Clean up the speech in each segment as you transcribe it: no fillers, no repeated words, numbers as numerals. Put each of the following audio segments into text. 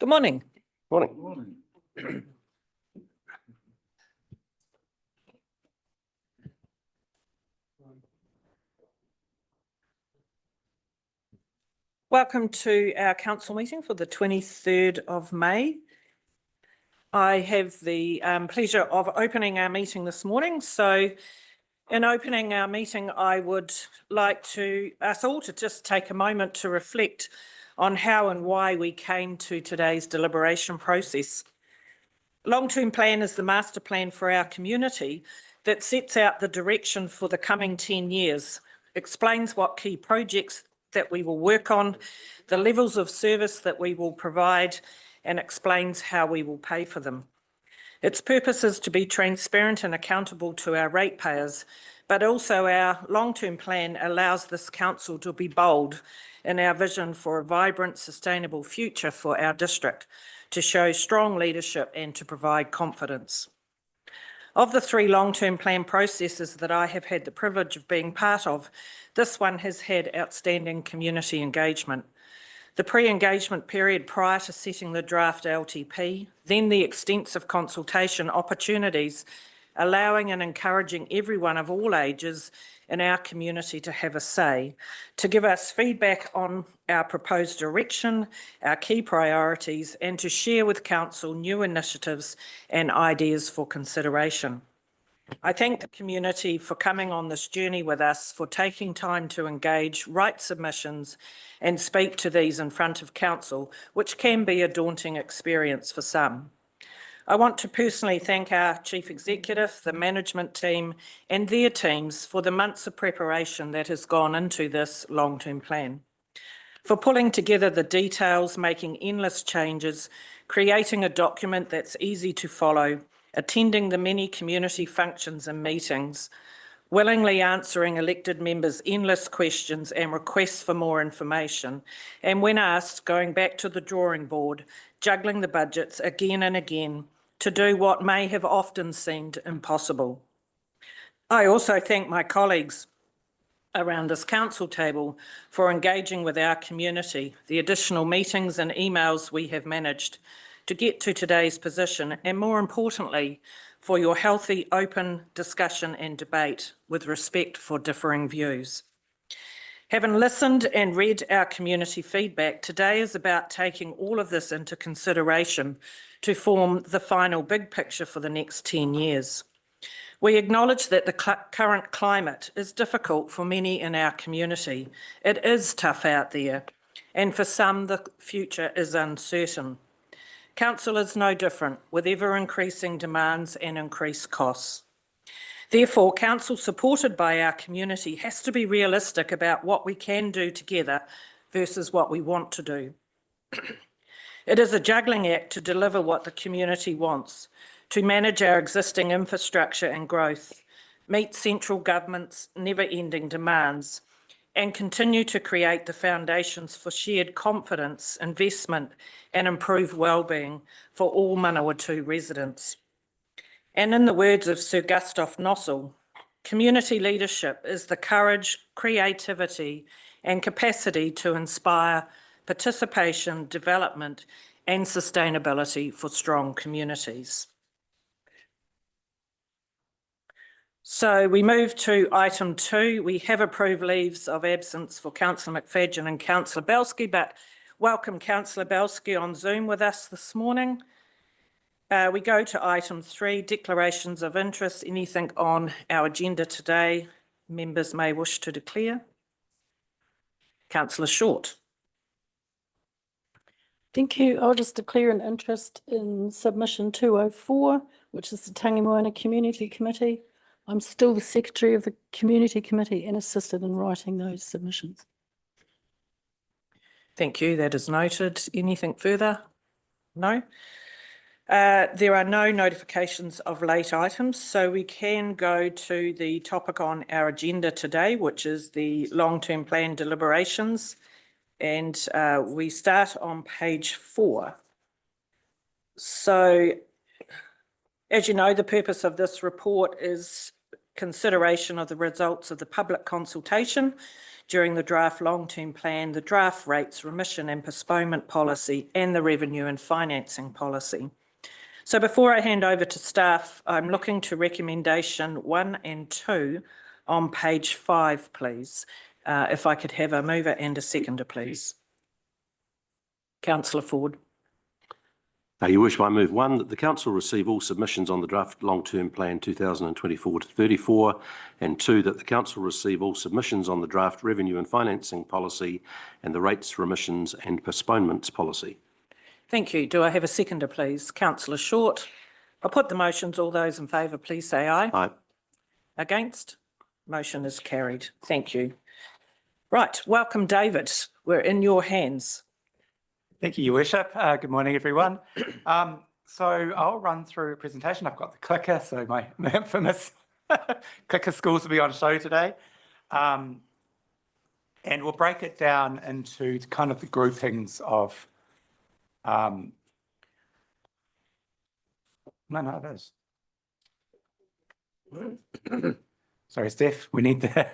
Good morning. Morning. Welcome to our council meeting for the 23rd of May. I have the pleasure of opening our meeting this morning. So in opening our meeting, I would like us all to just take a moment to reflect on how and why we came to today's deliberation process. Long-term plan is the master plan for our community that sets out the direction for the coming 10 years, explains what key projects that we will work on, the levels of service that we will provide, and explains how we will pay for them. Its purpose is to be transparent and accountable to our ratepayers, but also our long-term plan allows this council to be bold in our vision for a vibrant, sustainable future for our district, to show strong leadership and to provide confidence. Of the 3 long-term plan processes that I have had the privilege of being part of, this one has had outstanding community engagement. The pre-engagement period prior to setting the draft LTP, then the extensive consultation opportunities, allowing and encouraging everyone of all ages in our community to have a say, to give us feedback on our proposed direction, our key priorities, and to share with Council new initiatives and ideas for consideration. I thank the community for coming on this journey with us, for taking time to engage, write submissions, and speak to these in front of Council, which can be a daunting experience for some. I want to personally thank our Chief Executive, the management team, and their teams for the months of preparation that has gone into this long-term plan, for pulling together the details, making endless changes, creating a document that's easy to follow, attending the many community functions and meetings, willingly answering elected members' endless questions and requests for more information, and when asked, going back to the drawing board, juggling the budgets again and again to do what may have often seemed impossible. I also thank my colleagues around this council table for engaging with our community, the additional meetings and emails we have managed to get to today's position, and more importantly, for your healthy, open discussion and debate with respect for differing views. Having listened and read our community feedback, today is about taking all of this into consideration to form the final big picture for the next 10 years. We acknowledge that the current climate is difficult for many in our community. It is tough out there, and for some the future is uncertain. Council is no different, with ever-increasing demands and increased costs. Therefore, Council, supported by our community, has to be realistic about what we can do together versus what we want to do. It is a juggling act to deliver what the community wants, to manage our existing infrastructure and growth, meet central government's never-ending demands, and continue to create the foundations for shared confidence, investment, and improved wellbeing for all Manawatu residents. And in the words of Sir Gustav Nossel, community leadership is the courage, creativity, and capacity to inspire participation, development, and sustainability for strong communities. So we move to item 2. We have approved leaves of absence for Councillor McFadyen and Councillor Belsky, but welcome Councillor Belsky on Zoom with us this morning. We go to item 3, declarations of interest. Anything on our agenda today members may wish to declare? Councillor Short. Thank you. I'll just declare an interest in submission 204, which is the Tangamoana Community Committee. I'm still the Secretary of the Community Committee and assisted in writing those submissions. Thank you. That is noted. Anything further? No? There are no notifications of late items, so we can go to the topic on our agenda today, which is the long-term plan deliberations. And we start on page 4. So, as you know, the purpose of this report is consideration of the results of the public consultation during the draft long-term plan, the draft rates, remission and postponement policy, and the revenue and financing policy. So before I hand over to staff, I'm looking to recommendation 1 and 2 on page 5, please. If I could have a mover and a seconder, please. Councillor Ford. Your Worship, I move 1, that the Council receive all submissions on the draft long-term plan 2024 to 34, and 2, that the Council receive all submissions on the draft revenue and financing policy and the rates, remissions and postponements policy. Thank you. Do I have a seconder, please? Councillor Short. I'll put the motions. All those in favour, please say aye. Aye. Against? Motion is carried. Thank you. Right. Welcome, David. We're in your hands. Thank you, Your Worship. Good morning, everyone. So I'll run through a presentation. I've got the clicker, so my infamous clicker skills will be on show today. And we'll break it down into kind of the groupings of it is. Sorry, Steph, we need the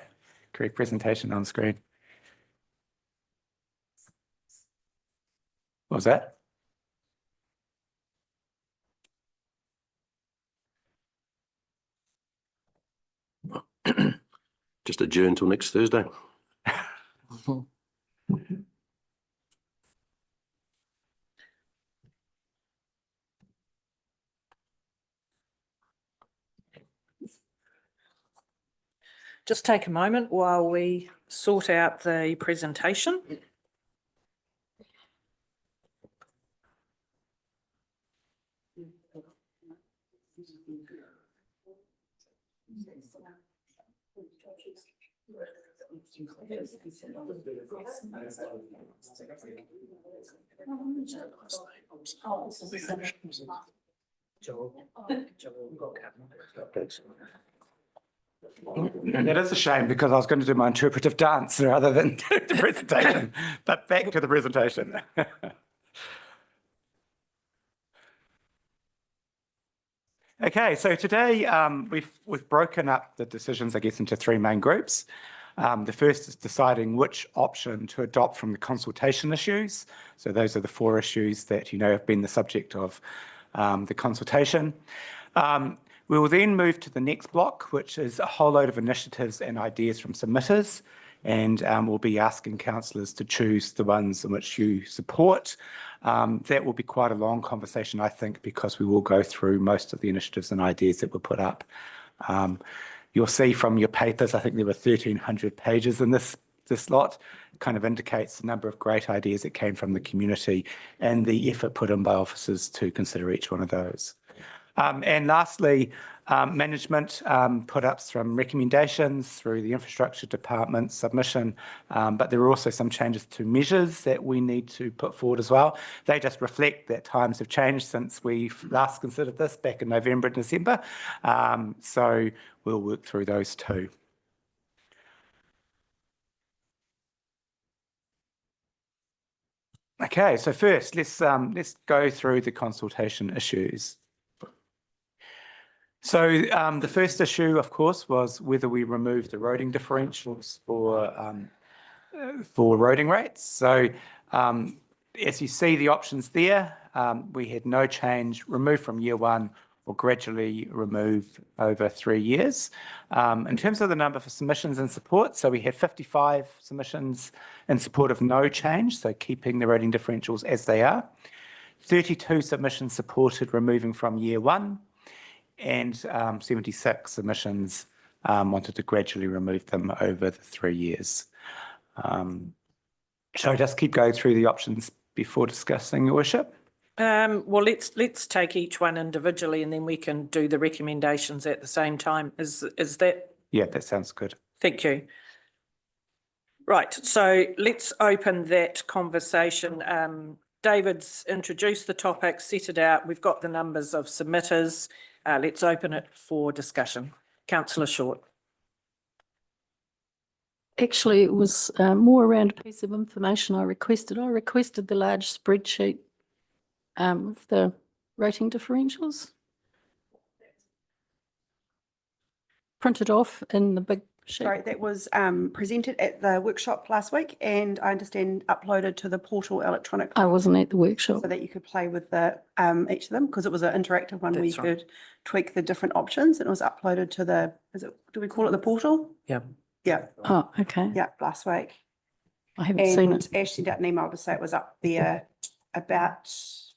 correct presentation on screen. What was that? Just adjourn until next Thursday. Just take a moment while we sort out the presentation. That is a shame because I was going to do my interpretive dance rather than do the presentation, but back to the presentation. Okay, so today we've broken up the decisions, I guess, into 3 main groups. The first is deciding which option to adopt from the consultation issues. So those are the 4 issues that have been the subject of the consultation. We will then move to the next block, which is a whole load of initiatives and ideas from submitters, and we'll be asking councillors to choose the ones in which you support. That will be quite a long conversation, I think, because we will go through most of the initiatives and ideas that were put up. You'll see from your papers, I think there were 1,300 pages in this lot. It kind of indicates the number of great ideas that came from the community and the effort put in by officers to consider each one of those. And lastly, management put up some recommendations through the infrastructure department submission, but there are also some changes to measures that we need to put forward as well. They just reflect that times have changed since we last considered this back in November and December. So we'll work through those too. Okay, so first let's go through the consultation issues. So the first issue, of course, was whether we remove the roading differentials for roading rates. So as you see the options there, we had no change, remove from year 1 or gradually remove over 3 years. In terms of the number for submissions and support, so we had 55 submissions in support of no change, so keeping the roading differentials as they are. 32 submissions supported removing from year 1. And 76 submissions wanted to gradually remove them over the 3 years. Shall I just keep going through the options before discussing, Your Worship? Well, let's take each one individually and then we can do the recommendations at the same time. Is that? Yeah, that sounds good. Thank you. Right, so let's open that conversation. David's introduced the topic, set it out. We've got the numbers of submitters. Let's open it for discussion. Councillor Short. Actually, it was more around a piece of information I requested. I requested the large spreadsheet of the rating differentials printed off in the big sheet? Sorry, that was presented at the workshop last week and I understand uploaded to the portal electronically I wasn't at the workshop. so that you could play with the each of them because it was an interactive one where you That's right. could tweak the different options and it was uploaded to the, do we call it the portal? Yeah. Yeah, Oh, okay. yeah, last week. I haven't seen And it. Ash sent out an email to say it was up there about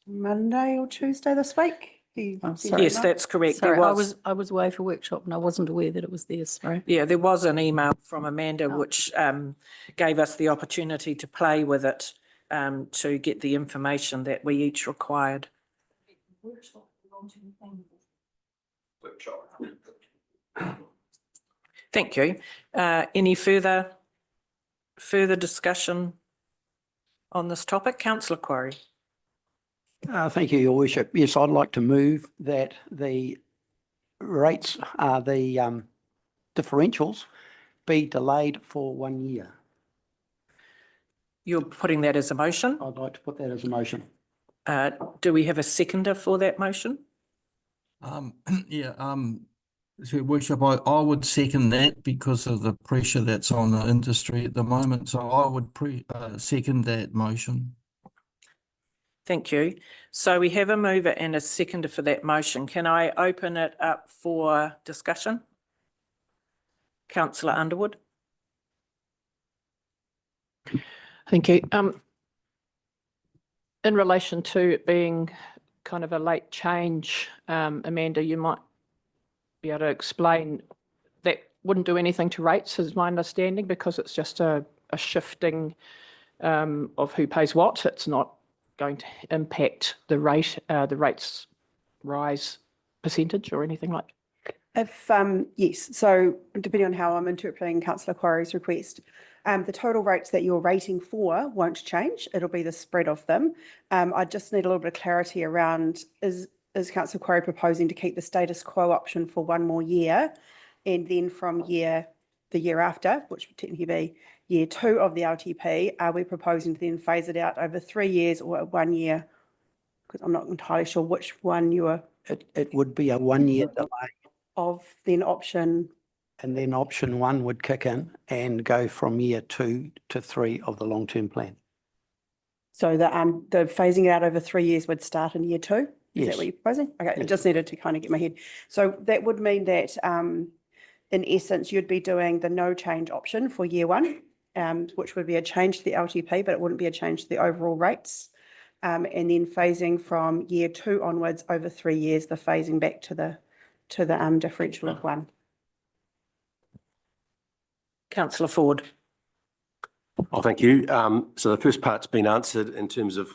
Monday or Tuesday this week. Oh, See sorry. that Yes, email? that's correct. There Sorry, I was away for workshop and I wasn't aware that it was there, sorry. Yeah, there was an email from Amanda Oh. which gave us the opportunity to play with it to get the information that we each required. Thank you. Any further discussion on this topic? Councillor Quarry. Thank you, Your Worship. Yes, I'd like to move that the rates, the differentials be delayed for 1 year. You're putting that as a motion. I'd like to put that as a motion. Do we have a seconder for that motion? Your Worship, I would second that because of the pressure that's on the industry at the moment. So I would second that motion. Thank you. So we have a mover and a seconder for that motion. Can I open it up for discussion? Councillor Underwood. Thank you. In relation to it being kind of a late change, Amanda, you might be able to explain that wouldn't do anything to rates, is my understanding, because it's just a shifting of who pays what. It's not going to impact the rates rise percentage or anything like that. If, yes, so depending on how I'm interpreting Councillor Quarry's request, the total rates that you're rating for won't change. It'll be the spread of them. I just need a little bit of clarity around, is Councillor Quarry proposing to keep the status quo option for 1 more year? And then from the year after, which would technically be year 2 of the LTP, are we proposing to then phase it out over 3 years or 1 year? Because I'm not entirely sure which one you are It would be a 1 year delay, of then option. and then option 1 would kick in and go from year 2 to 3 of the long-term plan. So the phasing it out over 3 years would start in year 2? Is Yes. that what you're proposing? Okay, I Yes. just needed to kind of get my head. So that would mean that in essence, you'd be doing the no change option for year 1, which would be a change to the LTP, but it wouldn't be a change to the overall rates. And then phasing from year 2 onwards over 3 years, the phasing back to the differential of 1. Councillor Ford. Oh, thank you. So the first part's been answered in terms of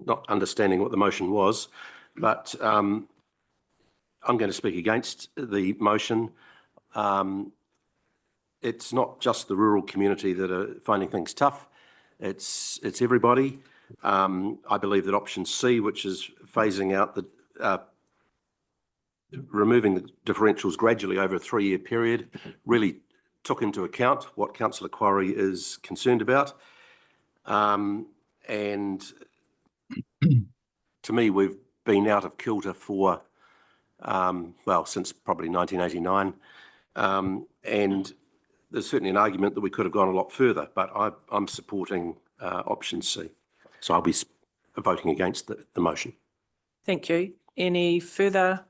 not understanding what the motion was, but I'm going to speak against the motion. It's not just the rural community that are finding things tough. It's everybody. I believe that option C, which is phasing out removing the differentials gradually over a 3-year period, really took into account what Councillor Quarry is concerned about. And to me, we've been out of kilter for, since probably 1989. And there's certainly an argument that we could have gone a lot further, but I'm supporting option C. So I'll be voting against the motion. Thank you. Any further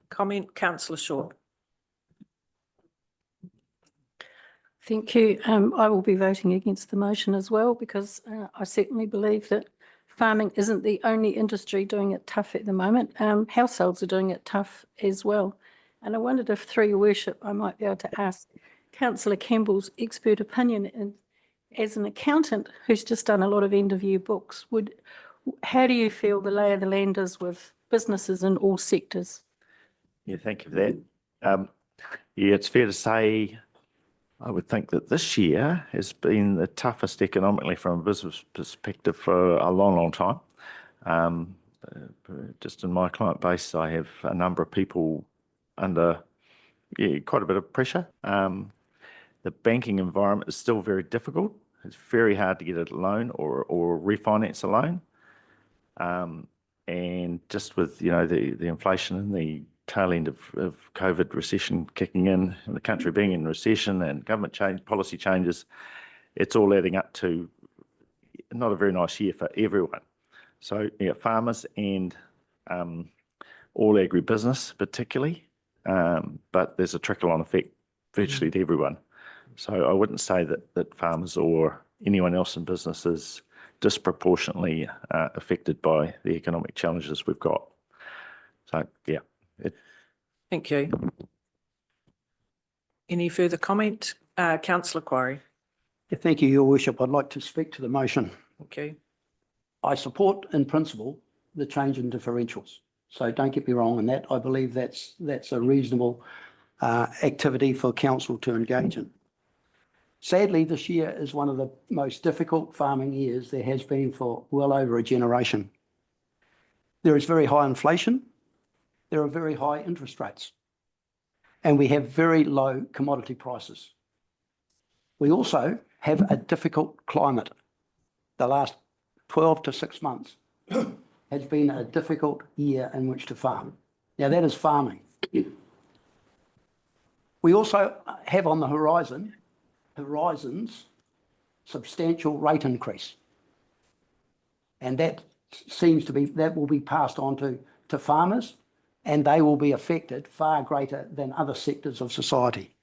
comment? Councillor Short. Thank you. I will be voting against the motion as well because I certainly believe that farming isn't the only industry doing it tough at the moment. Households are doing it tough as well. And I wondered if, through your worship, I might be able to ask Councillor Campbell's expert opinion. And as an accountant who's just done a lot of end-of-year books, how do you feel the lay of the land is with businesses in all sectors? Yeah, thank you for that. It's fair to say, I would think that this year has been the toughest economically from a business perspective for a long, long time. Just in my client base, I have a number of people under quite a bit of pressure. The banking environment is still very difficult. It's very hard to get a loan or refinance a loan. And just with the inflation and the tail end of COVID recession kicking in, and the country being in recession and government policy changes, it's all adding up to not a very nice year for everyone. So yeah, farmers and all agribusiness particularly, but there's a trickle-on effect virtually to everyone. So I wouldn't say that farmers or anyone else in business is disproportionately affected by the economic challenges we've got. So yeah. Thank you. Any further comment? Councillor Quarry. Yeah, thank you, Your Worship. I'd like to speak to the motion. Thank you. I support in principle the change in differentials. So don't get me wrong in that. I believe that's a reasonable activity for council to engage in. Sadly, this year is one of the most difficult farming years there has been for well over a generation. There is very high inflation. There are very high interest rates. And we have very low commodity prices. We also have a difficult climate. The last 12 to 6 months has been a difficult year in which to farm. Now that is farming. We also have on the horizons substantial rate increase. And that seems to be, that will be passed on to farmers, and they will be affected far greater than other sectors of society.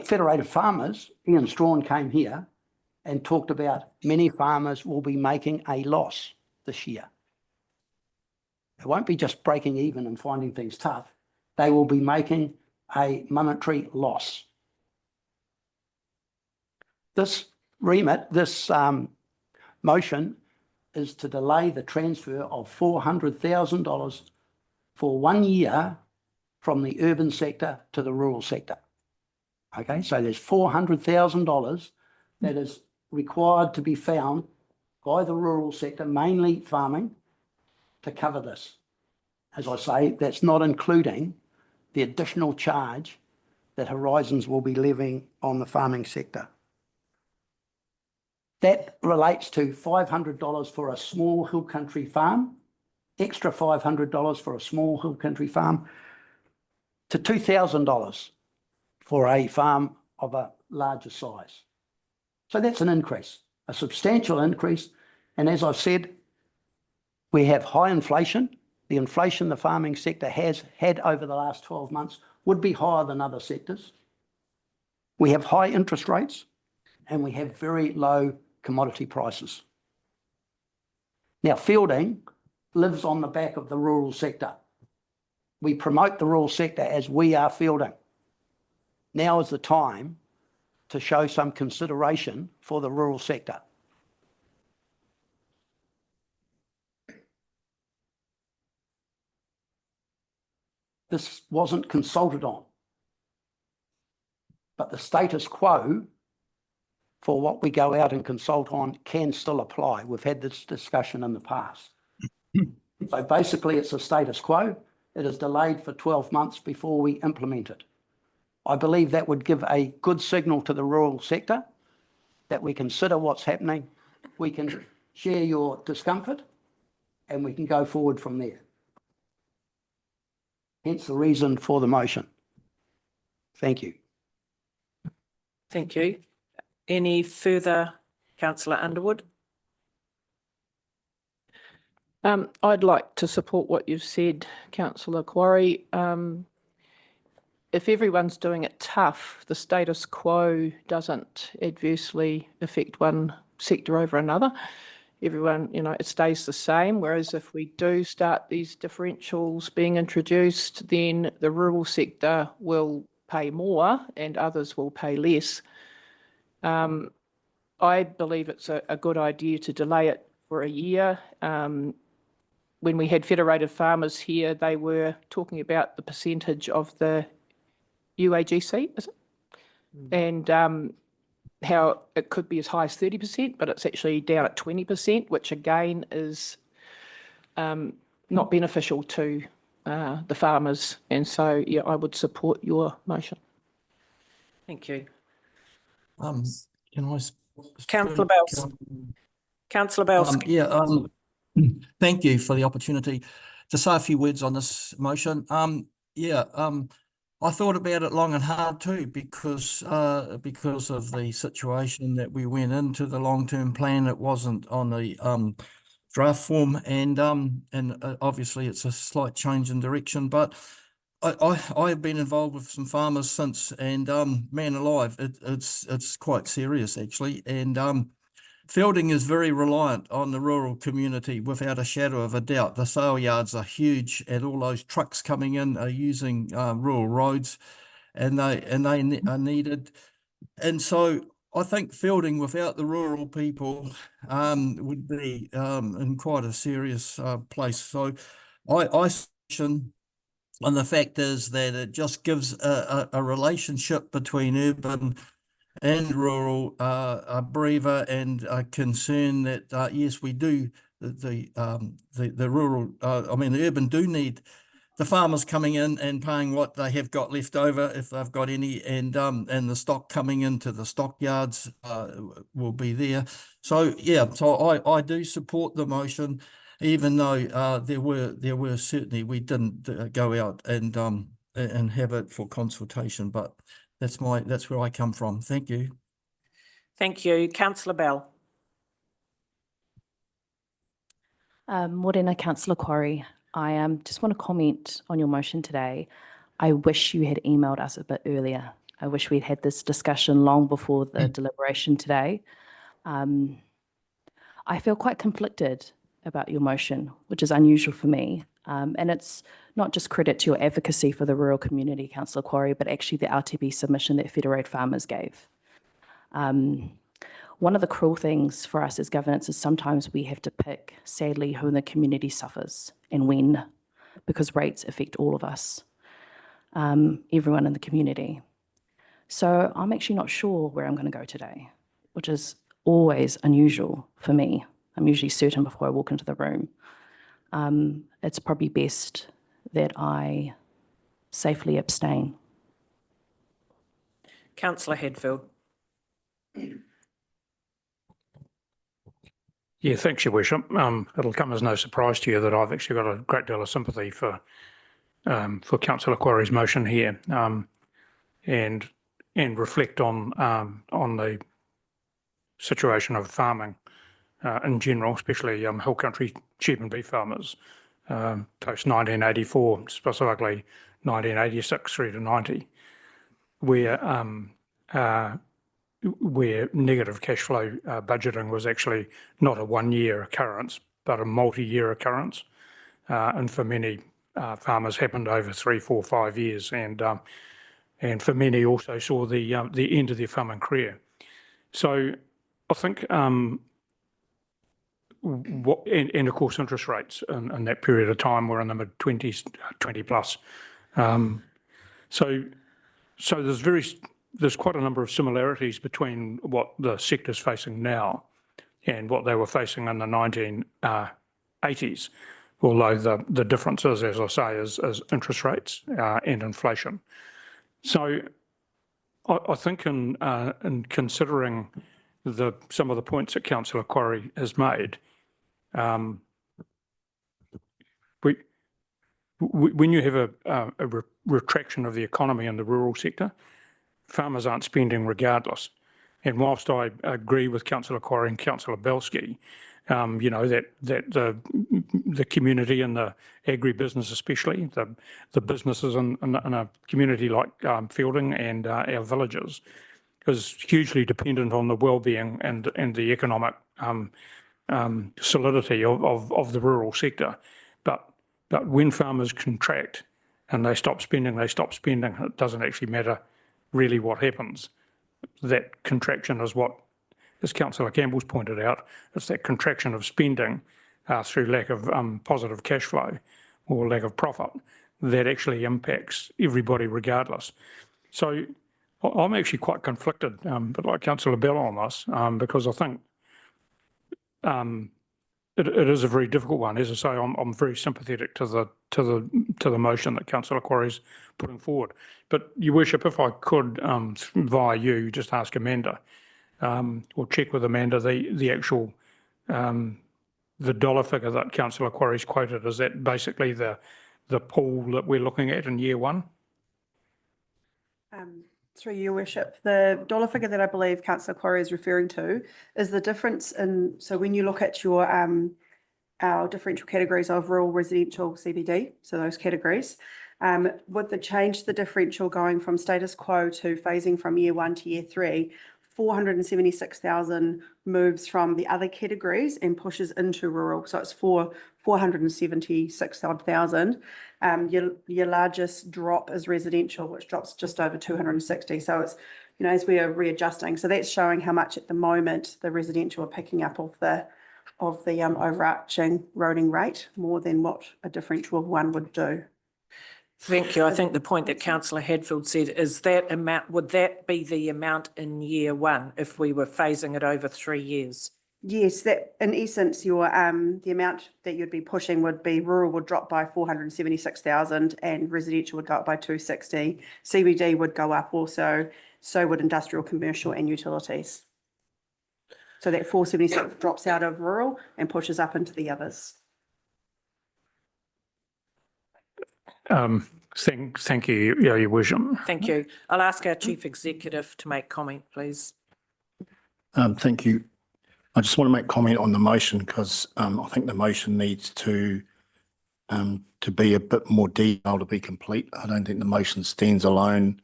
Federated Farmers, Ian Strawn came here and talked about many farmers will be making a loss this year. It won't be just breaking even and finding things tough. They will be making a monetary loss. This remit, this motion is to delay the transfer of $400,000 for 1 year from the urban sector to the rural sector. Okay, so there's $400,000 that is required to be found by the rural sector, mainly farming, to cover this. As I say, that's not including the additional charge that Horizons will be levying on the farming sector. That relates to $500 for a small hill country farm, extra $500 for a small hill country farm, to $2,000 for a farm of a larger size. So that's an increase, a substantial increase. And as I've said, we have high inflation. The inflation the farming sector has had over the last 12 months would be higher than other sectors. We have high interest rates, and we have very low commodity prices. Now, fielding lives on the back of the rural sector. We promote the rural sector as we are fielding. Now is the time to show some consideration for the rural sector. This wasn't consulted on, but the status quo for what we go out and consult on can still apply. We've had this discussion in the past. So basically it's a status quo. It is delayed for 12 months before we implement it. I believe that would give a good signal to the rural sector that we consider what's happening. We can share your discomfort and we can go forward from there. Hence the reason for the motion. Thank you. Thank you. Any further, Councillor Underwood? I'd like to support what you've said, Councillor Quarry. If everyone's doing it tough, the status quo doesn't adversely affect one sector over another. Everyone, it stays the same. Whereas if we do start these differentials being introduced, then the rural sector will pay more and others will pay less. I believe it's a good idea to delay it for a year. When we had Federated Farmers here, they were talking about the percentage of the UAGC, is it? And how it could be as high as 30%, but it's actually down at 20%, which again is not beneficial to the farmers. And so, yeah, I would support your motion. Thank you. Can I? Councillor Bales. Councillor Bales. Thank you for the opportunity. to say a few words on this motion. I thought about it long and hard too, because of the situation that we went into the long-term plan. It wasn't on the draft form, and obviously it's a slight change in direction. But I've been involved with some farmers since, and man alive, it's quite serious actually. And Feilding is very reliant on the rural community without a shadow of a doubt. The sale yards are huge, and all those trucks coming in are using rural roads, and they are needed. And so I think Feilding without the rural people would be in quite a serious place. So I and the fact is that it just gives a relationship between urban and rural a breather and a concern that yes, we do the rural the urban do need the farmers coming in and paying what they have got left over, if they've got any, and the stock coming into the stockyards will be there. So yeah, so I do support the motion, even though there were certainly, we didn't go out and have it for consultation, but that's where I come from. Thank you. Thank you. Councillor Bell. Morena, Councillor Quarry. I just want to comment on your motion today. I wish you had emailed us a bit earlier. I wish we'd had this discussion long before the deliberation today. I feel quite conflicted about your motion, which is unusual for me. And it's not just credit to your advocacy for the rural community, Councillor Quarry, but actually the RTB submission that Federated Farmers gave. One of the cruel things for us as governance is sometimes we have to pick, sadly, who in the community suffers and when, because rates affect all of us, everyone in the community. So I'm actually not sure where I'm going to go today, which is always unusual for me. I'm usually certain before I walk into the room. It's probably best that I safely abstain. Councillor Hadfield. Yeah, thanks, Your Worship. It'll come as no surprise to you that I've actually got a great deal of sympathy for Councillor Quarry's motion here, and reflect on the situation of farming in general, especially hill country sheep and beef farmers post 1984, specifically 1986 through to 90, where negative cash flow budgeting was actually not a one-year occurrence, but a multi-year occurrence, and for many farmers happened over 3, 4, 5 years, and for many also saw the end of their farming career. So I think and of course interest rates in that period of time were in the mid-20s, 20 plus. So there's quite a number of similarities between what the sector's facing now and what they were facing in the 1980s, although the differences, as I say, is interest rates and inflation. So I think in considering some of the points that Councillor Quarry has made, when you have a retraction of the economy in the rural sector, farmers aren't spending regardless. And whilst I agree with Councillor Quarry and Councillor Belsky, that the community and the agribusiness, especially the businesses in a community like Feilding and our villages, is hugely dependent on the well-being and the economic solidity of the rural sector. But when farmers contract and they stop spending, it doesn't actually matter really what happens. That contraction is what, as Councillor Campbell's pointed out, it's that contraction of spending through lack of positive cash flow or lack of profit that actually impacts everybody regardless. So I'm actually quite conflicted, but like Councillor Bell on this, because I think it is a very difficult one. As I say, I'm very sympathetic to the motion that Councillor Quarry's putting forward. But Your Worship, if I could, via you, just ask Amanda, or check with Amanda the actual the dollar figure that councillor Quarry's quoted, is that basically the pool that we're looking at in year one? Through your worship, the dollar figure that I believe councillor Quarry is referring to is the difference in, so when you look at your our differential categories of rural, residential, CBD, so those categories, with the change, the differential going from status quo to phasing from year 1 to year 3, 476,000 moves from the other categories and pushes into rural. So it's 476,000. Your largest drop is residential, which drops just over 260. So it's, you know, as we are readjusting. So that's showing how much at the moment the residential are picking up of the overarching roading rate, more than what a differential of 1 would do. Thank you. I think the point that councillor Hadfield said is that amount, would that be the amount in year 1 if we were phasing it over 3 years? Yes, that in essence, your the amount that you'd be pushing would be rural would drop by 476,000 and residential would go up by 260. CBD would go up also, so would industrial, commercial and utilities. So that 476 drops out of rural and pushes up into the others. Thank you, Your Worship. Thank you. I'll ask our Chief Executive to make comment, please. Thank you. I just want to make comment on the motion because I think the motion needs to be a bit more detailed to be complete. I don't think the motion stands alone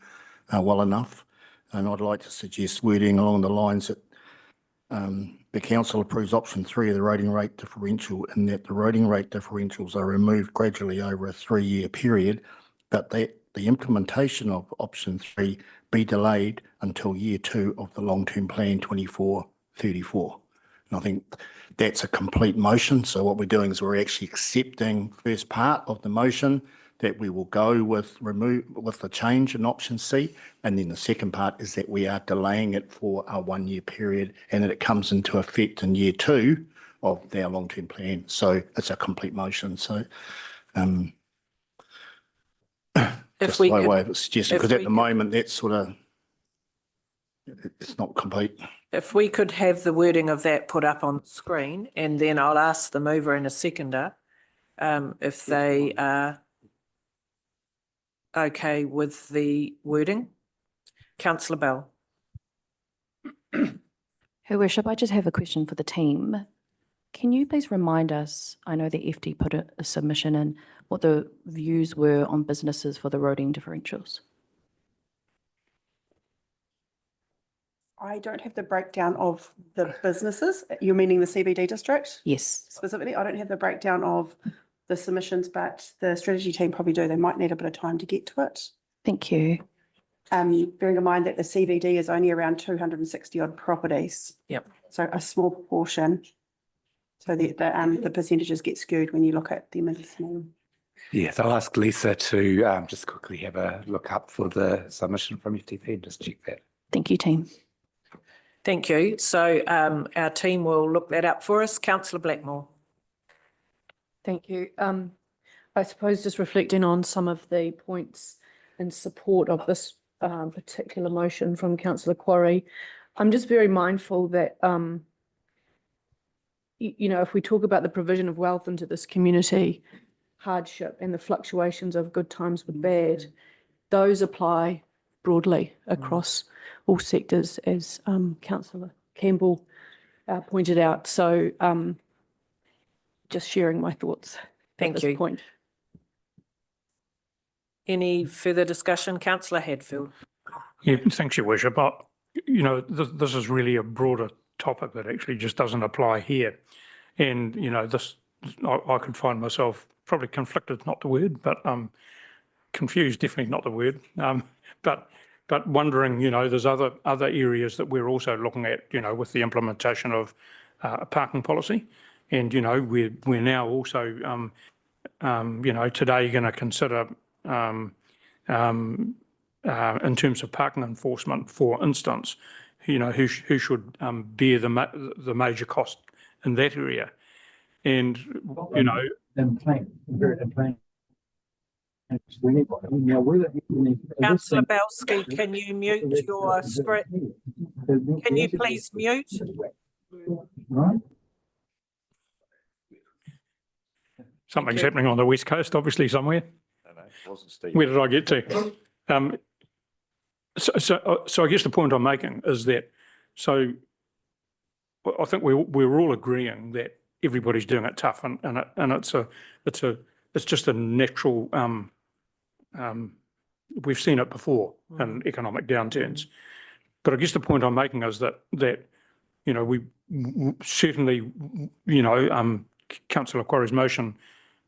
well enough. And I'd like to suggest wording along the lines that the council approves option 3 of the roading rate differential, in that the roading rate differentials are removed gradually over a 3-year period, but that the implementation of option 3 be delayed until year 2 of the long-term plan 24-34. And I think that's a complete motion. So what we're doing is we're actually accepting first part of the motion that we will go with the change in option C. And then the second part is that we are delaying it for a 1-year period and that it comes into effect in year 2 of our long-term plan. So it's a complete motion. So just by way of suggestion, because at the moment that's sort of, it's not complete. If we could have the wording of that put up on the screen, and then I'll ask the mover and a seconder if they are okay with the wording. Councillor Bell. Her Worship, I just have a question for the team. Can you please remind us, I know the FD put a submission in, what the views were on businesses for the roading differentials? I don't have the breakdown of the businesses. You're meaning the CBD district? Yes. Specifically, I don't have the breakdown of the submissions, but the strategy team probably do. They might need a bit of time to get to it. Thank you. Bearing in mind that the CBD is only around 260 odd properties. Yep. So a small proportion. So the percentages get skewed when you look at them as small. Yes, I'll ask Lisa to just quickly have a look up for the submission from FTP and just check that. Thank you, team. Thank you. So our team will look that up for us. Councillor Blackmore. Thank you. I suppose just reflecting on some of the points in support of this particular motion from councillor Quarry, I'm just very mindful that, you know, if we talk about the provision of wealth into this community, hardship and the fluctuations of good times with bad, those apply broadly across all sectors, as councillor Campbell pointed out. So just sharing my thoughts at this point. Any further discussion? Councillor Hadfield. Yeah, thanks, Your Worship. You know, this is really a broader topic that actually just doesn't apply here. And, you know, this, I could find myself probably conflicted, not the word, but confused, definitely not the word. But wondering, you know, there's other areas that we're also looking at, you know, with the implementation of a parking policy. And, you know, we're now also, you know, today going to consider in terms of parking enforcement, for instance, you know, who should bear the major cost in that area. And, you know, Councillor Belsky, can you mute your script? Can you please mute? Something's you. happening on the West Coast, obviously somewhere. No, it wasn't Steve. Where did I get to? So I guess the point I'm making is that, so I think we're all agreeing that everybody's doing it tough, and it's just a natural. We've seen it before in economic downturns, but I guess the point I'm making is that we certainly Councillor Quarry's motion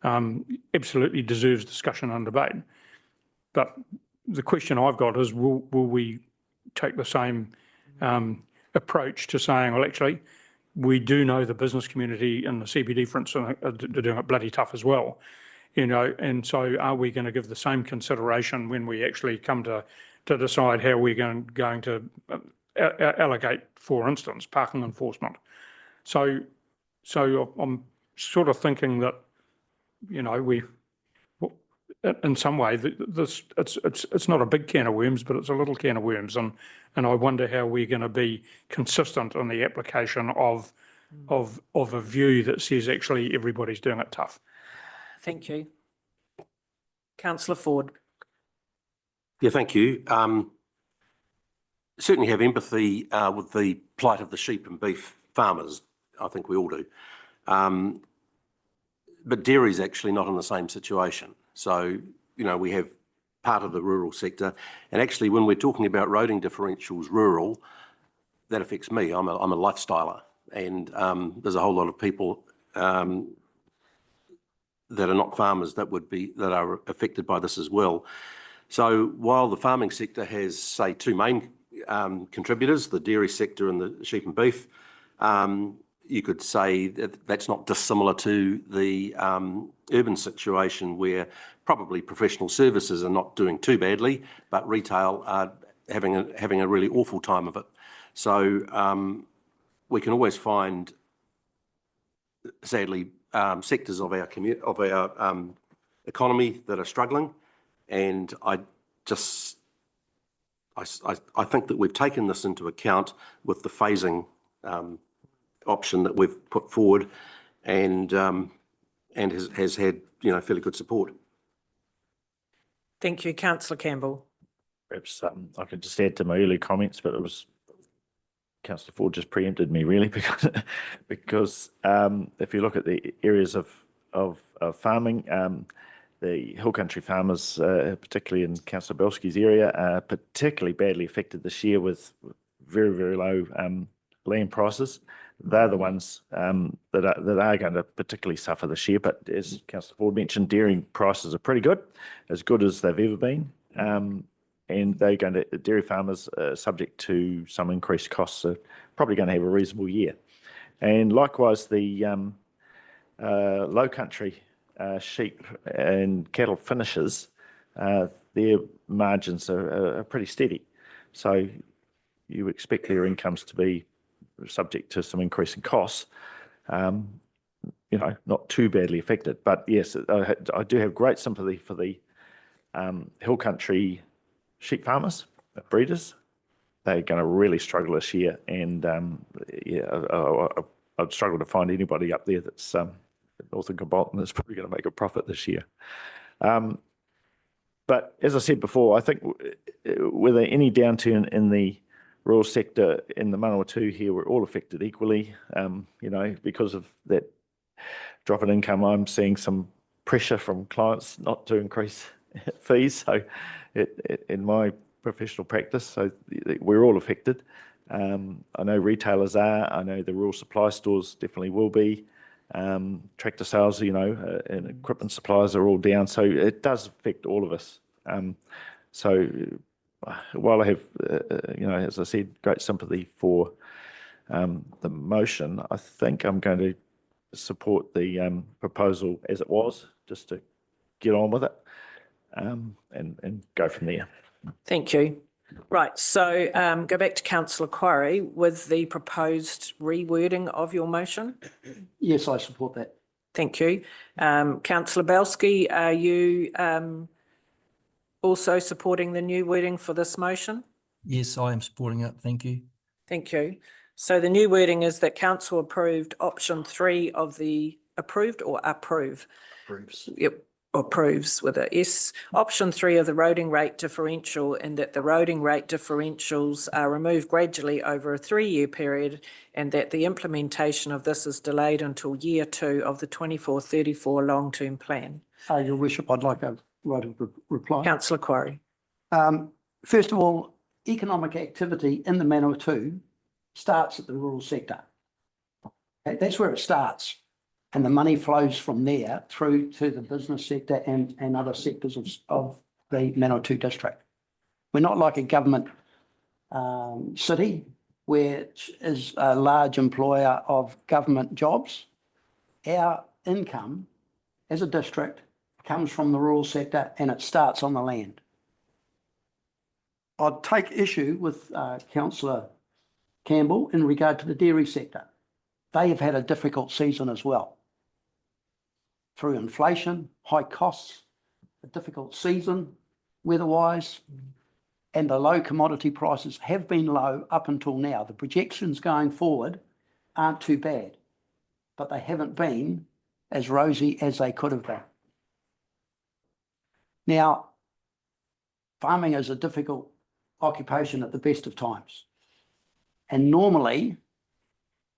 absolutely deserves discussion and debate, but the question I've got is, will we take the same approach to saying, well, actually, we do know the business community and the CBD, for instance, are doing it bloody tough as well, and so are we going to give the same consideration when we actually come to decide how we're going to allocate, for instance, parking enforcement? So I'm sort of thinking that, in some way, it's not a big can of worms, but it's a little can of worms, and I wonder how we're going to be consistent in the application of a view that says actually everybody's doing it tough. Thank you. Councillor Ford. Yeah, thank you. Certainly have empathy with the plight of the sheep and beef farmers. I think we all do. But dairy's actually not in the same situation. So, we have part of the rural sector. And actually, when we're talking about roading differentials rural, that affects me. I'm a lifestyler. And there's a whole lot of people that are not farmers that are affected by this as well. So while the farming sector has, say, two main contributors, the dairy sector and the sheep and beef, you could say that that's not dissimilar to the urban situation, where probably professional services are not doing too badly, but retail are having a really awful time of it. So we can always find, sadly, sectors of our economy that are struggling, and I think that we've taken this into account with the phasing option that we've put forward, and has had fairly good support. Thank you, Councillor Campbell. Perhaps I could just add to my earlier comments, but it was Councillor Ford just preempted me really, because if you look at the areas of farming, the hill country farmers, particularly in Councillor Belsky's area, are particularly badly affected this year with very, very low land prices. They're the ones that are going to particularly suffer this year. But as Councillor Ford mentioned, dairy prices are pretty good as they've ever been. And dairy farmers, subject to some increased costs, are probably going to have a reasonable year. And likewise, the low country sheep and cattle finishers, their margins are pretty steady. So you expect their incomes to be subject to some increase in costs, not too badly affected. But yes, I do have great sympathy for the hill country sheep farmers, breeders. They're going to really struggle this year, and I'd struggle to find anybody up there that's north of Bolton that's probably going to make a profit this year. But as I said before, I think whether any downturn in the rural sector in the Manawatu here, we're all affected equally. Because of that drop in income, I'm seeing some pressure from clients not to increase fees. So in my professional practice, so we're all affected. I know retailers are. I know the rural supply stores definitely will be. Tractor sales, and equipment suppliers are all down. So it does affect all of us. So while I have, as I said, great sympathy for the motion, I think I'm going to support the proposal as it was, just to get on with it, and go from there. Thank you. Right, so go back to Councillor Quarry with the proposed rewording of your motion. Yes, I support that. Thank you. Councillor Belsky, are you also supporting the new wording for this motion? Yes, I am supporting it. Thank you. Thank you. So the new wording is that council approved option 3 of the approved or approve? Approves. Yep, approves with a S. Option 3 of the roading rate differential, and that the roading rate differentials are removed gradually over a 3-year period, and that the implementation of this is delayed until year 2 of the 24-34 long-term plan. Your worship, I'd like a right of reply. Councillor Quarry. First of all, economic activity in the Manawatu starts at the rural sector. Okay, that's where it starts. And the money flows from there through to the business sector and other sectors of the Manawatu district. We're not like a government city, which is a large employer of government jobs. Our income as a district comes from the rural sector and it starts on the land. I'd take issue with Councillor Campbell in regard to the dairy sector. They have had a difficult season as well. Through inflation, high costs, a difficult season weather-wise, and the low commodity prices have been low up until now. The projections going forward aren't too bad, but they haven't been as rosy as they could have been. Now, farming is a difficult occupation at the best of times. And normally,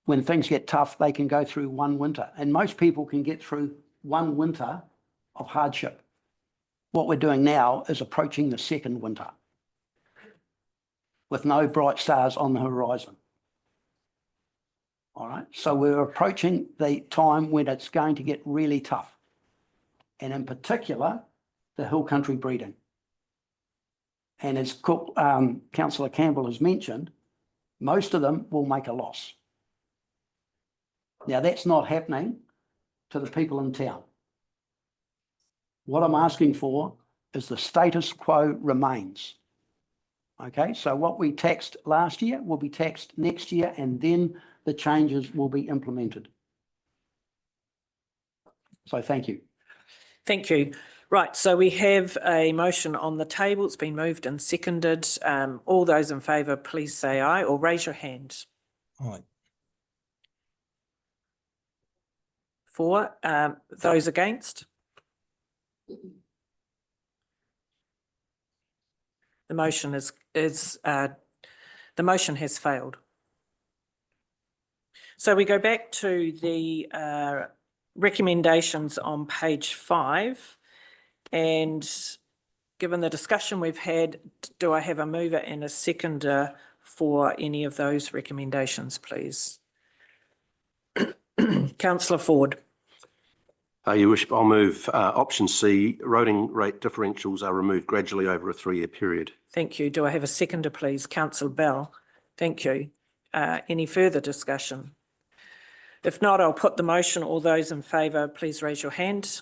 when things get tough, they can go through one winter. And most people can get through one winter of hardship. What we're doing now is approaching the second winter with no bright stars on the horizon. All right, so we're approaching the time when it's going to get really tough. And in particular, the hill country breeding. And as Councillor Campbell has mentioned, most of them will make a loss. Now, that's not happening to the people in town. What I'm asking for is the status quo remains. Okay, so what we taxed last year will be taxed next year, and then the changes will be implemented. So thank you. Thank you. Right, so we have a motion on the table. It's been moved and seconded. All those in favour, please say aye or raise your hand. Aye. 4. Those against? The motion the motion has failed. So we go back to the recommendations on page 5. And given the discussion we've had, do I have a mover and a seconder for any of those recommendations, please? Councillor Ford. Your Worship, I'll move option C, roading rate differentials are removed gradually over a 3-year period. Thank you. Do I have a seconder, please? Councillor Bell. Thank you. Any further discussion? If not, I'll put the motion. All those in favour, please raise your hand.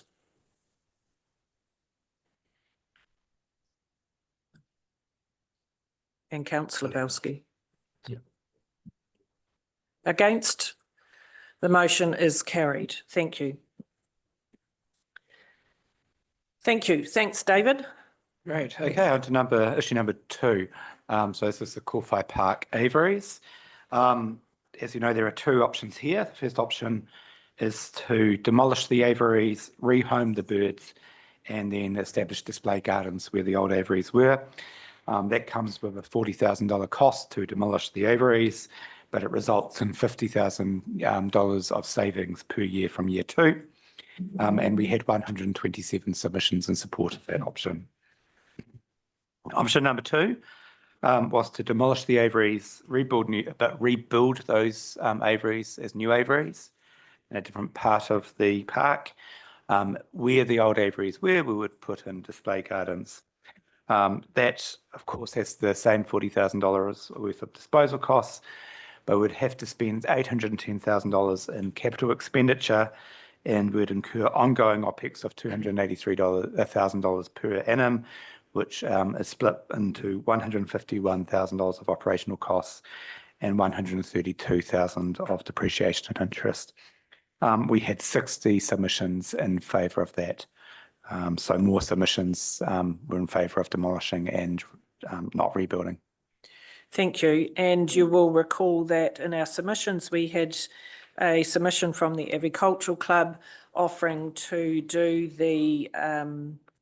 And Councillor Belsky. Yeah. Against? The motion is carried. Thank you. Thank you. Thanks, David. Great. Okay, on to issue number 2. So this is the Kowhai Park aviaries. As you know, there are 2 options here. The first option is to demolish the aviaries, rehome the birds, and then establish display gardens where the old aviaries were. That comes with a $40,000 cost to demolish the aviaries, but it results in $50,000 of savings per year from year 2. And we had 127 submissions in support of that option. Option number 2 was to demolish the aviaries, rebuild those aviaries as new aviaries in a different part of the park. Where the old aviaries were, we would put in display gardens. That, of course, has the same $40,000 worth of disposal costs, but we'd have to spend $810,000 in capital expenditure, and we'd incur ongoing OPEX of $283,000 per annum, which is split into $151,000 of operational costs and $132,000 of depreciation and interest. We had 60 submissions in favour of that. So more submissions were in favour of demolishing and not rebuilding. Thank you. And you will recall that in our submissions, we had a submission from the Avicultural Club offering to do the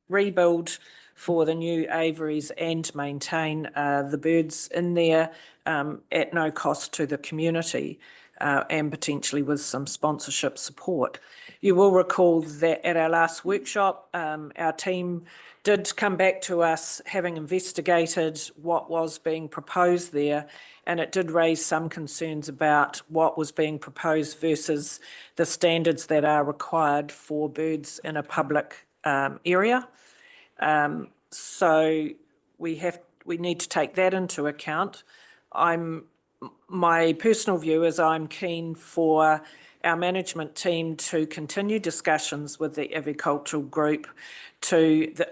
rebuild for the new aviaries and maintain the birds in there at no cost to the community and potentially with some sponsorship support. You will recall that at our last workshop, our team did come back to us having investigated what was being proposed there, and it did raise some concerns about what was being proposed versus the standards that are required for birds in a public area. So we need to take that into account. My personal view is I'm keen for our management team to continue discussions with the avicultural group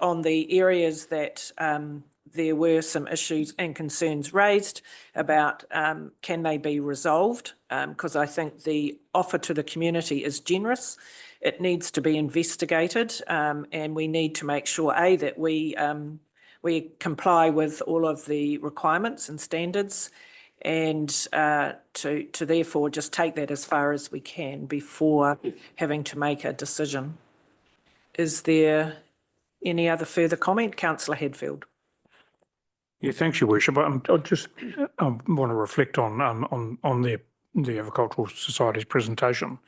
on the areas that there were some issues and concerns raised about can they be resolved, because I think the offer to the community is generous. It needs to be investigated, and we need to make sure, A, that we comply with all of the requirements and standards, and to therefore just take that as far as we can before having to make a decision. Is there any other further comment? Councillor Hadfield. Yeah, thanks, Your Worship. I want to reflect on the Agricultural Society's presentation.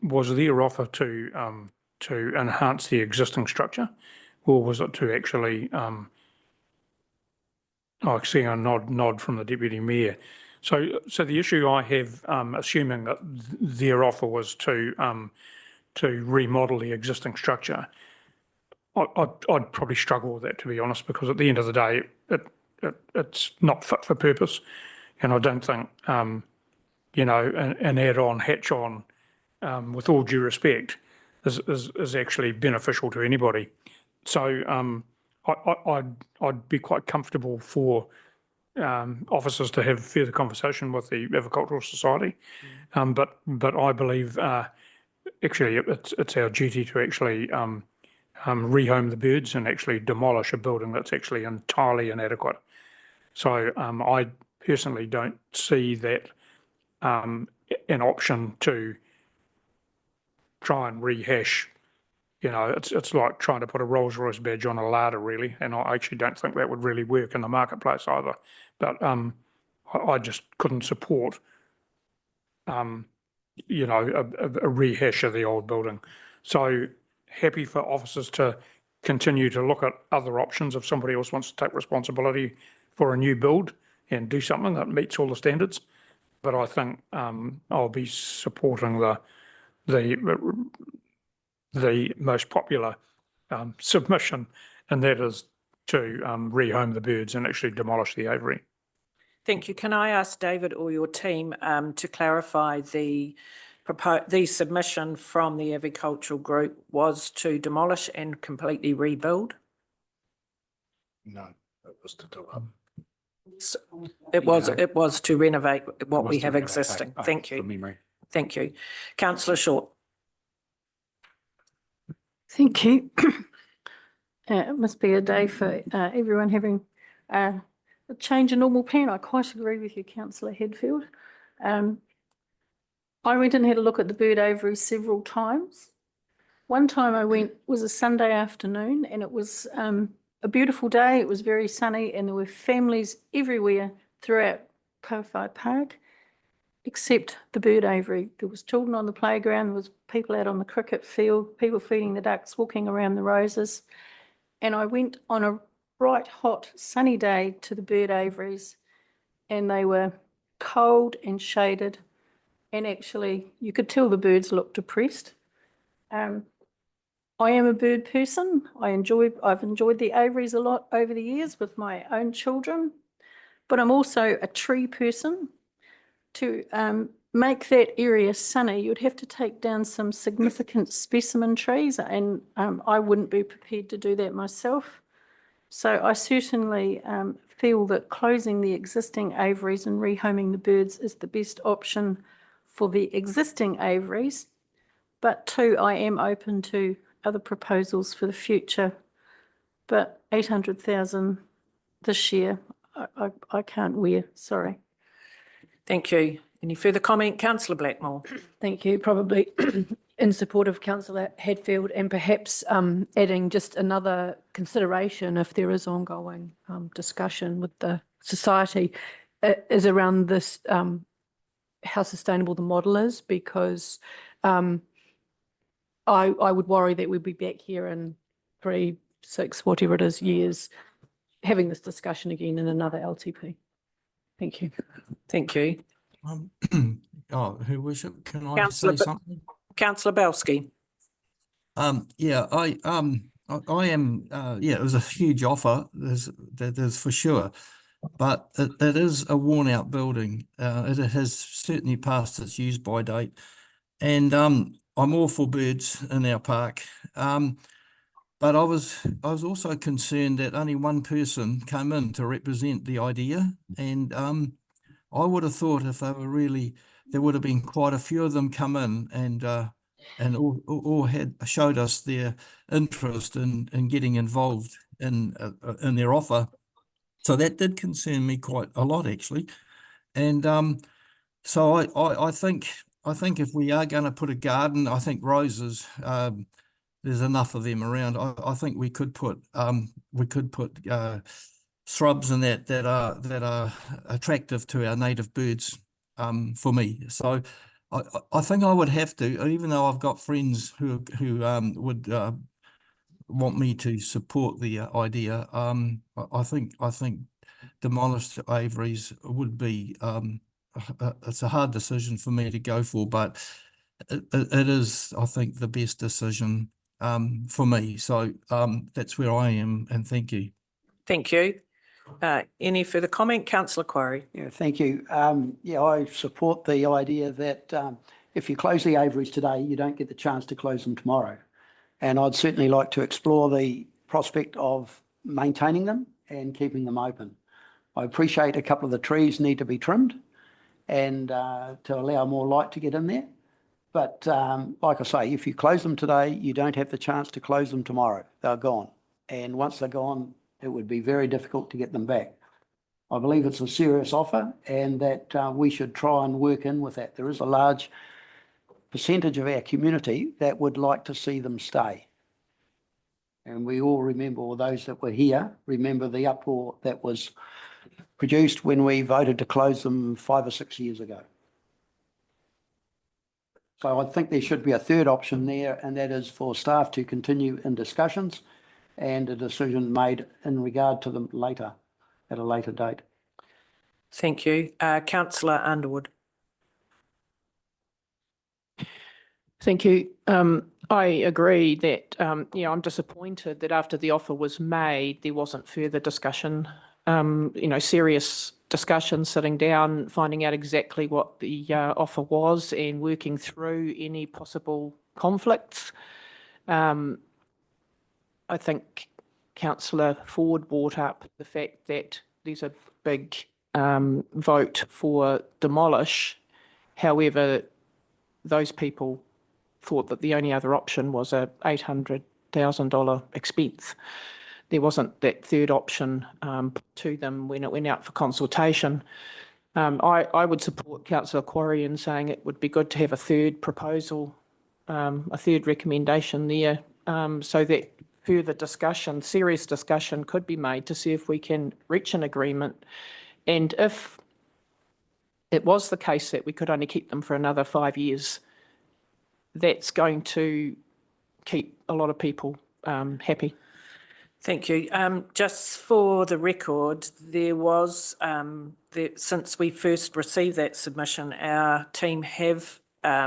Was their offer to enhance the existing structure, or was it to actually? I see a nod from the Deputy Mayor. So the issue I have, assuming that their offer was to remodel the existing structure, I'd probably struggle with that, to be honest, because at the end of the day, it's not fit for purpose, and I don't think an add-on, hatch-on, with all due respect, is actually beneficial to anybody. So I'd be quite comfortable for officers to have further conversation with the Agricultural Society, but I believe actually it's our duty to actually rehome the birds and actually demolish a building that's actually entirely inadequate. So I personally don't see that an option to try and rehash. It's like trying to put a Rolls-Royce badge on a Lada, really, and I actually don't think that would really work in the marketplace either. But I just couldn't support, a rehash of the old building. So happy for officers to continue to look at other options if somebody else wants to take responsibility for a new build and do something that meets all the standards. But I think I'll be supporting the most popular submission, and that is to rehome the birds and actually demolish the aviary. Thank you. Can I ask David or your team to clarify the submission from the Avicultural Group was to demolish and completely rebuild? No, it was to do up. So it was to renovate what we have existing. Thank you. From memory. Thank you. Councillor Short. Thank you. It must be a day for everyone having a change in normal plan. I quite agree with you, Councillor Hadfield. I went and had a look at the bird aviary several times. One time I went was a Sunday afternoon, and it was a beautiful day. It was very sunny, and there were families everywhere throughout Kowhai Park, except the bird aviary. There was children on the playground, there was people out on the cricket field, people feeding the ducks, walking around the roses. And I went on a bright, hot, sunny day to the bird aviaries, and they were cold and shaded, and actually you could tell the birds looked depressed. I am a bird person. I've enjoyed the aviaries a lot over the years with my own children, but I'm also a tree person. To make that area sunny, you'd have to take down some significant specimen trees, and I wouldn't be prepared to do that myself. So I certainly feel that closing the existing aviaries and rehoming the birds is the best option for the existing aviaries. But too, I am open to other proposals for the future. But 800,000 this year, I can't wear, sorry. Thank you. Any further comment? Councillor Blackmore. Thank you. Probably in support of Councillor Hadfield, and perhaps adding just another consideration if there is ongoing discussion with the society is around this, how sustainable the model is, because I would worry that we'd be back here in 3, 6, whatever it is, years, having this discussion again in another LTP. Thank you. Thank you. Oh, who was it? Can I Councillor say something? Councillor Belsky. Yeah, I am, yeah, it was a huge offer, there's for sure. But it is a worn out building. It has certainly passed its use by date. And I'm all for birds in our park. But I was also concerned that only one person came in to represent the idea. And I would have thought if they were really, there would have been quite a few of them come in and all had showed us their interest in getting involved in their offer. So that did concern me quite a lot, actually. And so I think if we are going to put a garden, I think roses, there's enough of them around. I think we could put shrubs in that are attractive to our native birds. For me, so I think I would have to, even though I've got friends who would want me to support the idea. I think demolished aviaries would be it's a hard decision for me to go for, but it is, I think, the best decision for me. So that's where I am, and thank you. Thank you. Any further comment? Councillor Quarry. Yeah, thank you. Yeah, I support the idea that if you close the aviaries today, you don't get the chance to close them tomorrow. And I'd certainly like to explore the prospect of maintaining them and keeping them open. I appreciate a couple of the trees need to be trimmed and to allow more light to get in there. But like I say, if you close them today, you don't have the chance to close them tomorrow. They're gone. And once they're gone, it would be very difficult to get them back. I believe it's a serious offer and that we should try and work in with that. There is a large percentage of our community that would like to see them stay. And we all remember, or those that were here, remember the uproar that was produced when we voted to close them 5 or 6 years ago. So I think there should be a third option there, and that is for staff to continue in discussions and a decision made in regard to them later, at a later date. Thank you. Councillor Underwood. Thank you. I agree that, I'm disappointed that after the offer was made, there wasn't further discussion, serious discussion, sitting down, finding out exactly what the offer was and working through any possible conflicts. I think Councillor Ford brought up the fact that there's a big vote for demolish. However, those people thought that the only other option was a $800,000 expense. There wasn't that third option to them when it went out for consultation. I would support Councillor Quarry in saying it would be good to have a third proposal, a third recommendation there, so that further discussion, serious discussion could be made to see if we can reach an agreement. And if it was the case that we could only keep them for another 5 years, that's going to keep a lot of people happy. Thank you. Just for the record, there was, since we first received that submission, our team have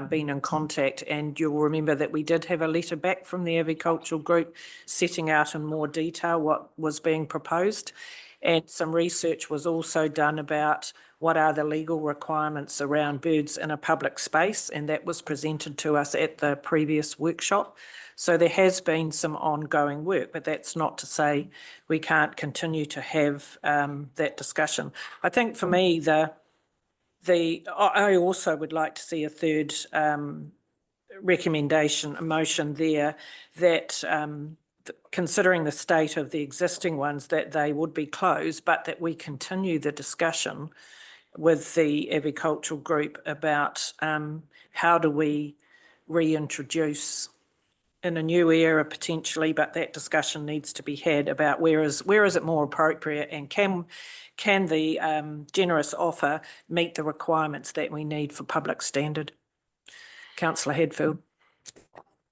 been in contact, and you'll remember that we did have a letter back from the avicultural group setting out in more detail what was being proposed, and some research was also done about what are the legal requirements around birds in a public space, and that was presented to us at the previous workshop. So there has been some ongoing work, but that's not to say we can't continue to have that discussion. I think for me, I also would like to see a third recommendation, a motion there that considering the state of the existing ones, that they would be closed, but that we continue the discussion with the avicultural group about how do we reintroduce in a new era potentially, but that discussion needs to be had about where is it more appropriate, and can the generous offer meet the requirements that we need for public standard? Councillor Hadfield.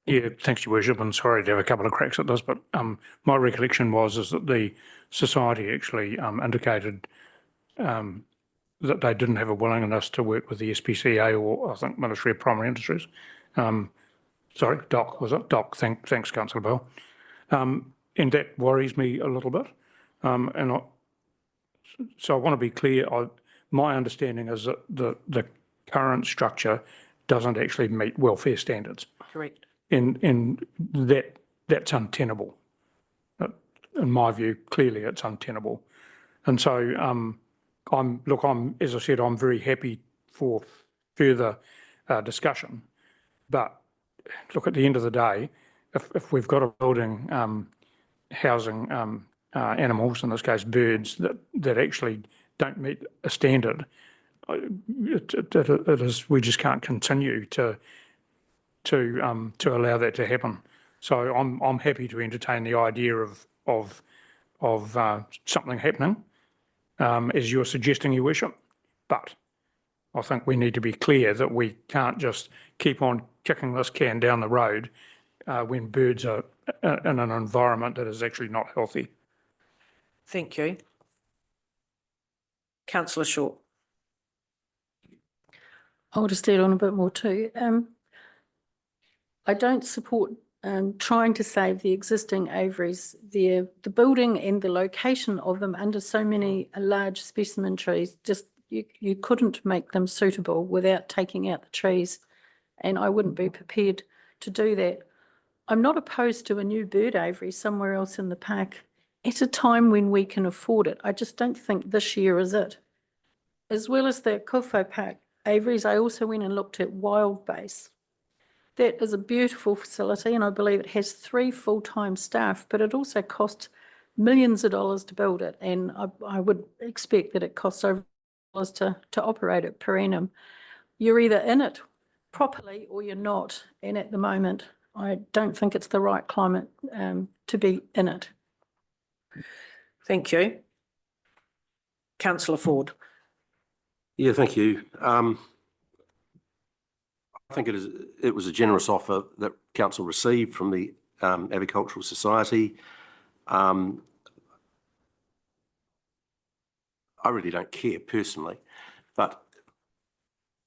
Yeah, thanks, Your Worship, and sorry to have a couple of cracks at this, but my recollection is that the society actually indicated that they didn't have a willingness to work with the SPCA or I think Ministry of Primary Industries. Sorry, DOC, was it? DOC, thanks, Councillor Bell. And that worries me a little bit. So I want to be clear, my understanding is that the current structure doesn't actually meet welfare standards. Correct. And that's untenable. In my view, clearly it's untenable. And so as I said, I'm very happy for further discussion. But look, at the end of the day, if we've got a building housing animals, in this case birds, that actually don't meet a standard, we just can't continue to allow that to happen. So I'm happy to entertain the idea of something happening, as you're suggesting, Your Worship. But I think we need to be clear that we can't just keep on kicking this can down the road when birds are in an environment that is actually not healthy. Thank you. Councillor Short. I'll just add on a bit more too. I don't support trying to save the existing aviaries there. The building and the location of them under so many large specimen trees, just you couldn't make them suitable without taking out the trees, and I wouldn't be prepared to do that. I'm not opposed to a new bird aviary somewhere else in the park at a time when we can afford it. I just don't think this year is it. As well as the Kufo Park aviaries, I also went and looked at Wild Base. That is a beautiful facility, and I believe it has 3 full-time staff, but it also cost millions of dollars to build it, and I would expect that it costs over dollars to operate it per annum. You're either in it properly or you're not, and at the moment I don't think it's the right climate to be in it. Thank you. Councillor Ford. Yeah, thank you. I think it was a generous offer that council received from the Avicultural Society. I really don't care personally, but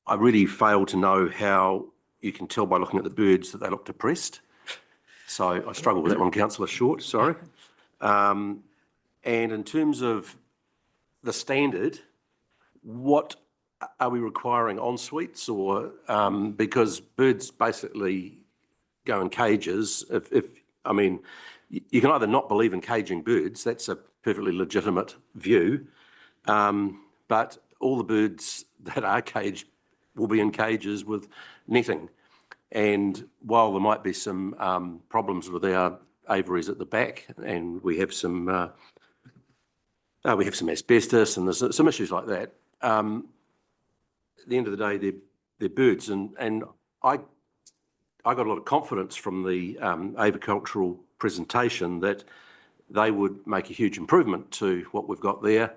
I really fail to know how you can tell by looking at the birds that they look depressed. So I struggle with that one, Councillor Short, sorry. And in terms of the standard, what are we requiring en suites, or because birds basically go in cages? I mean, you can either not believe in caging birds, that's a perfectly legitimate view, but all the birds that are caged will be in cages with netting. And while there might be some problems with our aviaries at the back, and we have some asbestos and there's some issues like that, at the end of the day, they're birds, and I got a lot of confidence from the avicultural presentation that they would make a huge improvement to what we've got there.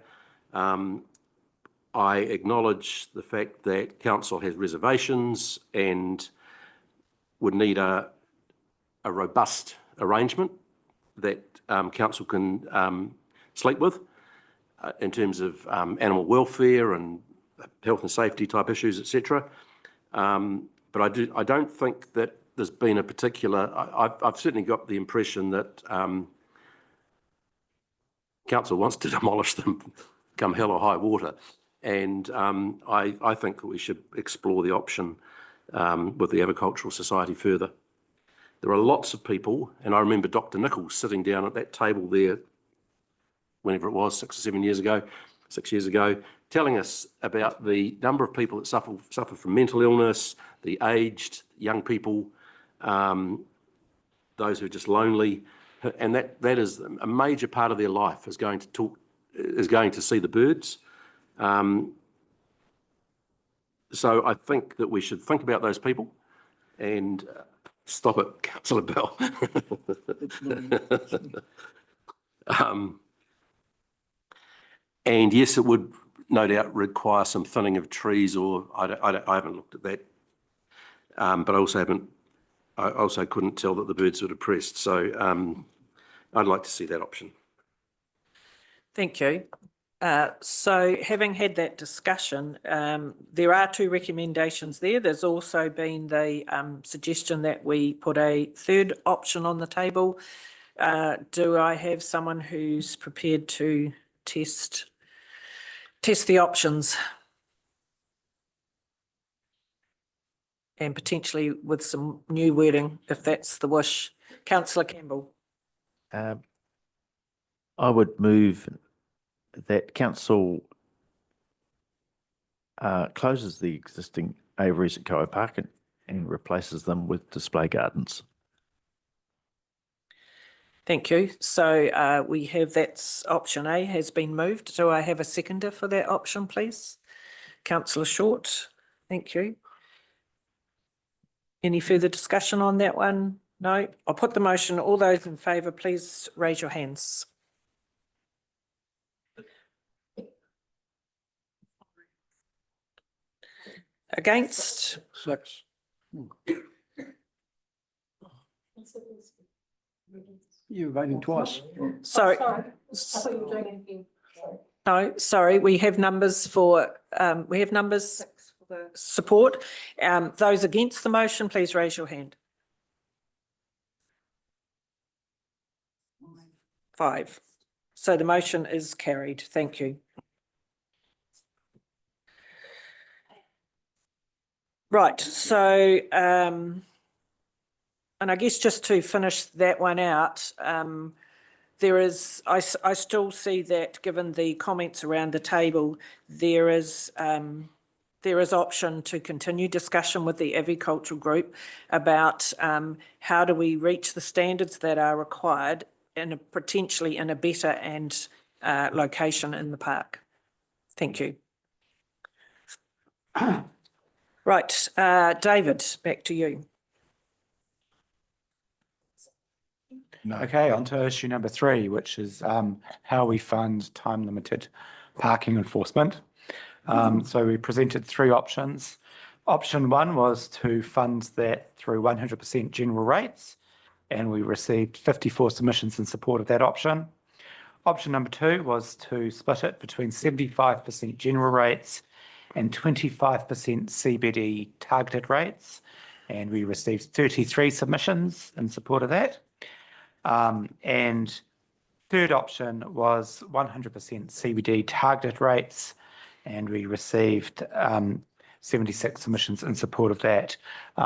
I acknowledge the fact that council has reservations and would need a robust arrangement that council can sleep with in terms of animal welfare and health and safety type issues, etc. But I don't think that there's been a particular. I've certainly got the impression that council wants to demolish them, come hell or high water, and I think that we should explore the option with the Avicultural Society further. There are lots of people, and I remember Dr. Nichols sitting down at that table there, whenever it was, 6 or 7 years ago, 6 years ago, telling us about the number of people that suffer from mental illness, the aged, young people, those who are just lonely, and that is a major part of their life is going to see the birds. So I think that we should think about those people and stop it, Councillor Bell. And yes, it would no doubt require some thinning of trees, or I haven't looked at that, but I also couldn't tell that the birds were depressed. So I'd like to see that option. Thank you. So having had that discussion, there are two recommendations there. There's also been the suggestion that we put a third option on the table. Do I have someone who's prepared to test the options? And potentially with some new wording, if that's the wish. Councillor Campbell. I would move that council closes the existing aviaries at Koa Park and replaces them with display gardens. Thank you. So we have that's option A has been moved. Do I have a seconder for that option, please? Councillor Short. Thank you. Any further discussion on that one? No. I'll put the motion. All those in favour, please raise your hands. Against? 6. You're voting twice. Sorry. No, sorry, we have numbers for, support. Those against the motion, please raise your hand. 5. So the motion is carried. Thank you. Right, so, and I guess just to finish that one out, there is, I still see that given the comments around the table, there is option to continue discussion with the avicultural group about how do we reach the standards that are required potentially in a better and location in the park. Thank you. Right, David, back to you. No. Okay, on to issue number 3, which is how we fund time-limited parking enforcement. So we presented 3 options. Option 1 was to fund that through 100% general rates, and we received 54 submissions in support of that option. Option number 2 was to split it between 75% general rates and 25% CBD targeted rates, and we received 33 submissions in support of that. And third option was 100% CBD targeted rates, and we received 76 submissions in support of that.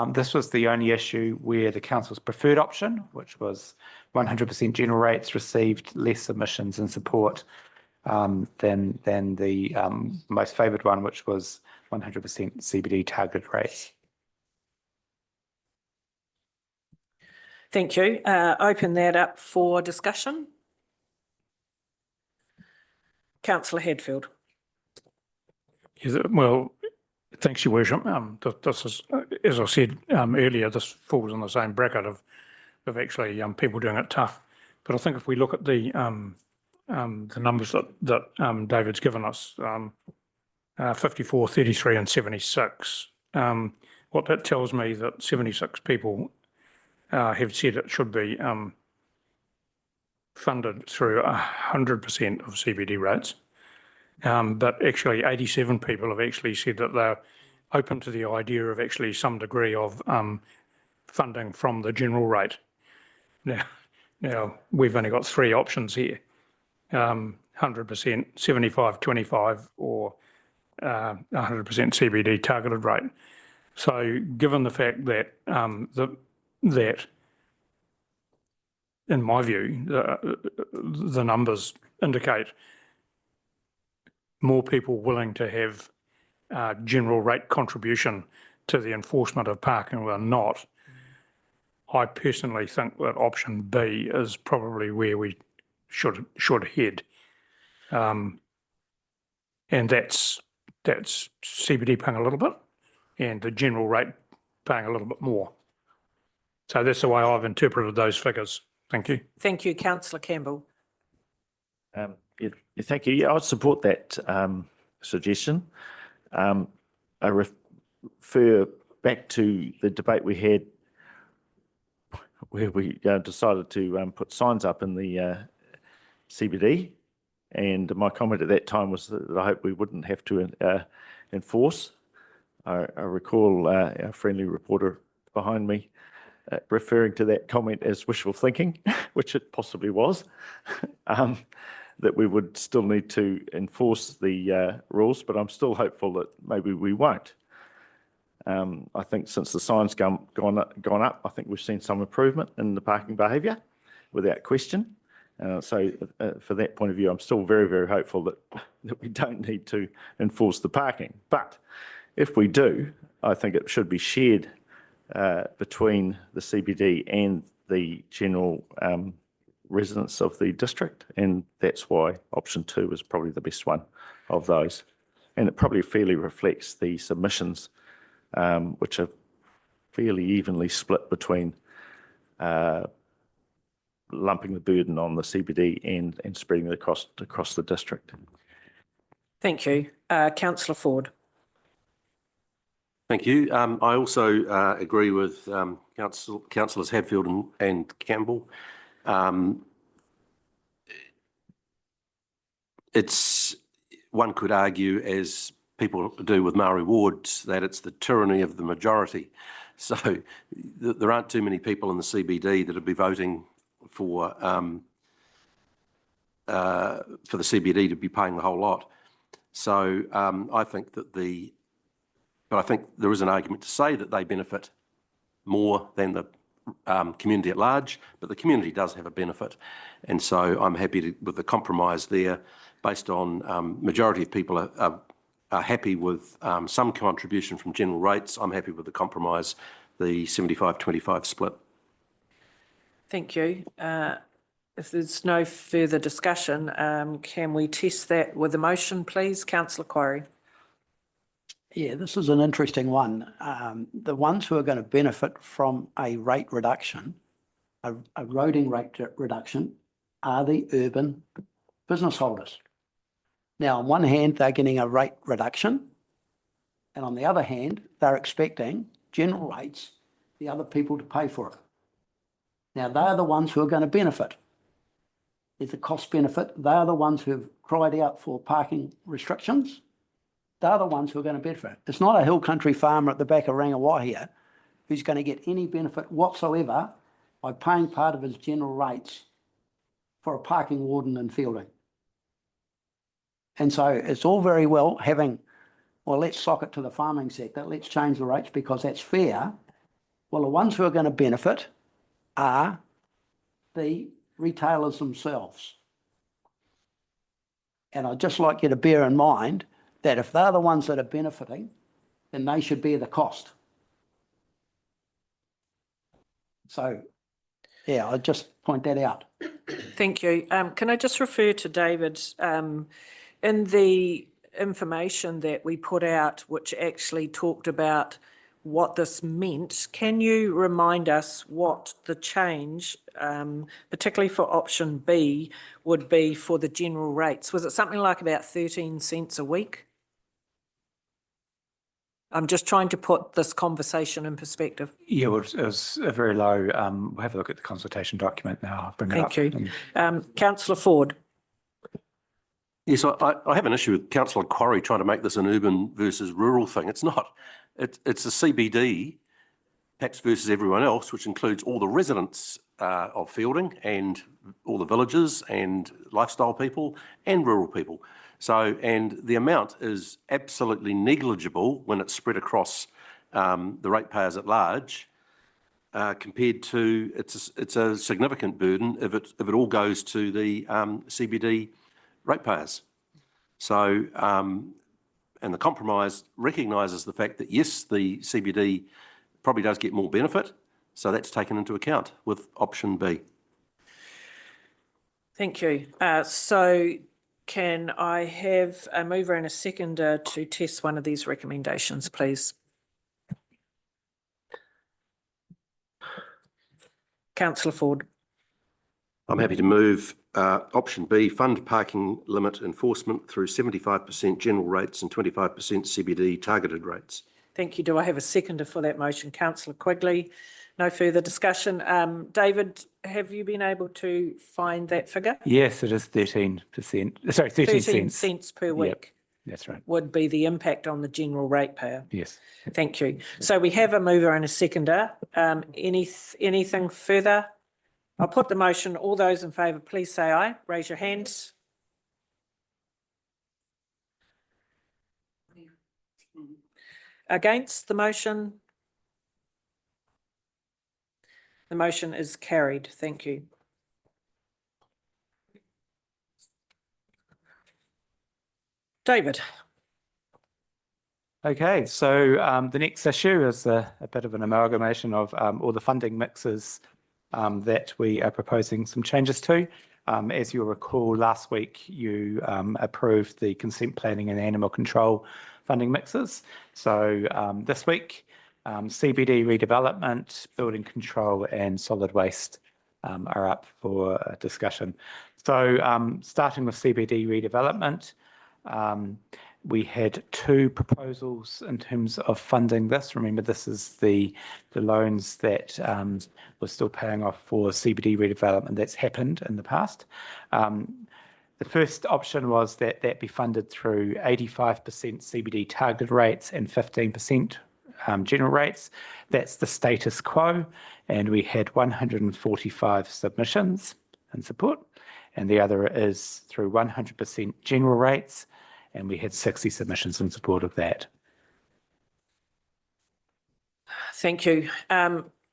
This was the only issue where the council's preferred option, which was 100% general rates, received less submissions in support than the most favoured one, which was 100% CBD targeted rates. Thank you. Open that up for discussion. Councillor Hadfield. Well, thanks, Your Worship. This is, as I said earlier, this falls in the same bracket of actually people doing it tough. But I think if we look at the numbers that David's given us, 54, 33 and 76, what that tells me that 76 people have said it should be funded through 100% of CBD rates. But actually 87 people have actually said that they're open to the idea of actually some degree of funding from the general rate. Now we've only got 3 options here, 100%, 75, 25 or 100% CBD targeted rate. So given the fact that that in my view, the numbers indicate more people willing to have general rate contribution to the enforcement of parking than not, I personally think that option B is probably where we should head. And that's CBD ping a little bit. and the general rate paying a little bit more. So that's the way I've interpreted those figures. Thank you. Thank you, councillor Campbell. Thank you. Yeah, I'd support that suggestion. I refer back to the debate we had where we decided to put signs up in the CBD, and my comment at that time was that I hope we wouldn't have to enforce. I recall our friendly reporter behind me referring to that comment as wishful thinking, which it possibly was, that we would still need to enforce the rules, but I'm still hopeful that maybe we won't. I think since the sign's gone up, I think we've seen some improvement in the parking behaviour, without question. So for that point of view, I'm still very, very hopeful that we don't need to enforce the parking. But if we do, I think it should be shared between the CBD and the general residents of the district, and that's why option 2 is probably the best one of those. And it probably fairly reflects the submissions, which are fairly evenly split between lumping the burden on the CBD and spreading it across the district. Thank you. Councillor Ford. Thank you. I also agree with councillors Hadfield and Campbell. One could argue, as people do with Maori wards, that it's the tyranny of the majority. So there aren't too many people in the CBD that would be voting for the CBD to be paying the whole lot. So I think that but I think there is an argument to say that they benefit more than the community at large, but the community does have a benefit. And so I'm happy with the compromise there, based on majority of people are happy with some contribution from general rates. I'm happy with the compromise, the 75-25 split. Thank you. If there's no further discussion, can we test that with a motion, please? Councillor Quarry. Yeah, this is an interesting one. The ones who are going to benefit from a rate reduction, a roading rate reduction, are the urban business holders. Now, on one hand, they're getting a rate reduction, and on the other hand, they're expecting general rates, the other people to pay for it. Now, they're the ones who are going to benefit. There's a cost benefit. They're the ones who've cried out for parking restrictions. They're the ones who are going to benefit. It's not a hill country farmer at the back of Rangawahia who's going to get any benefit whatsoever by paying part of his general rates for a parking warden in Fielding. And so it's all very well having, well, let's sock it to the farming sector, let's change the rates because that's fair. Well, the ones who are going to benefit are the retailers themselves. And I'd just like you to bear in mind that if they're the ones that are benefiting, then they should bear the cost. So, yeah, I'd just point that out. Thank you. Can I just refer to David? In the information that we put out, which actually talked about what this meant, can you remind us what the change, particularly for option B, would be for the general rates? Was it something like about 13 cents a week? I'm just trying to put this conversation in perspective. Yeah, well, it was a very low. We'll have a look at the consultation document now. I'll bring it up. Thank you. Councillor Ford. Yes, I have an issue with Councillor Quarry trying to make this an urban versus rural thing. It's not. It's a CBD, perhaps versus everyone else, which includes all the residents of Fielding and all the villages and lifestyle people and rural people. So, and the amount is absolutely negligible when it's spread across the ratepayers at large, compared to it's a significant burden if it all goes to the CBD ratepayers. So, and the compromise recognises the fact that yes, the CBD probably does get more benefit, so that's taken into account with option B. Thank you. So can I have a mover and a seconder to test one of these recommendations, please? Councillor Ford. I'm happy to move option B, fund parking limit enforcement through 75% general rates and 25% CBD targeted rates. Thank you. Do I have a seconder for that motion? Councillor Quigley. No further discussion. David, have you been able to find that figure? Yes, it is 13%. Sorry, 13 13 cents. cents per week That's right. would be the impact on the general ratepayer. Yes. Thank you. So we have a mover and a seconder. Anything further? I'll put the motion. All those in favour, please say aye. Raise your hand. Against the motion? The motion is carried. Thank you. David. Okay, so the next issue is a bit of an amalgamation of all the funding mixes that we are proposing some changes to. As you'll recall, last week you approved the consent planning and animal control funding mixes. So this week, CBD redevelopment, building control and solid waste are up for discussion. So starting with CBD redevelopment, we had two proposals in terms of funding this. Remember, this is the loans that we're still paying off for CBD redevelopment that's happened in the past. The first option was that that be funded through 85% CBD target rates and 15% general rates. That's the status quo, and we had 145 submissions in support. And the other is through 100% general rates, and we had 60 submissions in support of that. Thank you.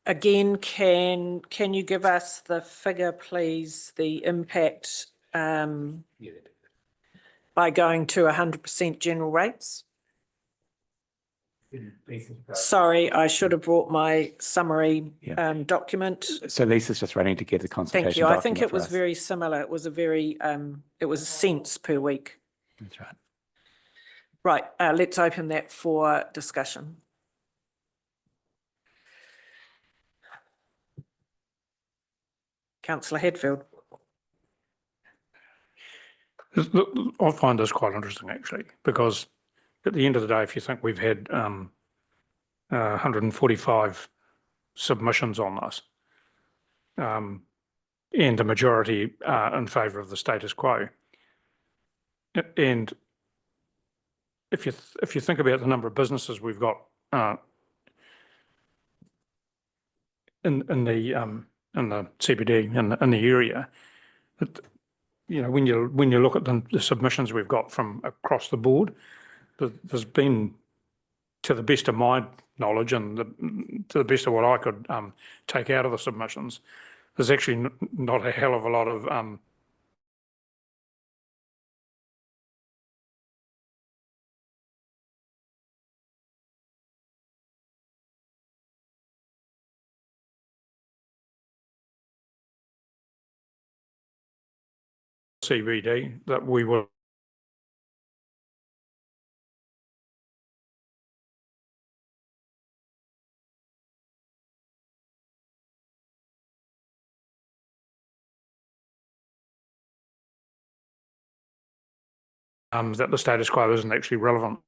Again, can you give us the figure, please, the impact by going to 100% general rates? Sorry, I should have brought my summary document. So Lisa's just running to get the consultation Thank you. I think document it for was us. very similar. It was it was cents per week. That's right. Right, let's open that for discussion. Councillor Hadfield. Look, I find this quite interesting actually, because at the end of the day, if you think we've had 145 submissions on this, and the majority are in favour of the status quo, and if you think about the number of businesses we've got in the CBD in the area, you know, when you look at the submissions we've got from across the board, there's been, to the best of my knowledge and to the best of what I could take out of the submissions, there's actually not a hell of a lot of CBD that we will that the status quo isn't actually relevant.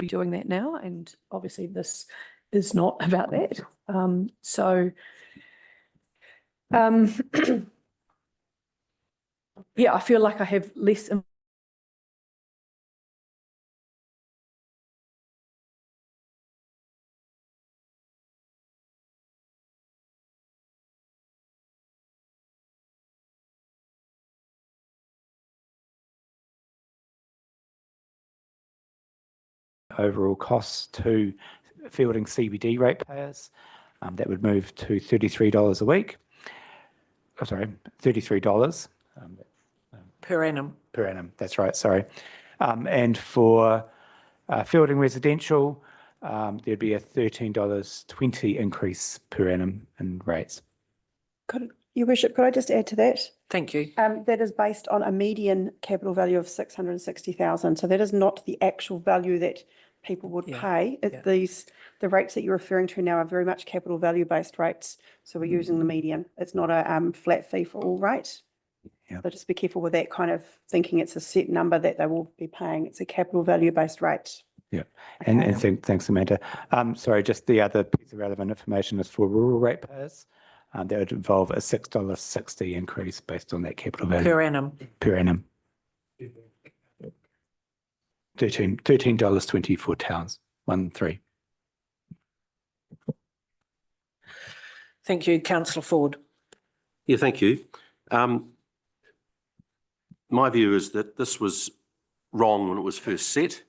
Be doing that now, and obviously this is not about that. Yeah, I feel like I have less overall costs to fielding CBD ratepayers. That would move to $33 a week. Oh, sorry, $33 per annum. per annum. That's right. Sorry. And for Fielding Residential, there'd be a $13.20 increase per annum in rates. Your Worship, could I just add to that? Thank you. That is based on a median capital value of 660,000. So that is not the actual value that people would pay. The rates that you're referring to now are very much capital value based rates. So we're using the median. It's not a flat fee for all rate. Yeah. So just be careful with that kind of thinking it's a set number that they will be paying. It's a capital value based rate. Yeah, and thanks, Amanda. Sorry, just the other piece of relevant information is for rural ratepayers. That would involve a $6.60 increase based on that capital value. Per annum. Per annum. $13.20 for towns, 1-3. Thank you, Councillor Ford. Yeah, thank you. My view is that this was wrong when it was first set.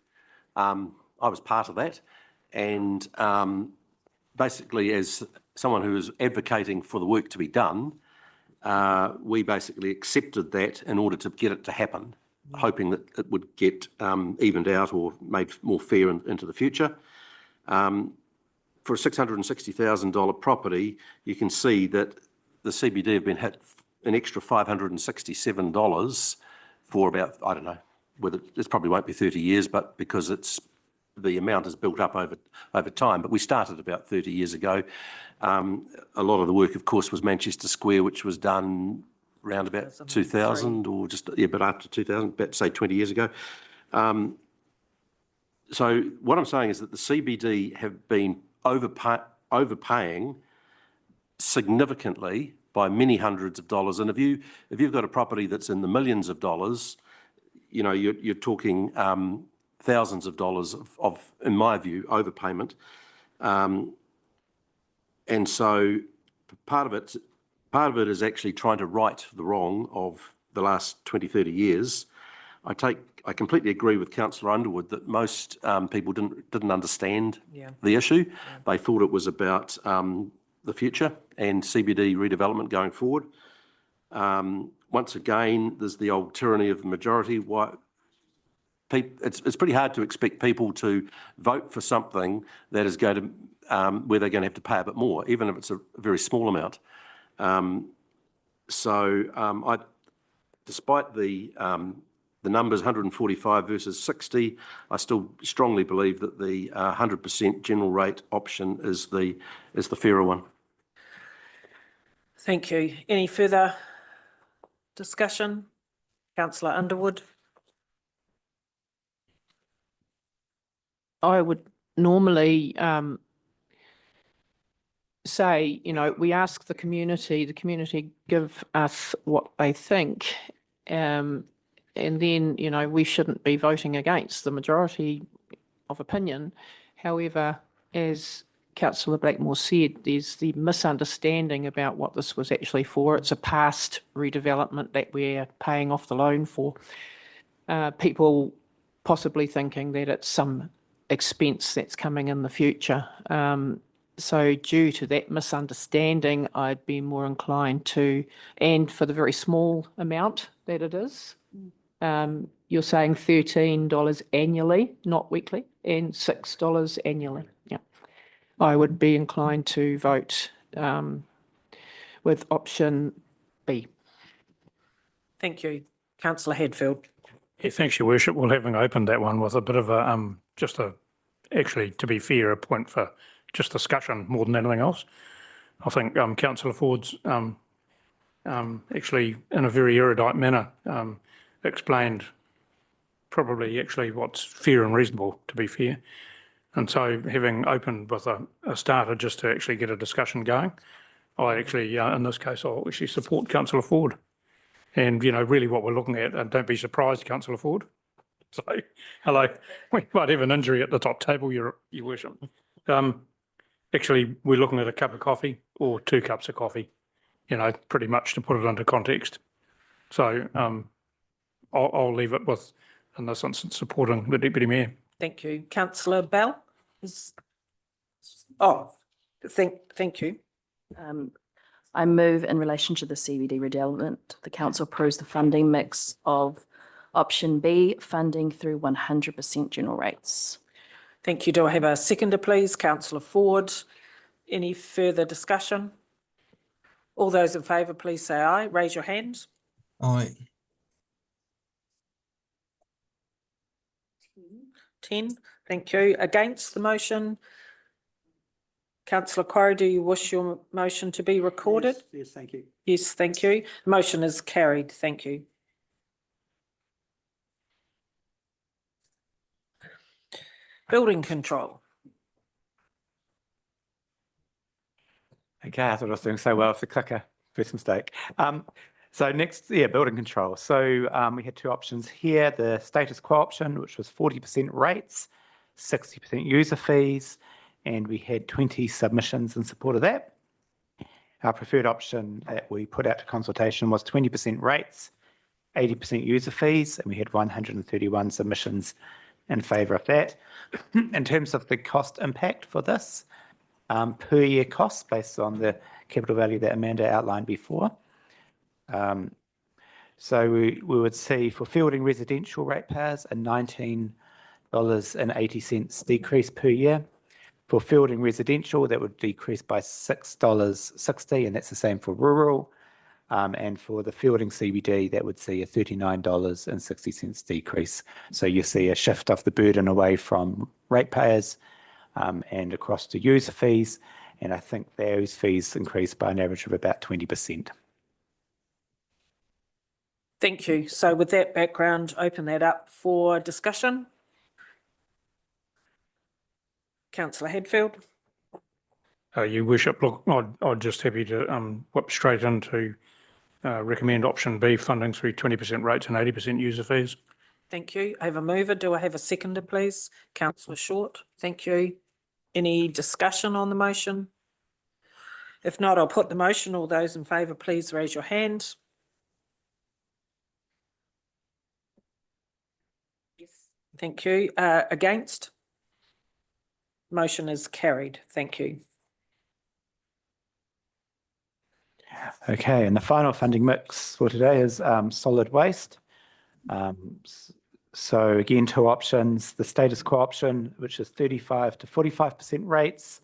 I was part of that, and basically as someone who was advocating for the work to be done, we basically accepted that in order to get it to happen, hoping that it would get evened out or made more fair into the future. For a $660,000 property, you can see that the CBD have been hit an extra $567 for about, I don't know, whether this probably won't be 30 years, but because the amount has built up over time. But we started about 30 years ago. A lot of the work, of course, was Manchester Square, which was done around about 2000 or just, but after 2000, about say 20 years ago. So what I'm saying is that the CBD have been overpaying significantly by many hundreds of dollars. And if you've got a property that's in the millions of dollars, you know, you're talking thousands of dollars of, in my view, overpayment. And so part of it is actually trying to right the wrong of the last 20, 30 years. I completely agree with Councillor Underwood that most people didn't understand the issue. They thought it was about the future and CBD redevelopment going forward. Once again, there's the old tyranny of the majority. It's pretty hard to expect people to vote for something that is going to where they're going to have to pay a bit more, even if it's a very small amount. Despite the numbers 145 versus 60, I still strongly believe that the 100% general rate option is the fairer one. Thank you. Any further discussion? Councillor Underwood. I would normally say, you know, we ask the community give us what they think, and then, you know, we shouldn't be voting against the majority of opinion. However, as Councillor Blackmore said, there's the misunderstanding about what this was actually for. It's a past redevelopment that we're paying off the loan for. People possibly thinking that it's some expense that's coming in the future. So due to that misunderstanding, I'd be more inclined to, and for the very small amount that it is, you're saying $13 annually, not weekly, and $6 annually. Yeah, I would be inclined to vote with option B. Thank you. Councillor Hadfield. Yeah, thanks, Your Worship. Well, having opened that one with a bit of a, actually, to be fair, a point for just discussion more than anything else. I think Councillor Ford's actually, in a very erudite manner, explained probably actually what's fair and reasonable, to be fair. And so having opened with a starter just to actually get a discussion going, I actually, in this case, I'll actually support Councillor Ford. And, you know, really what we're looking at, and don't be surprised, Councillor Ford. So, hello, we might have an injury at the top table, Your Worship. Actually, we're looking at a cup of coffee or 2 cups of coffee, you know, pretty much to put it into context. So I'll leave it with, in this instance, supporting the Deputy Mayor. Thank you. Councillor Bell? Thank you. I move in relation to the CBD redevelopment, the council approves the funding mix of option B, funding through 100% general rates. Thank you. Do I have a seconder, please? Councillor Ford. Any further discussion? All those in favour, please say aye. Raise your hand. Aye. 10. Thank you. Against the motion? Councillor Quarry, do you wish your motion to be recorded? Yes, thank you. Yes, thank you. Motion is carried. Thank you. Building control. Okay, I thought I was doing so well with the clicker. First mistake. So next, building control. So we had two options here. The status quo option, which was 40% rates, 60% user fees, and we had 20 submissions in support of that. Our preferred option that we put out to consultation was 20% rates, 80% user fees, and we had 131 submissions in favour of that. In terms of the cost impact for this, per year costs based on the capital value that Amanda outlined before. So we would see for Fielding residential ratepayers a $19.80 decrease per year. For Fielding residential, that would decrease by $6.60, and that's the same for rural. And for the Fielding CBD, that would see a $39.60 decrease. So you see a shift of the burden away from ratepayers and across to user fees. And I think those fees increase by an average of about 20%. Thank you. So with that background, open that up for discussion. Councillor Hadfield. Your Worship, look, I'm just happy to whip straight into recommend option B, funding through 20% rates and 80% user fees. Thank you. I have a mover. Do I have a seconder, please? Councillor Short. Thank you. Any discussion on the motion? If not, I'll put the motion. All those in favour, please raise your hand. Yes. Thank you. Against? Motion is carried. Thank you. Okay, and the final funding mix for today is solid waste. So again, two options, the status quo option, which is 35 to 45% rates,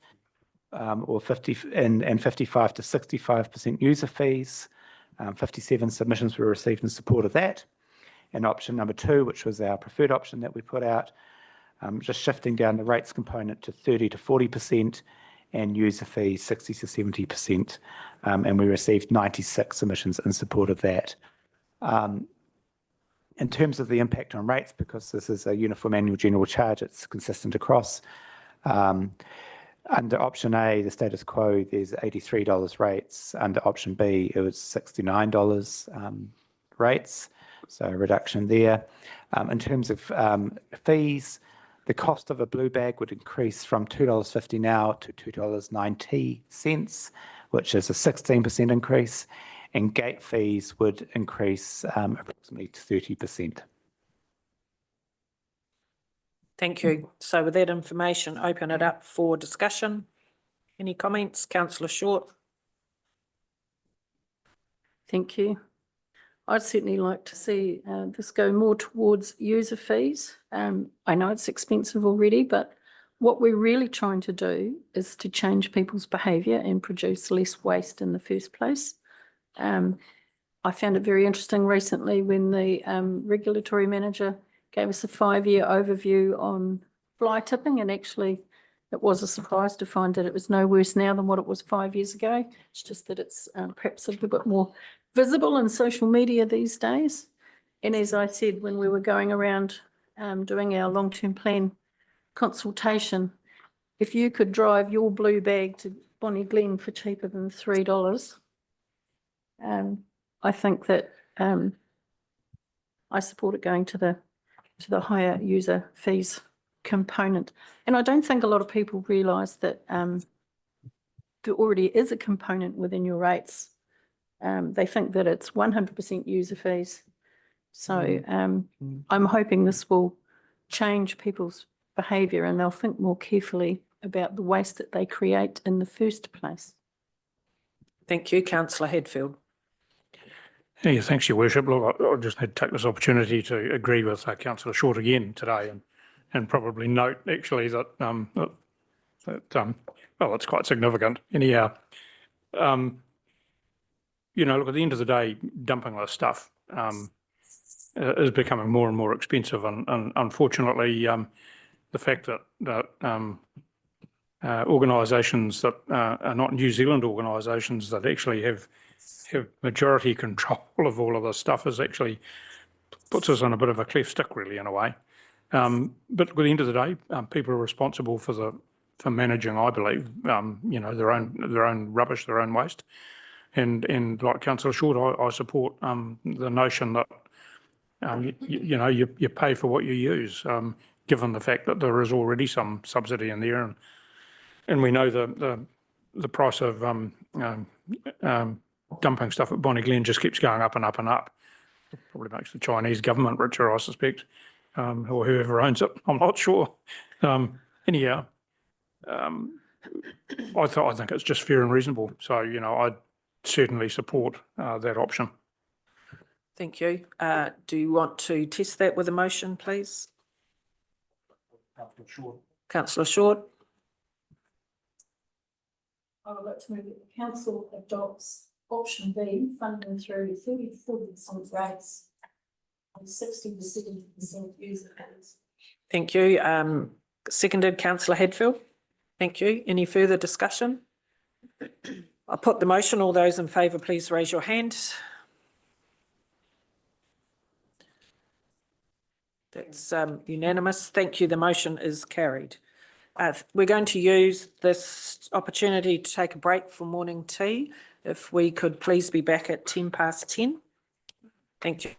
or 55 to 65% user fees. 57 submissions were received in support of that. And option number 2, which was our preferred option that we put out, just shifting down the rates component to 30 to 40% and user fees 60 to 70%. And we received 96 submissions in support of that. In terms of the impact on rates, because this is a uniform annual general charge, it's consistent across. Under option A, the status quo, there's $83 rates. Under option B, it was $69 rates, so a reduction there. In terms of fees, the cost of a blue bag would increase from $2.50 now to $2.90, which is a 16% increase, and gate fees would increase approximately to 30%. Thank you. So with that information, open it up for discussion. Any comments? Councillor Short. Thank you. I'd certainly like to see this go more towards user fees. I know it's expensive already, but what we're really trying to do is to change people's behaviour and produce less waste in the first place. I found it very interesting recently when the regulatory manager gave us a 5-year overview on fly tipping, and actually it was a surprise to find that it was no worse now than what it was 5 years ago. It's just that it's perhaps a little bit more visible in social media these days. And as I said, when we were going around doing our long-term plan consultation, if you could drive your blue bag to Bonnie Glen for cheaper than $3, I think that I support it going to the higher user fees component. And I don't think a lot of people realise that there already is a component within your rates. They think that it's 100% user fees. So I'm hoping this will change people's behaviour and they'll think more carefully about the waste that they create in the first place. Thank you, Councillor Hadfield. Yeah, thanks, Your Worship. Look, I just had to take this opportunity to agree with Councillor Short again today and probably note actually that, well, it's quite significant. Anyhow, look, at the end of the day, dumping this stuff is becoming more and more expensive, and unfortunately, the fact that organisations that are not New Zealand organisations that actually have majority control of all of this stuff is actually puts us on a bit of a cleft stick, really, in a way. But at the end of the day, people are responsible for managing, I believe, their own rubbish, their own waste. And like Councillor Short, I support the notion that you pay for what you use, given the fact that there is already some subsidy in there, and we know the price of dumping stuff at Bonnie Glen just keeps going up and up and up. It probably makes the Chinese government richer, I suspect, or whoever owns it. I'm not sure. Anyhow, I think it's just fair and reasonable. So I'd certainly support that option. Thank you. Do you want to test that with a motion, please? Councillor Short. I would like to move that the council adopts option B, funding through 30 to 40% rates and 60 to 70% user fees. Thank you. Seconded, Councillor Hadfield. Thank you. Any further discussion? I'll put the motion. All those in favour, please raise your hand. That's unanimous. Thank you. The motion is carried. We're going to use this opportunity to take a break for morning tea. If we could please be back at 10:10. Thank you.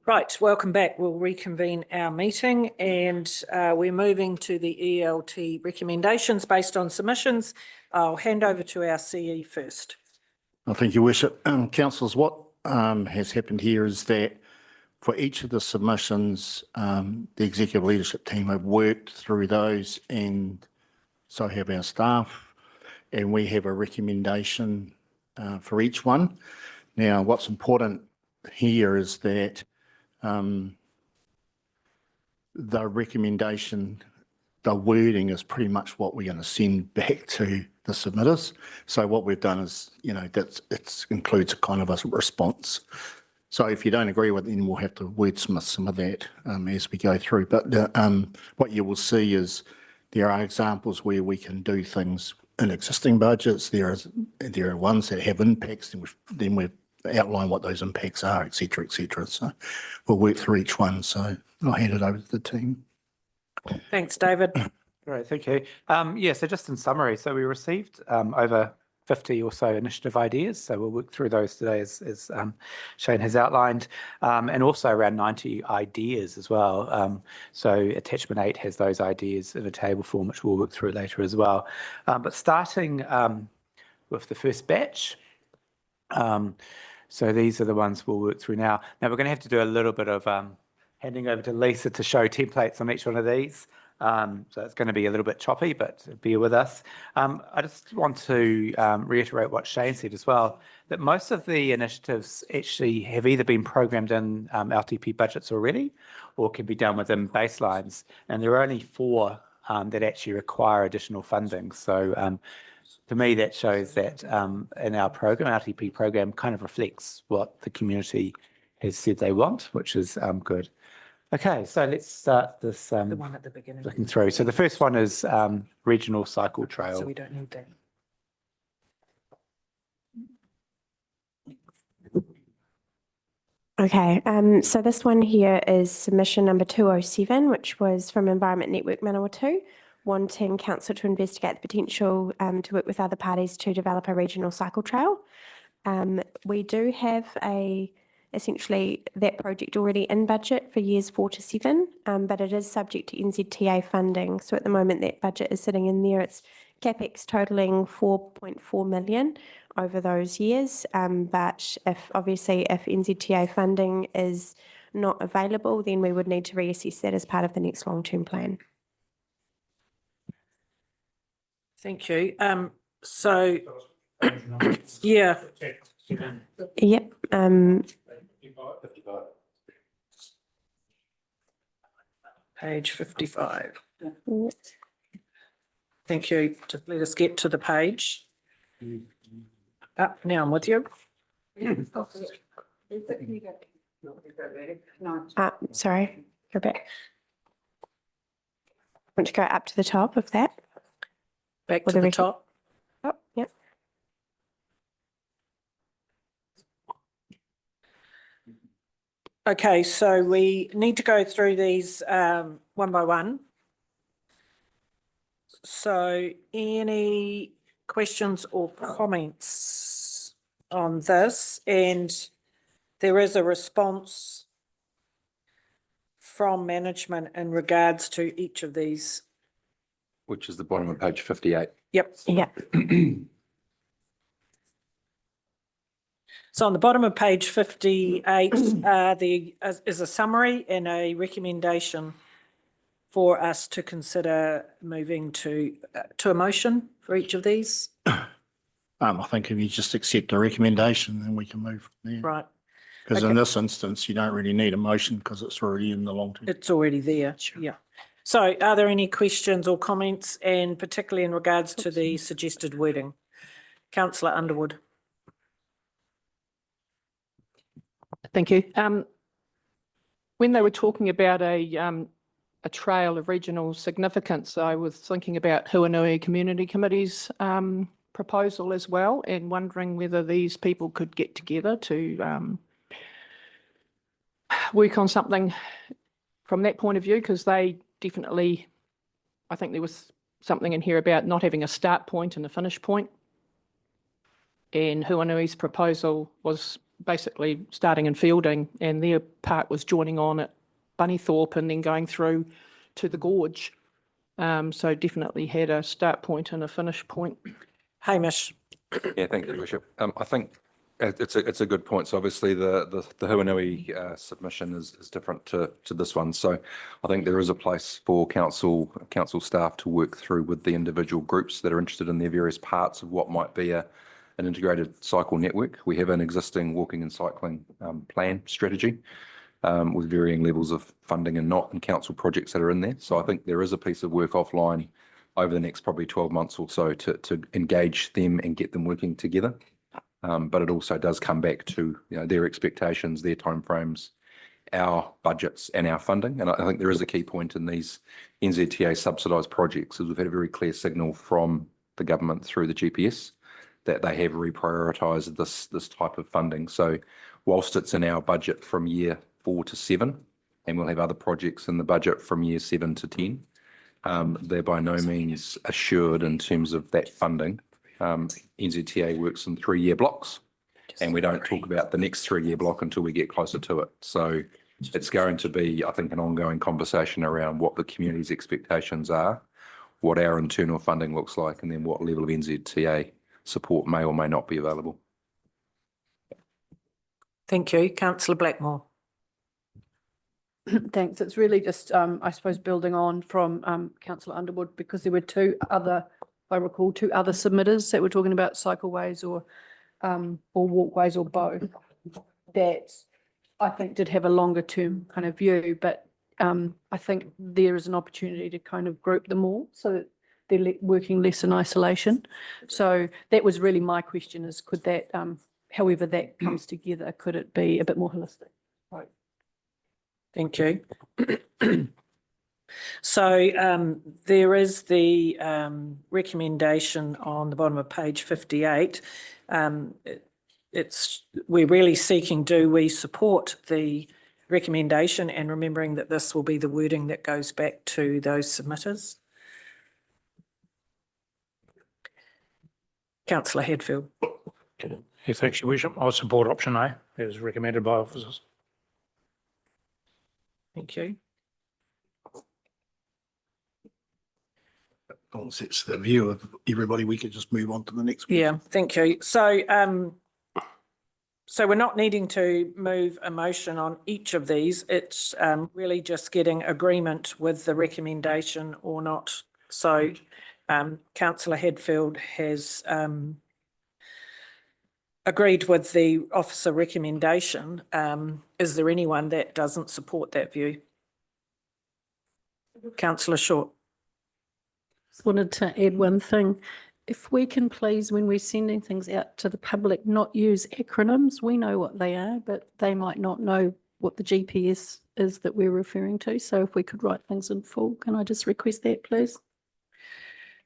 Right, welcome back. We'll reconvene our meeting and we're moving to the ELT recommendations based on submissions. I'll hand over to our CE first. Thank you, Worship. Councillors, what has happened here is that for each of the submissions, the executive leadership team have worked through those, and so have our staff, and we have a recommendation for each one. Now, what's important here is that the recommendation, the wording is pretty much what we're going to send back to the submitters. So what we've done is, it includes a kind of a response. So if you don't agree with it, then we'll have to wordsmith some of that as we go through. But what you will see is there are examples where we can do things in existing budgets. There are ones that have impacts, and then we've outlined what those impacts are, et cetera, et cetera. So we'll work through each one. So I'll hand it over to the team. Thanks, David. Great, thank you. So just in summary, so we received over 50 or so initiative ideas. So we'll work through those today as Shane has outlined, and also around 90 ideas as well. So attachment 8 has those ideas in a table form, which we'll work through later as well. But starting with the first batch, so these are the ones we'll work through now. Now we're going to have to do a little bit of handing over to Lisa to show templates on each one of these. So it's going to be a little bit choppy, but bear with us. I just want to reiterate what Shane said as well, that most of the initiatives actually have either been programmed in LTP budgets already or can be done within baselines. And there are only 4 that actually require additional funding. So to me, that shows that in our program, LTP program kind of reflects what the community has said they want, which is good. Okay, so let's start this The one at the beginning. looking through. So the first one is regional cycle trail. So we don't need that. Okay, so this one here is submission number 207, which was from Environment Network Manawatu, wanting council to investigate the potential to work with other parties to develop a regional cycle trail. We do have essentially that project already in budget for years 4 to 7, but it is subject to NZTA funding. So at the moment that budget is sitting in there, it's capex totaling 4.4 million over those years. But if NZTA funding is not available, then we would need to reassess that as part of the next long-term plan. Thank you. So, yeah. Yep. Page 55. Thank you. Just let us get to the page. Now I'm with you. Sorry, go back. Want to go up to the top of that? Back to the top. Oh, yep. Okay, so we need to go through these one by one. So any questions or comments on this? And there is a response from management in regards to each of these. Which is the bottom of page 58. Yep. Yep. So on the bottom of page 58, is a summary and a recommendation for us to consider moving to a motion for each of these. I think if you just accept the recommendation, then we can move from there. Right. Because Okay. in this instance, you don't really need a motion because it's already in the long term. It's already there. Yeah. So are there any questions or comments, and particularly in regards to the suggested wording? Councillor Underwood. Thank you. When they were talking about a trail of regional significance, I was thinking about Huanui Community Committee's proposal as well, and wondering whether these people could get together to work on something from that point of view, because they definitely, I think there was something in here about not having a start point and a finish point. and Huanui's proposal was basically starting in Fielding, and their part was joining on at Bunnythorpe and then going through to the gorge. So definitely had a start point and a finish point. Hamish. Yeah, thank you, Your Worship. I think it's a good point. So obviously the Huanui submission is different to this one. So I think there is a place for council staff to work through with the individual groups that are interested in their various parts of what might be an integrated cycle network. We have an existing walking and cycling plan strategy with varying levels of funding and not, and council projects that are in there. So I think there is a piece of work offline over the next probably 12 months or so to engage them and get them working together. But it also does come back to their expectations, their timeframes, our budgets and our funding. And I think there is a key point in these NZTA subsidised projects is we've had a very clear signal from the government through the GPS that they have reprioritised this type of funding. So whilst it's in our budget from year 4 to 7, and we'll have other projects in the budget from year 7 to 10, they're by no means assured in terms of that funding. NZTA works in 3-year blocks, and we don't talk about the next 3-year block until we get closer to it. So it's going to be, I think, an ongoing conversation around what the community's expectations are, what our internal funding looks like, and then what level of NZTA support may or may not be available. Thank you. Councillor Blackmore. Thanks. It's really just, I suppose, building on from Councillor Underwood, because there were two other submitters that were talking about cycleways or walkways or both, that I think did have a longer term kind of view. But I think there is an opportunity to kind of group them all so that they're working less in isolation. So that was really my question: is could that, however that comes together, could it be a bit more holistic? Right. Thank you. So there is the recommendation on the bottom of page 58. We're really seeking, do we support the recommendation, and remembering that this will be the wording that goes back to those submitters. Councillor Hadfield. Yeah, thanks, Your Worship. I support option A as recommended by officers. Thank you. Once it's the view of everybody, we could just move on to the next one. Yeah, thank you. So, so we're not needing to move a motion on each of these. It's really just getting agreement with the recommendation or not. So, Councillor Hadfield has agreed with the officer recommendation. Is there anyone that doesn't support that view? Councillor Short. Just wanted to add one thing. If we can please, when we're sending things out to the public, not use acronyms. We know what they are, but they might not know what the GPS is that we're referring to. So if we could write things in full, can I just request that, please?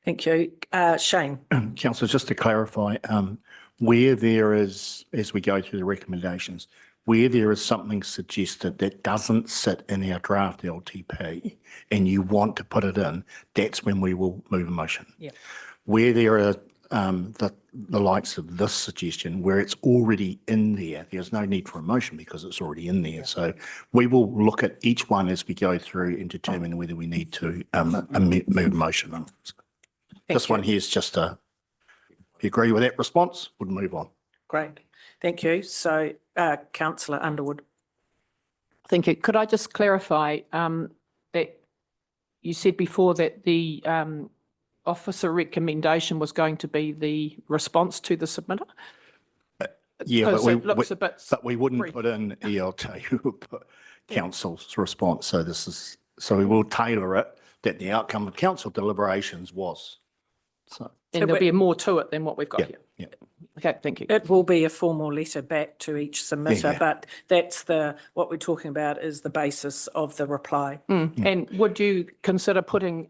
Thank you. Shane. Councillor, just to clarify, where there is, as we go through the recommendations, where there is something suggested that doesn't sit in our draft LTP and you want to put it in, that's when we will move a motion. Yeah. Where there are the likes of this suggestion, where it's already in there, there's no need for a motion because it's already in there. So we will look at each one as we go through and determine whether we need to move a motion on. This one here is just a, if you agree with that response, we'll move on. Great. Thank you. So, Councillor Underwood. Thank you. Could I just clarify that you said before that the officer recommendation was going to be the response to the submitter? Yeah, but we wouldn't brief. put in ELT, we would put council's response. So we will tailor it that the outcome of council deliberations was. So. And there'll be more to it than what we've got here. Yeah. Okay, thank you. It will be a formal letter back to each submitter, but that's what we're talking about is the basis of the reply. And would you consider putting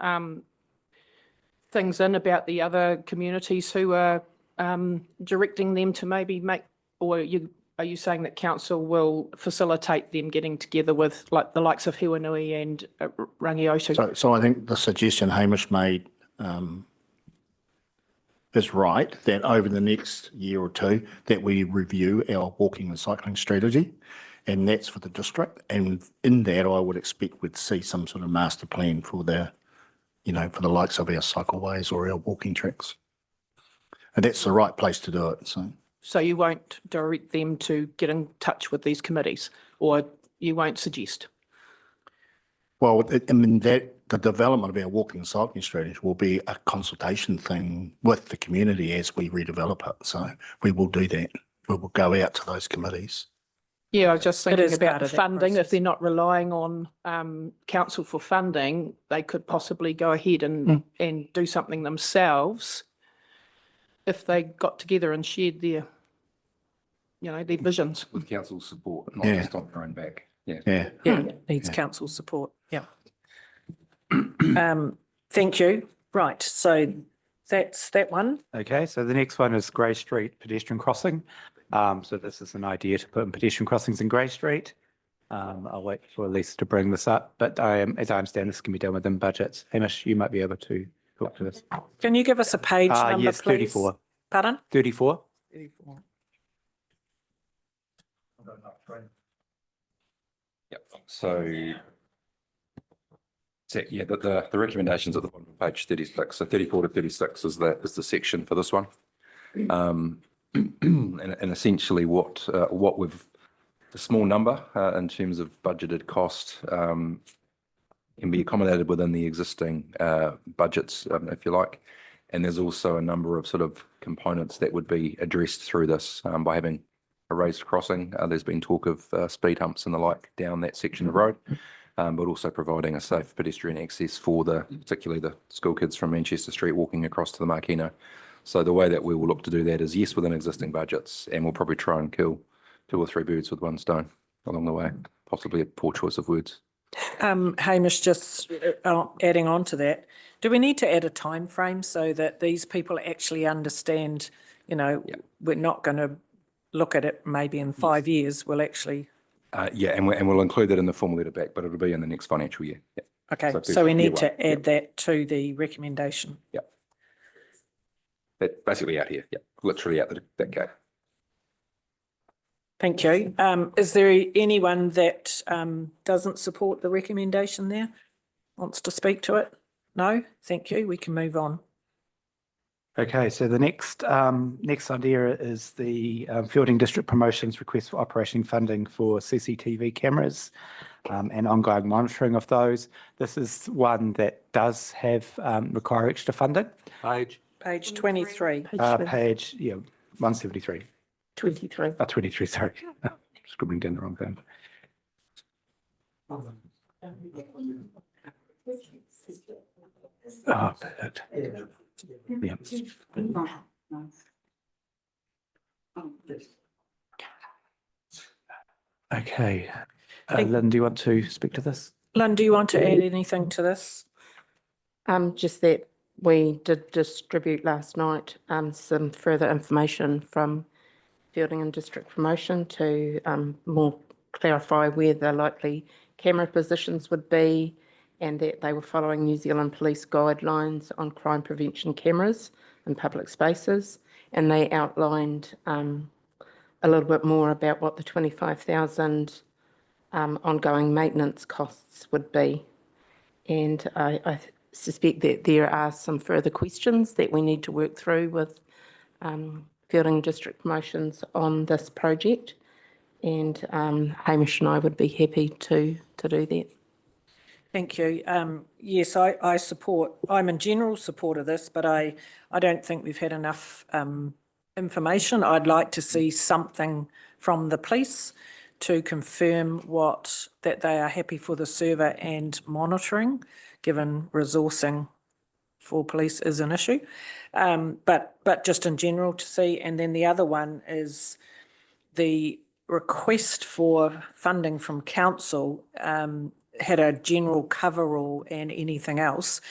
things in about the other communities who are directing them to maybe make, or are you saying that council will facilitate them getting together with like the likes of Hiwanui and Rangiotu? So I think the suggestion Hamish made is right, that over the next year or two, that we review our walking and cycling strategy. And that's for the district. And in that, I would expect we'd see some sort of master plan for the, for the likes of our cycleways or our walking tracks. And that's the right place to do it, so. So you won't direct them to get in touch with these committees, or you won't suggest? Well, the development of our walking and cycling strategy will be a consultation thing with the community as we redevelop it. So we will do that. We will go out to those committees. Yeah, I was just thinking is about part the of that funding. If process. they're not relying on council for funding, they could possibly go ahead and do something themselves if they got together and shared their, their visions. With council support, not Yeah. just on their own back. Yeah. Yeah. Yeah, needs council support, yeah. Thank you. Right, so that's that one. Okay, so the next one is Grey Street pedestrian crossing. So this is an idea to put in pedestrian crossings in Grey Street. I'll wait for Lisa to bring this up, but as I understand, this can be done within budgets. Hamish, you might be able to talk to this. Can you give us a page number, Yes, please? 34. Pardon? 34. 34. Yep. So yeah, the recommendations at the bottom of page 36. So 34 to 36 is the section for this one. And essentially what we've, a small number in terms of budgeted cost can be accommodated within the existing budgets, if you like. And there's also a number of sort of components that would be addressed through this by having a raised crossing. There's been talk of speed humps and the like down that section of road, but also providing a safe pedestrian access for particularly the school kids from Manchester Street walking across to the Marquino. So the way that we will look to do that is, yes, within existing budgets, and we'll probably try and kill 2 or 3 birds with one stone along the way, possibly a poor choice of words. Hamish, just adding on to that, do we need to add a time frame so that these people actually understand, we're not going to look at it maybe in 5 years, we'll actually... Yeah, and we'll include that in the formal letter back, but it'll be in the next financial year. Yeah. Okay, So so we need year to one, add that to the recommendation. Yeah. That basically out here, yeah, literally out that gate. Thank you. Is there anyone that doesn't support the recommendation there? Wants to speak to it? No? Thank you. We can move on. Okay, so the next idea is the Fielding District Promotions request for operation funding for CCTV cameras and ongoing monitoring of those. This is one that does require extra funding. Page 23. Page 173. 23. 23, sorry. Scribbling down the wrong thing. Oh, perfect. Yeah. Okay. Lynn, do you want to speak to this? Lynn, do you want to add anything to this? Just that we did distribute last night some further information from Fielding and District Promotion to more clarify where the likely camera positions would be, and that they were following New Zealand Police guidelines on crime prevention cameras in public spaces. And they outlined a little bit more about what the 25,000 ongoing maintenance costs would be. And I suspect that there are some further questions that we need to work through with Fielding District Promotions on this project. And Hamish and I would be happy to do that. Thank you. Yes, I support, I'm in general support of this, but I don't think we've had enough information. I'd like to see something from the police to confirm that they are happy for the server and monitoring, given resourcing for police is an issue. But just in general to see. And then the other one is the request for funding from council had a general coverall and anything else.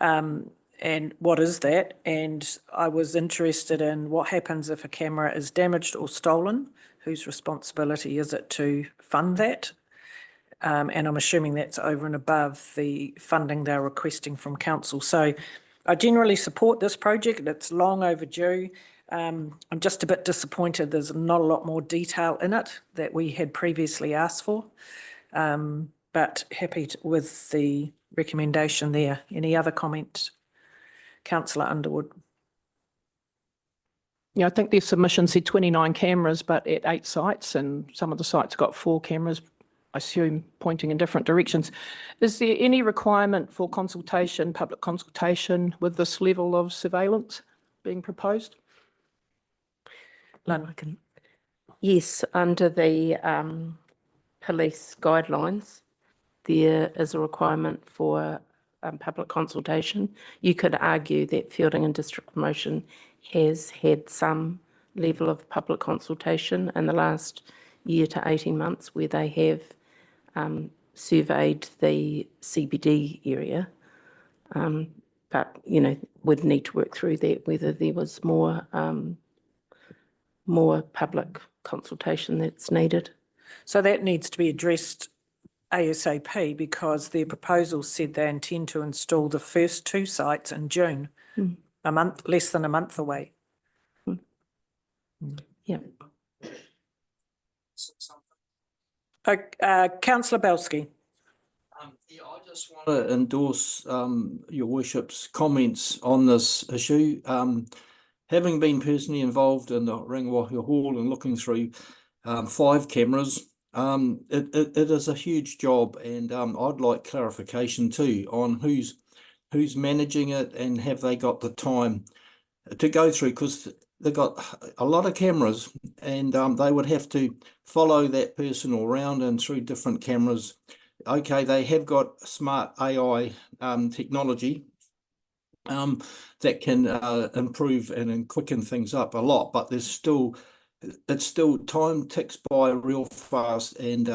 And what is that? And I was interested in what happens if a camera is damaged or stolen. Whose responsibility is it to fund that? And I'm assuming that's over and above the funding they're requesting from council. So I generally support this project. It's long overdue. I'm just a bit disappointed there's not a lot more detail in it that we had previously asked for. But happy with the recommendation there. Any other comments? Councillor Underwood. Yeah, I think their submission said 29 cameras, but at 8 sites, and some of the sites got 4 cameras, I assume pointing in different directions. Is there any requirement for consultation, public consultation, with this level of surveillance being proposed? I can. Yes, under the police guidelines, there is a requirement for public consultation. You could argue that Fielding and District Promotion has had some level of public consultation in the last year to 18 months where they have surveyed the CBD area. But, you know, would need to work through that, whether there was more public consultation that's needed. So that needs to be addressed ASAP because their proposal said they intend to install the first 2 sites in June, less than a month away. Yeah. Councillor Belsky. Yeah, I just want to endorse your worship's comments on this issue. Having been personally involved in the Rangiwahia Hall and looking through 5 cameras, it is a huge job, and I'd like clarification too on who's managing it and have they got the time to go through, because they've got a lot of cameras and they would have to follow that person around and through different cameras. Okay, they have got smart AI technology that can improve and quicken things up a lot, but it's still time ticks by real fast, and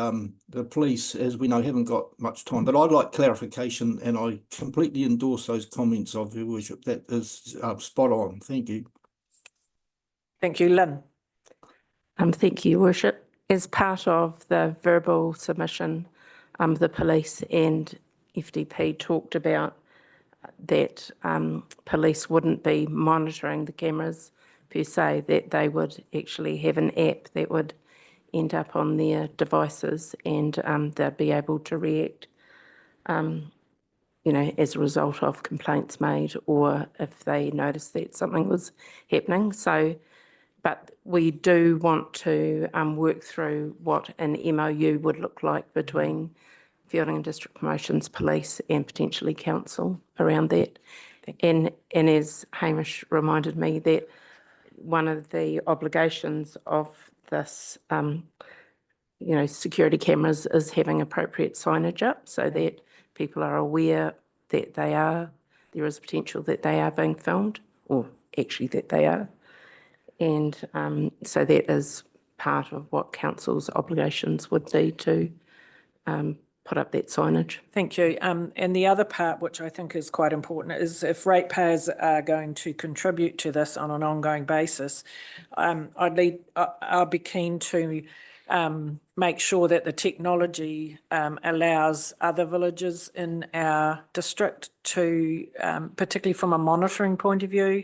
the police, as we know, haven't got much time. But I'd like clarification, and I completely endorse those comments of your worship. That is spot on. Thank you. Thank you, Lynn. Thank you, Your Worship. As part of the verbal submission, the police and FDP talked about that police wouldn't be monitoring the cameras per se, that they would actually have an app that would end up on their devices, and they'd be able to react, you know, as a result of complaints made or if they noticed that something was happening. So, but we do want to work through what an MOU would look like between Fielding and District Promotions, Police and potentially Council around that. And as Hamish reminded me, that one of the obligations of this, you know, security cameras is having appropriate signage up so that people are aware that there is potential that they are being filmed, or actually that they are. And so that is part of what Council's obligations would be to put up that signage. Thank you. And the other part, which I think is quite important, is if ratepayers are going to contribute to this on an ongoing basis, I'll be keen to make sure that the technology allows other villages in our district to, particularly from a monitoring point of view.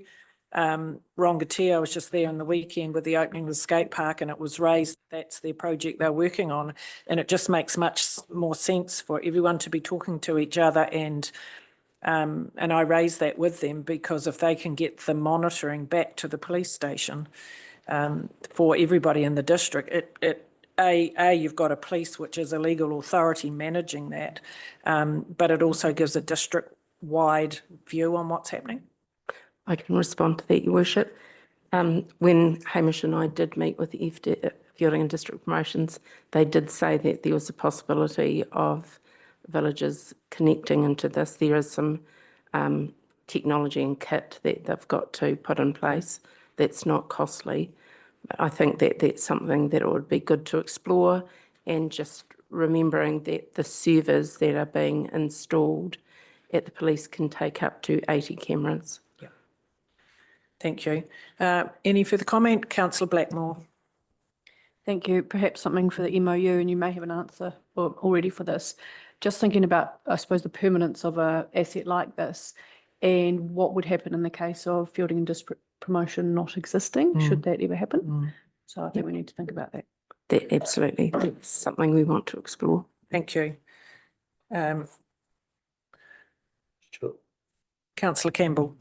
Rongatea, I was just there on the weekend with the opening of the skate park, and it was raised, that's their project they're working on, and it just makes much more sense for everyone to be talking to each other, and I raised that with them because if they can get the monitoring back to the police station for everybody in the district, you've got a police which is a legal authority managing that, but it also gives a district-wide view on what's happening. I can respond to that, Your Worship. When Hamish and I did meet with the Fielding and District Promotions, they did say that there was a possibility of villages connecting into this. There is some technology and kit that they've got to put in place that's not costly. But I think that that's something that it would be good to explore, and just remembering that the servers that are being installed at the police can take up to 80 cameras. Thank you. Any further comment? Councillor Blackmore. Thank you. Perhaps something for the MOU, and you may have an answer already for this. Just thinking about, I suppose, the permanence of an asset like this. and what would happen in the case of fielding and district promotion not existing, should that ever happen. So I think we need to think about that. Absolutely, that's something we want to explore. Thank you. Councillor Campbell.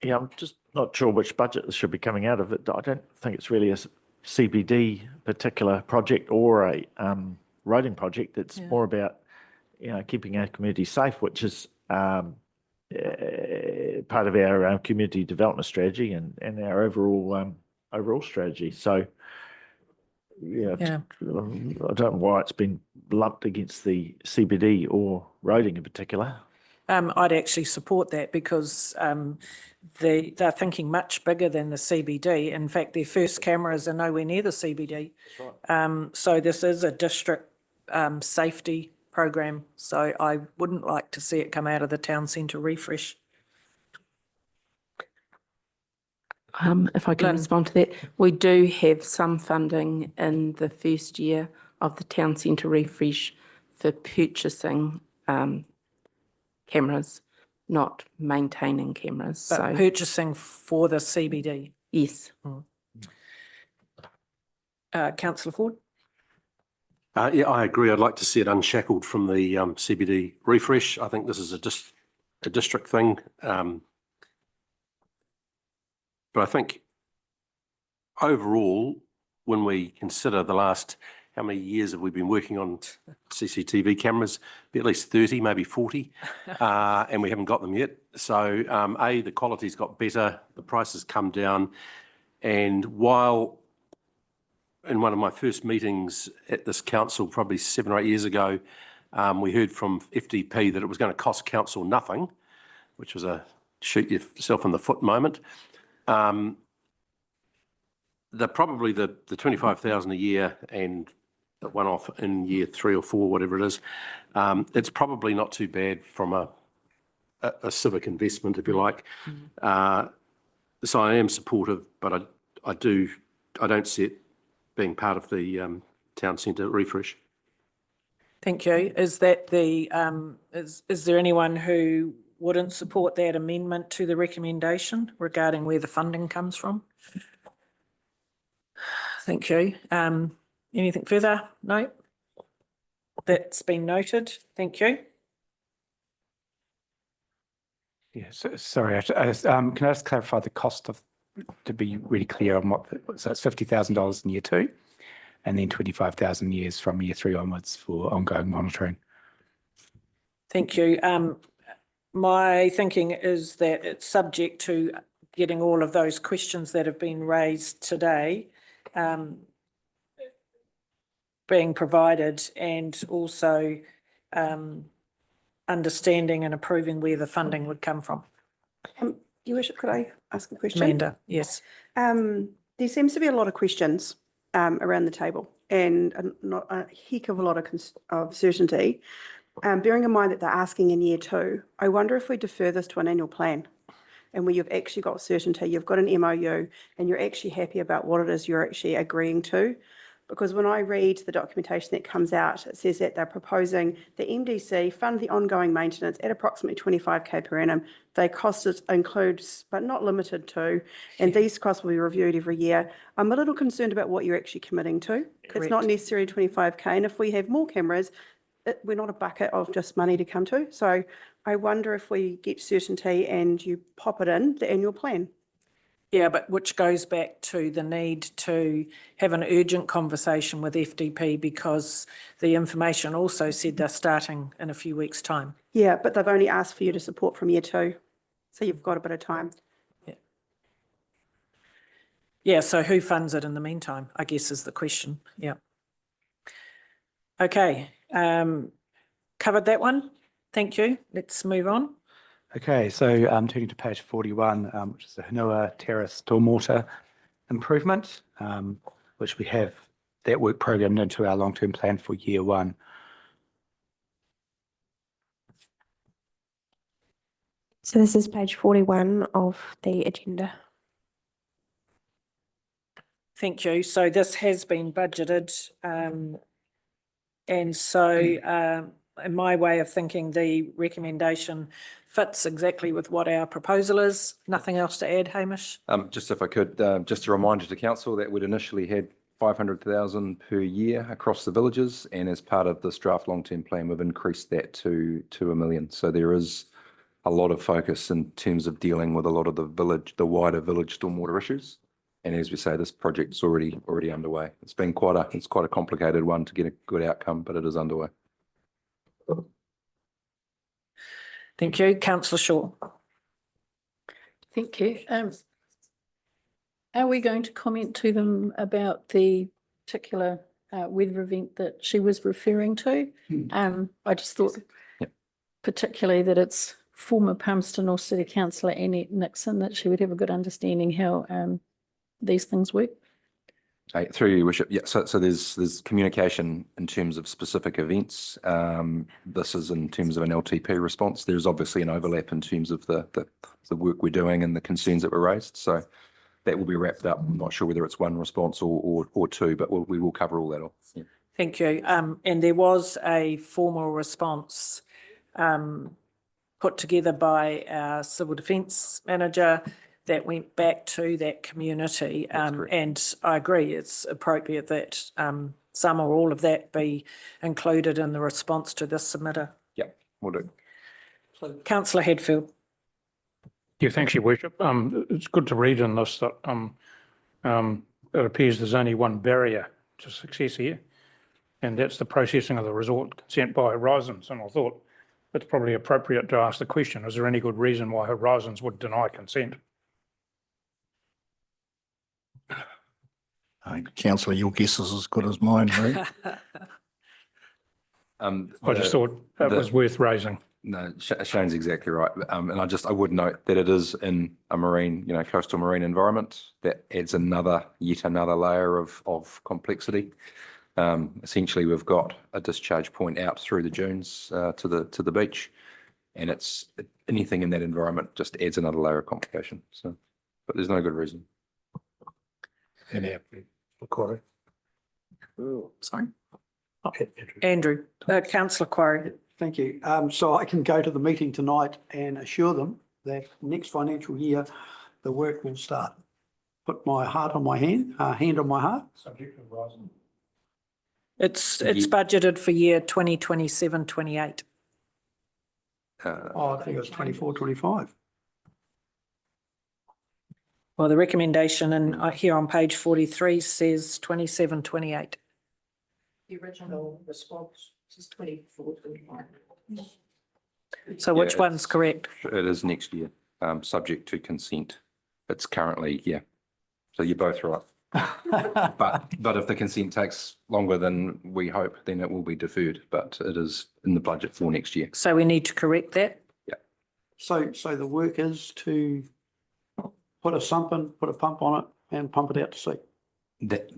Yeah, I'm just not sure which budget this should be coming out of. It. I don't think it's really a CBD particular project or a roading project. It's more about, keeping our community safe, which is part of our community development strategy and our overall strategy. So, I don't know why it's been lumped against the CBD or roading in particular. I'd actually support that because they're thinking much bigger than the CBD. In fact, their first cameras are nowhere near the CBD. That's right. So this is a district safety program. So I wouldn't like to see it come out of the town centre refresh. If I can Lynn. respond to that, we do have some funding in the first year of the town centre refresh for purchasing cameras, not maintaining cameras. But so purchasing for the CBD. yes. Councillor Ford. Yeah, I agree. I'd like to see it unshackled from the CBD refresh. I think this is a district thing. But I think overall, when we consider the last, how many years have we been working on CCTV cameras? Be at least 30, maybe 40, and we haven't got them yet. So the quality's got better, the price has come down, and while in one of my first meetings at this council, probably 7 or 8 years ago, we heard from FDP that it was going to cost council nothing, which was a shoot yourself in the foot moment. Probably the 25,000 a year and the one-off in year 3 or 4, whatever it is, it's probably not too bad from a civic investment, if you like. So I am supportive, but I don't see it being part of the town centre refresh. Thank you. Is that is there anyone who wouldn't support that amendment to the recommendation regarding where the funding comes from? Thank you. Anything further? No? That's been noted. Thank you. Yes, sorry. Can I just clarify the cost to be really clear on so it's $50,000 in year 2 and then 25,000 years from year 3 onwards for ongoing monitoring. Thank you. My thinking is that it's subject to getting all of those questions that have been raised today being provided, and also understanding and approving where the funding would come from. Your Worship, could I ask a question? Amanda, yes. There seems to be a lot of questions around the table and not a heck of a lot of certainty. Bearing in mind that they're asking in year 2, I wonder if we defer this to an annual plan and where you've actually got certainty, you've got an MOU and you're actually happy about what it is you're actually agreeing to. Because when I read the documentation that comes out, it says that they're proposing the MDC fund the ongoing maintenance at approximately 25k per annum. They cost includes, but not limited to, and these costs will be reviewed every year. I'm a little concerned about what you're actually committing to. Correct. It's not necessarily 25k, and if we have more cameras, we're not a bucket of just money to come to. So I wonder if we get certainty and you pop it in the annual plan. Yeah, but which goes back to the need to have an urgent conversation with FDP, because the information also said they're starting in a few weeks' time. Yeah, but they've only asked for you to support from year 2. So you've got a bit of time. Yeah. Yeah, so who funds it in the meantime, I guess, is the question. Yeah. Okay, covered that one. Thank you. Let's move on. Okay, so turning to page 41, which is the Hanua Terrace stormwater improvement, which we have that work programmed into our long-term plan for year 1. So this is page 41 of the agenda. Thank you. So this has been budgeted, and so in my way of thinking, the recommendation fits exactly with what our proposal is. Nothing else to add, Hamish? Just if I could, just a reminder to council that we'd initially had 500,000 per year across the villages, and as part of this draft long-term plan, we've increased that to $1 million. So there is a lot of focus in terms of dealing with a lot of the wider village stormwater issues. And as we say, this project's already underway. It's quite a complicated one to get a good outcome, but it is underway. Thank you. Councillor Shaw. Thank you. Are we going to comment to them about the particular weather event that she was referring to? I just thought particularly that it's former Palmerston North City Councillor Annette Nixon, that she would have a good understanding how these things work. Through you, Worship. Yeah, so there's communication in terms of specific events. This is in terms of an LTP response. There's obviously an overlap in terms of the work we're doing and the concerns that were raised. So that will be wrapped up. I'm not sure whether it's one response or two, but we will cover all that off. Yeah. Thank you. And there was a formal response put together by our civil defence manager that went back to that community. And I agree, it's appropriate that some or all of that be included in the response to this submitter. Yeah, we'll do. Councillor Hadfield. Yeah, thanks, Your Worship. It's good to read in this that it appears there's only one barrier to success here, and that's the processing of the resort consent by Horizons. And I thought it's probably appropriate to ask the question, is there any good reason why Horizons would deny consent? Councillor, your guess is as good as mine, right? I just thought that was worth raising. No, Shane's exactly right. And I would note that it is in a marine, coastal marine environment. That adds yet another layer of complexity. Essentially, we've got a discharge point out through the dunes to the beach, and it's anything in that environment just adds another layer of complication. So, but there's no good reason. Sorry. Andrew, Councillor Quarry. Thank you. So I can go to the meeting tonight and assure them that next financial year, the work will start. Put my heart on my hand on my heart. Subject to Horizon. It's budgeted for year 2027-28. I think it was 24-25. Well, the recommendation here on page 43 says 27-28. The original response is 24-25. So which one's correct? It is next year, subject to consent. It's currently, so you're both right. But if the consent takes longer than we hope, then it will be deferred, but it is in the budget for next year. So we need to correct that? Yeah. So the work is to put a sump in, put a pump on it and pump it out to sea. That,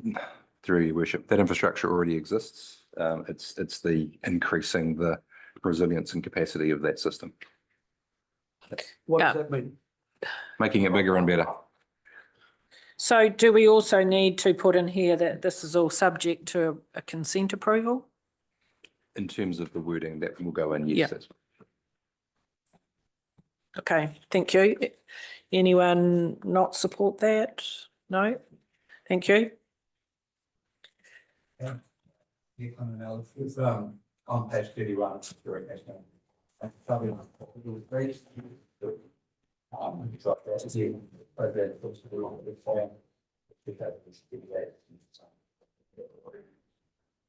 through your worship, that infrastructure already exists. It's the increasing the resilience and capacity of that system. What does that mean? Making it bigger and better. So do we also need to put in here that this is all subject to a consent approval? In terms of the wording, that will go in, yes. Okay, thank you. Anyone not support that? No? Thank you. On page 31,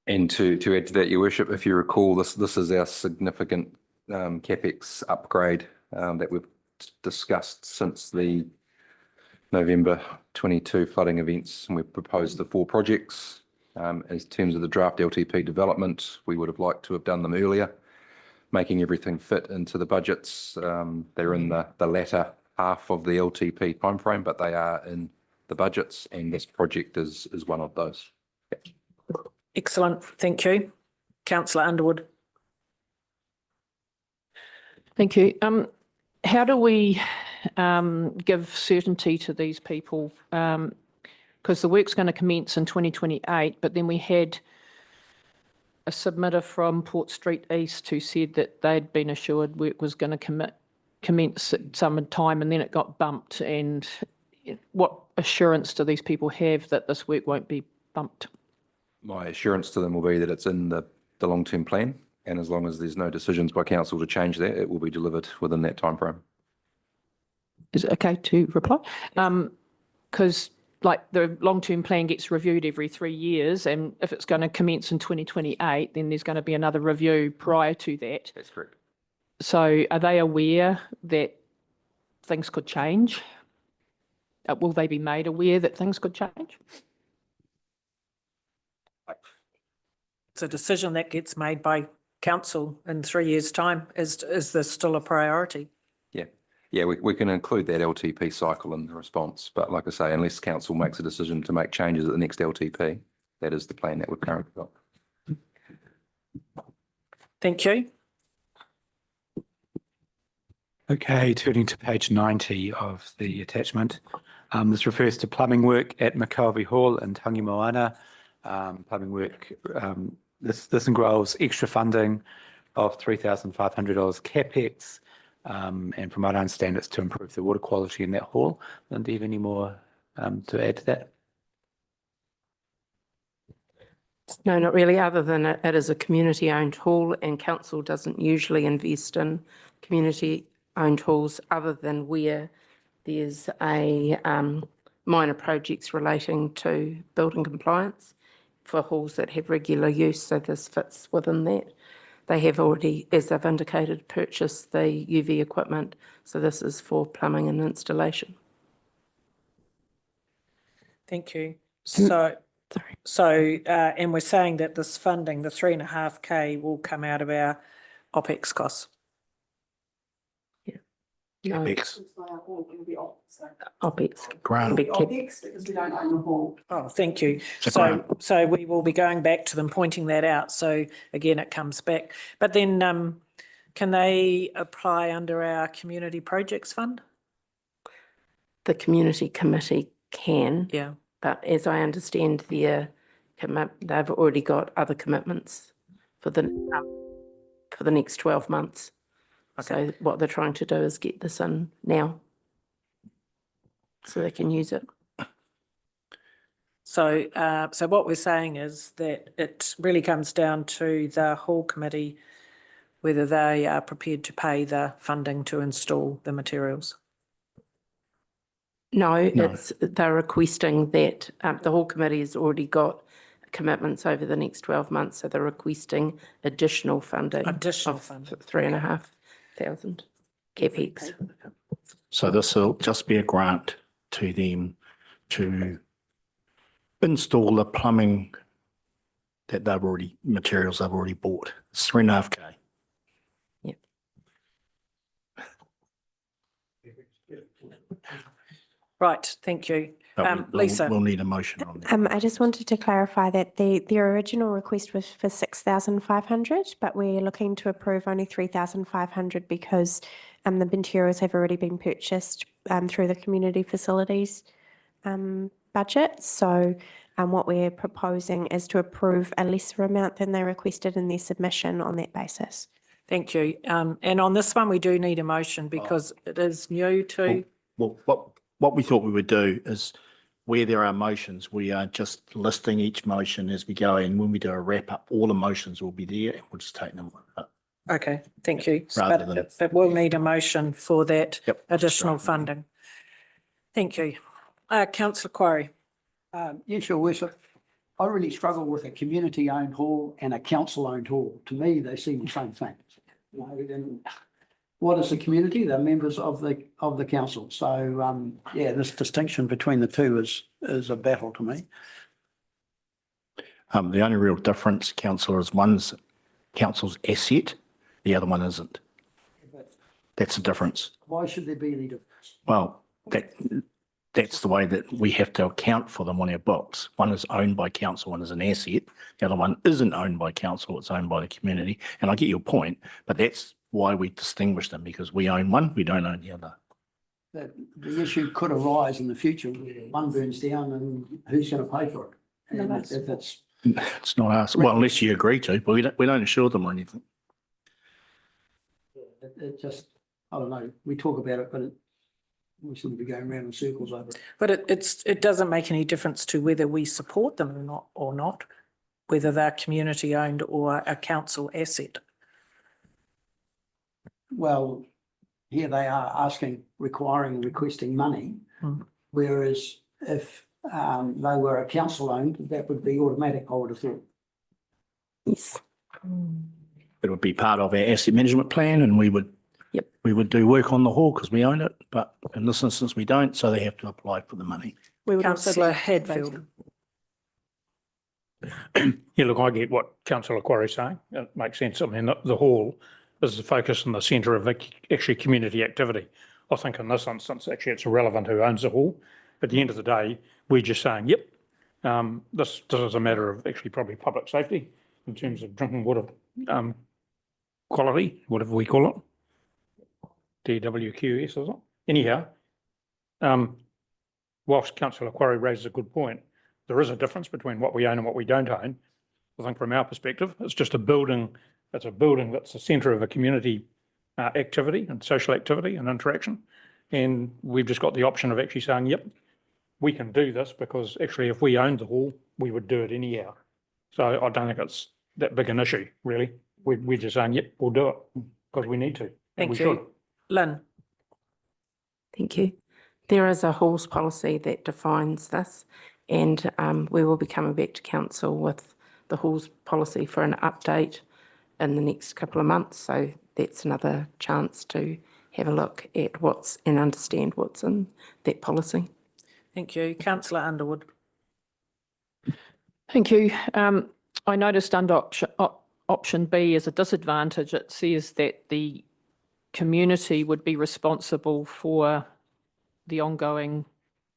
And to add to that, your worship, if you recall, this is our significant capex upgrade that we've discussed since the November 22 flooding events, and we've proposed the 4 projects. In terms of the draft LTP development, we would have liked to have done them earlier, making everything fit into the budgets. They're in the latter half of the LTP timeframe, but they are in the budgets, and this project is one of those. Yeah. Excellent, thank you. Councillor Underwood. Thank you. How do we give certainty to these people? Because the work's going to commence in 2028, but then we had a submitter from Port Street East who said that they'd been assured work was going to commence at some time and then it got bumped. And what assurance do these people have that this work won't be bumped? My assurance to them will be that it's in the long-term plan, and as long as there's no decisions by council to change that, it will be delivered within that timeframe. Is it okay to reply? Because like the long-term plan gets reviewed every 3 years, and if it's going to commence in 2028, then there's going to be another review prior to that. That's correct. So are they aware that things could change? Will they be made aware that things could change? It's a decision that gets made by council in 3 years' time. Is this still a priority? Yeah, we can include that LTP cycle in the response, but like I say, unless council makes a decision to make changes at the next LTP, that is the plan that we've currently got. Thank you. Okay, turning to page 90 of the attachment. This refers to plumbing work at McKelvey Hall in Tangi Moana. Plumbing work, this involves extra funding of $3,500 capex. And from what I understand, it's to improve the water quality in that hall. Linda, do you have any more to add to that? No, not really, other than it is a community-owned hall and council doesn't usually invest in community-owned halls other than where there's a minor projects relating to building compliance for halls that have regular use, so this fits within that. They have already, as I've indicated, purchased the UV equipment, so this is for plumbing and installation. Thank you. So, and we're saying that this funding, the 3.5K, will come out of our OPEX costs. CapEx. OPEX. Grant. OPEX, because we don't own the hall. Oh, thank you. It's a So, grant. so we will be going back to them, pointing that out. So again, it comes back. But then can they apply under our community projects fund? The community committee can. Yeah. But as I understand they've already got other commitments for the next 12 months. Okay. So what they're trying to do is get this in now so they can use it. So, so what we're saying is that it really comes down to the hall committee, whether they are prepared to pay the funding to install the materials. No, they're requesting that the hall committee has already got commitments over the next 12 months, so they're requesting additional funding. Additional funding. 3,500 capex. So this will just be a grant to them to install the plumbing that materials they've already bought. It's 3.5K. Yep. Right, thank you. Lisa. We'll need a motion on that. I just wanted to clarify that their original request was for 6,500, but we're looking to approve only 3,500 because the materials have already been purchased through the community facilities budget. So what we're proposing is to approve a lesser amount than they requested in their submission on that basis. Thank you. And on this one, we do need a motion because it is new to. Well, what we thought we would do is where there are motions, we are just listing each motion as we go. And when we do a wrap up, all the motions will be there and we'll just take them up. Okay, thank you. Rather than- But we'll need a motion for that additional funding. Thank you. Councillor Quarry. Yes, Your Worship. I really struggle with a community-owned hall and a council-owned hall. To me, they seem the same thing. You know, and what is the community? They're members of the council. So, yeah, this distinction between the two is a battle to me. The only real difference, councillor, is one's council's asset, the other one isn't. That's the difference. Why should there be any difference? Well, that's the way that we have to account for them on our books. One is owned by council, one is an asset. The other one isn't owned by council, it's owned by the community. And I get your point, but that's why we distinguish them, because we own one, we don't own the other. The issue could arise in the future where one burns down and who's going to pay for it? And if it's It's not us. Well, unless you agree to, but we don't assure them or anything. It just, I don't know, we talk about it, but we shouldn't be going around in circles over it. But it doesn't make any difference to whether we support them or not, whether they're community owned or a council asset. Well, here they are requesting money, whereas if they were a council owned, that would be automatic, I would have thought. Yes. It would be part of our asset management plan, and we would do work on the hall because we own it. But in this instance, we don't, so they have to apply for the money. We would also Councillor be Hadfield. Yeah, look, I get what Councillor Quarry's saying. It makes sense. I mean, the hall is the focus and the centre of actually community activity. I think in this instance, actually, it's irrelevant who owns the hall. At the end of the day, we're just saying, yep, this is a matter of actually probably public safety in terms of drinking water quality, whatever we call it. DWQS, is it? Anyhow, whilst Councillor Quarry raises a good point, there is a difference between what we own and what we don't own. I think from our perspective, it's just a building. It's a building that's the centre of a community activity and social activity and interaction. And we've just got the option of actually saying, yep, we can do this because actually if we owned the hall, we would do it anyhow. So I don't think it's that big an issue, really. We're just saying, yep, we'll do it because we need to. Thank you. Lynn. Thank you. There is a halls policy that defines this, and we will be coming back to council with the halls policy for an update in the next couple of months. So that's another chance to have a look at and understand what's in that policy. Thank you. Councillor Underwood. Thank you. I noticed under option B as a disadvantage, it says that the community would be responsible for the ongoing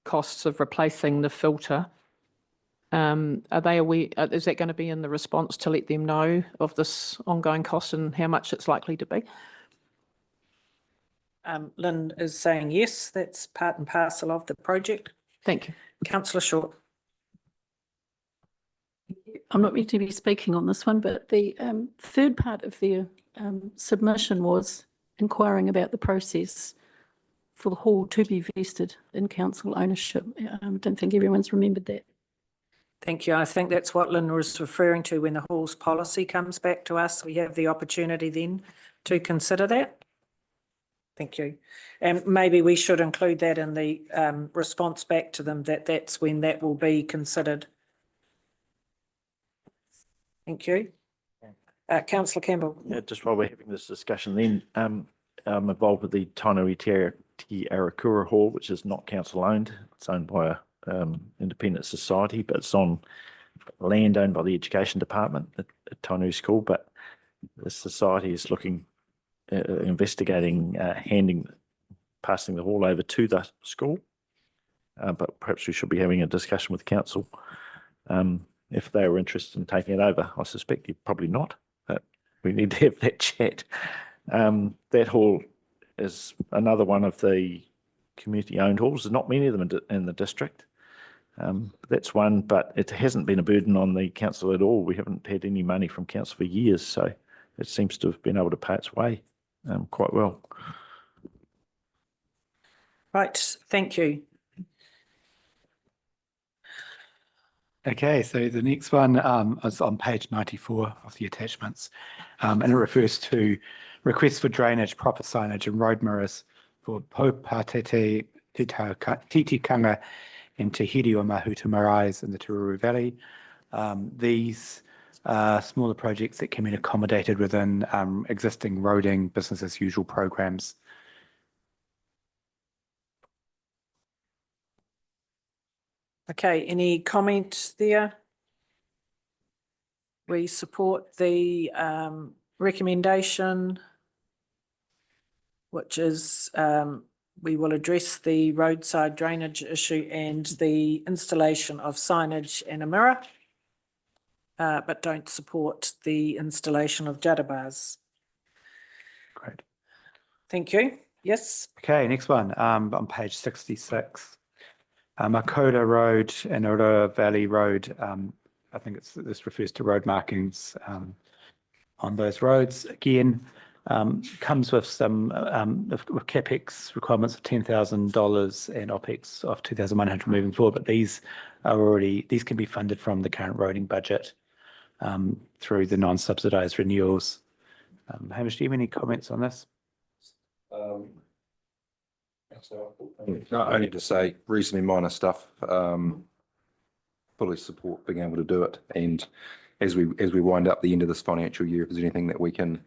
costs of replacing the filter. Are they aware, is that going to be in the response to let them know of this ongoing cost and how much it's likely to be? Lynn is saying yes, that's part and parcel of the project. Thank you. Councillor Short. I'm not meant to be speaking on this one, but the third part of their submission was inquiring about the process for the hall to be vested in council ownership. I don't think everyone's remembered that. Thank you. I think that's what Lynn was referring to when the halls policy comes back to us. We have the opportunity then to consider that. Thank you. And maybe we should include that in the response back to them, that's when that will be considered. Thank you. Councillor Campbell. Yeah, just while we're having this discussion then, I'm involved with the Tainui Te Arakura Hall, which is not council owned. It's owned by a independent society, but it's on land owned by the education department at Tainui School. But the society is investigating passing the hall over to the school. But perhaps we should be having a discussion with council if they were interested in taking it over. I suspect you're probably not, but we need to have that chat. That hall is another one of the community-owned halls. There's not many of them in the district. That's one, but it hasn't been a burden on the council at all. We haven't had any money from council for years, so it seems to have been able to pay its way quite well. Right, thank you. Okay, so the next one is on page 94 of the attachments, and it refers to requests for drainage, proper signage and road mirrors for Popatete, Titikanga and Te Hiri o Mahuta Marais in the Tururu Valley. These are smaller projects that can be accommodated within existing roading business as usual programs. Okay, any comments there? We support the recommendation, which is we will address the roadside drainage issue and the installation of signage and a mirror, but don't support the installation of judder bars. Great. Thank you. Yes. Okay, next one on page 66. Makoda Road and Ura Valley Road I think this refers to road markings on those roads. Again, comes with some with CapEx requirements of $10,000 and OpEx of 2,100 moving forward, but these can be funded from the current roading budget through the non-subsidised renewals. Hamish, do you have any comments on this? No, only to say reasonably minor stuff. Fully support being able to do it, and as we wind up the end of this financial year, if there's anything that we can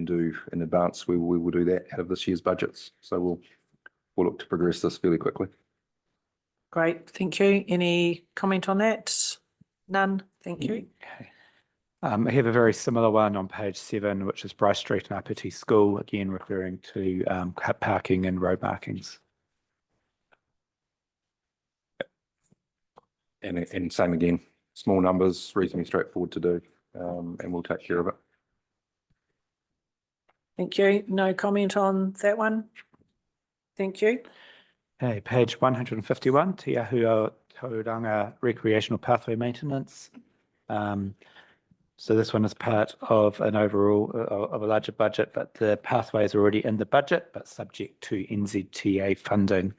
do in advance, we will do that out of this year's budgets. So we'll look to progress this fairly quickly. Great, thank you. Any comment on that? None, thank you. Okay. I have a very similar one on page 7, which is Bryce Street and Apeti School, again referring to parking and road markings. And same again, small numbers, reasonably straightforward to do, and we'll take care of it. Thank you. No comment on that one. Thank you. Okay, page 151, Te Ahua Tauranga Recreational Pathway Maintenance. So this one is part of an overall of a larger budget, but the pathway is already in the budget, but subject to NZTA funding.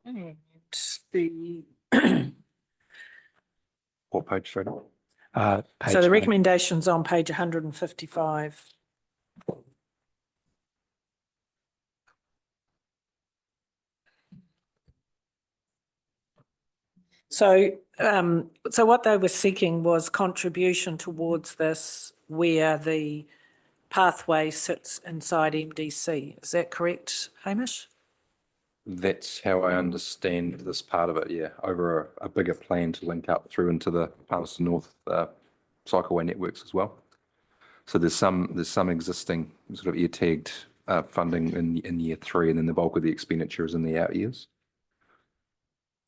And the What page, sorry? so the recommendations on page 155. So, so what they were seeking was contribution towards this where the pathway sits inside MDC. Is that correct, Hamish? That's how I understand this part of it, yeah, over a bigger plan to link up through into the Palmerston North cycleway networks as well. So there's some existing sort of ear-tagged funding in year 3, and then the bulk of the expenditure is in the out years.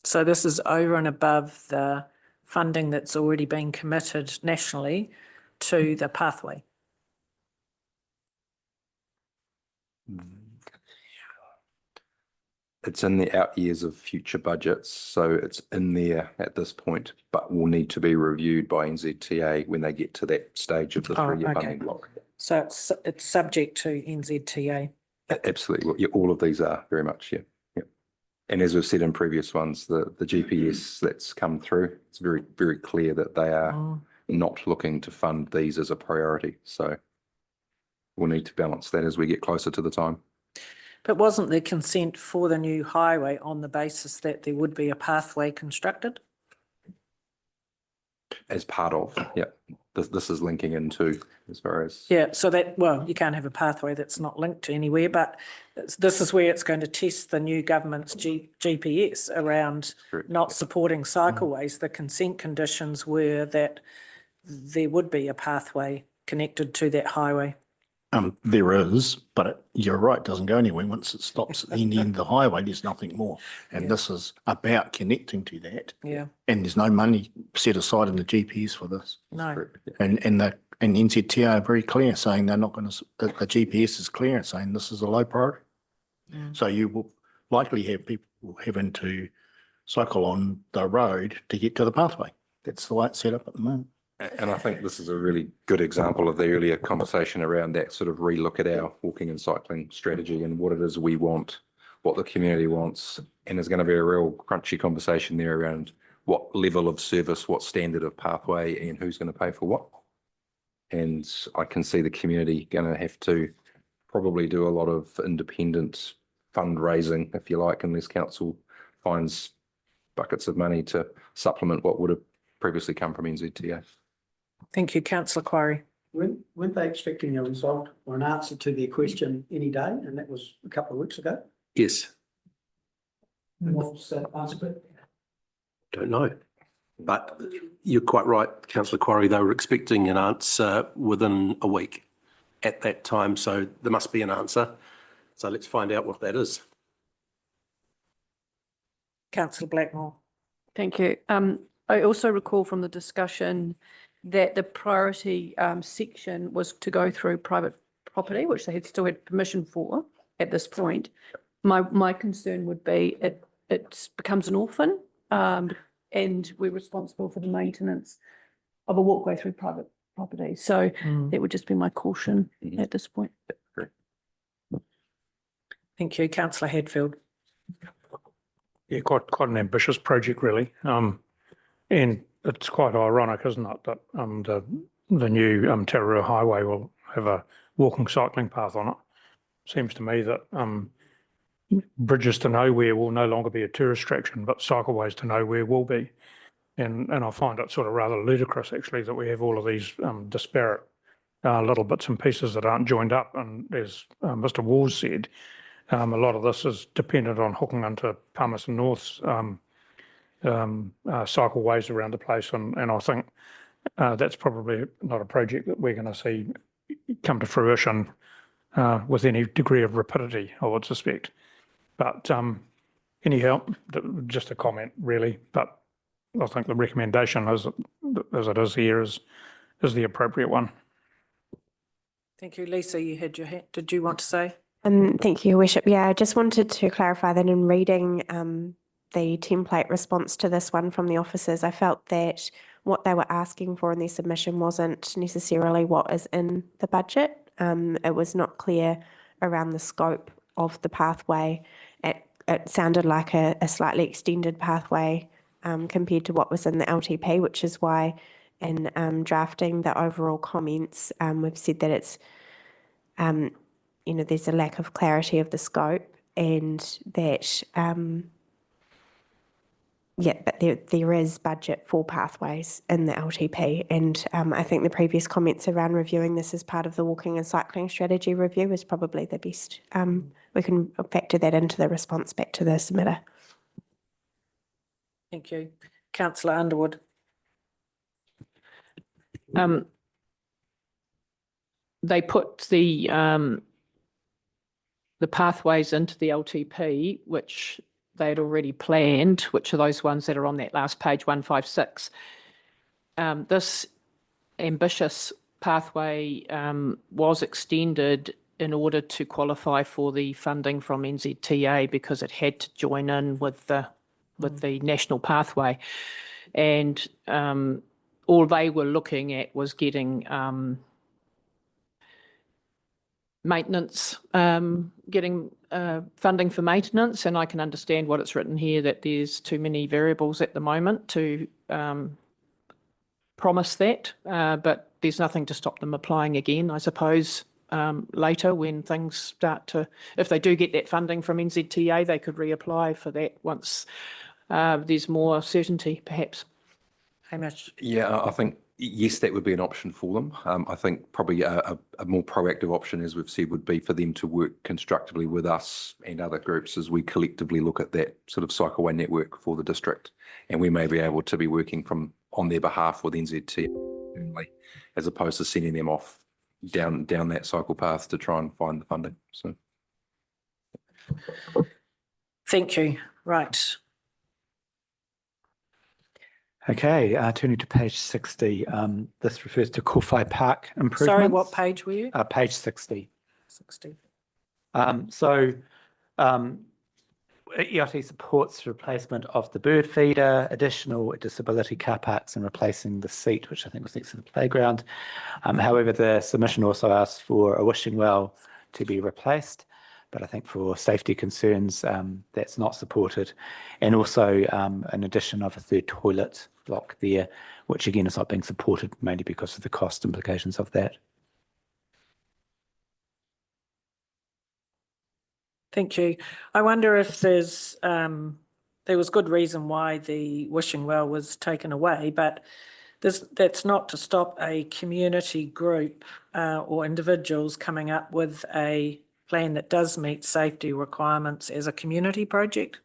So this is over and above the funding that's already been committed nationally to the pathway. It's in the out years of future budgets, so it's in there at this point, but will need to be reviewed by NZTA when they get to that stage of the 3-year funding block. So it's subject to NZTA. Absolutely, yeah, all of these are very much, yeah. And as we've said in previous ones, the GPS that's come through, it's very, very clear that they are not looking to fund these as a priority. So we'll need to balance that as we get closer to the time. But wasn't the consent for the new highway on the basis that there would be a pathway constructed? As part of, yeah, this is linking into as far as. Yeah, so that, well, you can't have a pathway that's not linked to anywhere, but this is where it's going to test the new government's GPS around not supporting cycleways. The consent conditions were that there would be a pathway connected to that highway. There is, but you're right, it doesn't go anywhere. Once it stops at the end of the highway, there's nothing more. And this is about connecting to that. Yeah. And there's no money set aside in the GPS for this. No. And NZTA are very clear saying they're not going to, the GPS is clear saying this is a low priority. So you will likely have people having to cycle on the road to get to the pathway. That's the way it's set up at the moment. And I think this is a really good example of the earlier conversation around that sort of relook at our walking and cycling strategy and what it is we want, what the community wants. And there's going to be a real crunchy conversation there around what level of service, what standard of pathway, and who's going to pay for what. And I can see the community going to have to probably do a lot of independent fundraising, if you like, unless council finds buckets of money to supplement what would have previously come from NZTA. Thank you, Councillor Quarry. Weren't they expecting a result or an answer to their question any day? And that was a couple of weeks ago. Yes. What was that answer? Don't know. But you're quite right, Councillor Quarry, they were expecting an answer within a week at that time. So there must be an answer. So let's find out what that is. Councillor Blackmore. Thank you. I also recall from the discussion that the priority section was to go through private property, which they had still had permission for. at this point. My concern would be it becomes an orphan, and we're responsible for the maintenance of a walkway through private property. So that would just be my caution at this point. Thank you, councillor Hadfield. Yeah, quite an ambitious project, really. And it's quite ironic, isn't it, that the new Tararua Highway will have a walking cycling path on it. Seems to me that bridges to nowhere will no longer be a tourist attraction, but cycleways to nowhere will be. And I find it sort of rather ludicrous, actually, that we have all of these disparate little bits and pieces that aren't joined up. And as Mr. Walls said, a lot of this is dependent on hooking into Palmerston North's cycleways around the place. And I think that's probably not a project that we're going to see come to fruition with any degree of rapidity, I would suspect. But anyhow, just a comment, really. But I think the recommendation, as it is here, is the appropriate one. Thank you. Lisa, you had your hand. Did you want to say? Thank you, Your Worship. Yeah, I just wanted to clarify that in reading the template response to this one from the officers, I felt that what they were asking for in their submission wasn't necessarily what is in the budget. It was not clear around the scope of the pathway. It sounded like a slightly extended pathway compared to what was in the LTP, which is why in drafting the overall comments, we've said that it's there's a lack of clarity of the scope, and that but there is budget for pathways in the LTP, and I think the previous comments around reviewing this as part of the walking and cycling strategy review is probably the best. We can factor that into the response back to the submitter. Thank you. Councillor Underwood. They put the pathways into the LTP, which they'd already planned, which are those ones that are on that last page, 156. This ambitious pathway was extended in order to qualify for the funding from NZTA because it had to join in with the national pathway. And all they were looking at was getting maintenance, getting funding for maintenance, and I can understand what it's written here, that there's too many variables at the moment to promise that, but there's nothing to stop them applying again, I suppose, later when things start to, if they do get that funding from NZTA, they could reapply for that once there's more certainty, perhaps. Hamish. Yeah, I think, yes, that would be an option for them. I think probably a more proactive option, as we've said, would be for them to work constructively with us and other groups as we collectively look at that sort of cycleway network for the district. And we may be able to be working on their behalf with NZT, as opposed to sending them off down that cycle path to try and find the funding. So, thank you. Right. Okay, turning to page 60, this refers to Kowhai Park improvements. Sorry, what page were you? Page 60. 60. ERT supports the replacement of the bird feeder, additional disability car parks, and replacing the seat, which I think was next to the playground. However, the submission also asks for a wishing well to be replaced, but I think for safety concerns, that's not supported. And also an addition of a third toilet block there, which again is not being supported, mainly because of the cost implications of that. Thank you. I wonder if there was good reason why the wishing well was taken away, but that's not to stop a community group or individuals coming up with a plan that does meet safety requirements as a community project.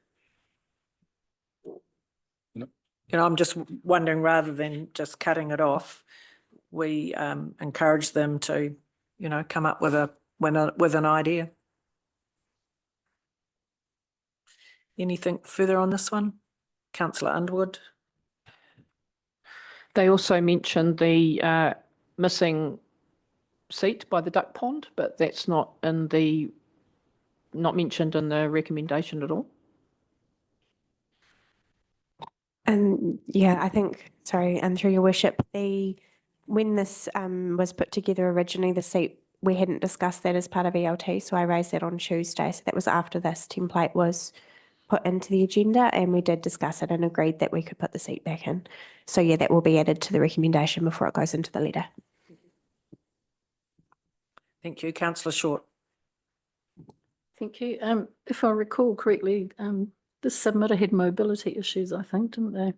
I'm just wondering, rather than just cutting it off, we encourage them to, come up with an idea. Anything further on this one? Councillor Underwood. They also mentioned the missing seat by the duck pond, but that's not in the not mentioned in the recommendation at all? And yeah, I think, sorry, and through your worship, when this was put together originally, the seat, we hadn't discussed that as part of ELT, so I raised that on Tuesday. So that was after this template was put into the agenda, and we did discuss it and agreed that we could put the seat back in. So yeah, that will be added to the recommendation before it goes into the letter. Thank you. Councillor Short. Thank you. If I recall correctly, the submitter had mobility issues, I think, didn't they?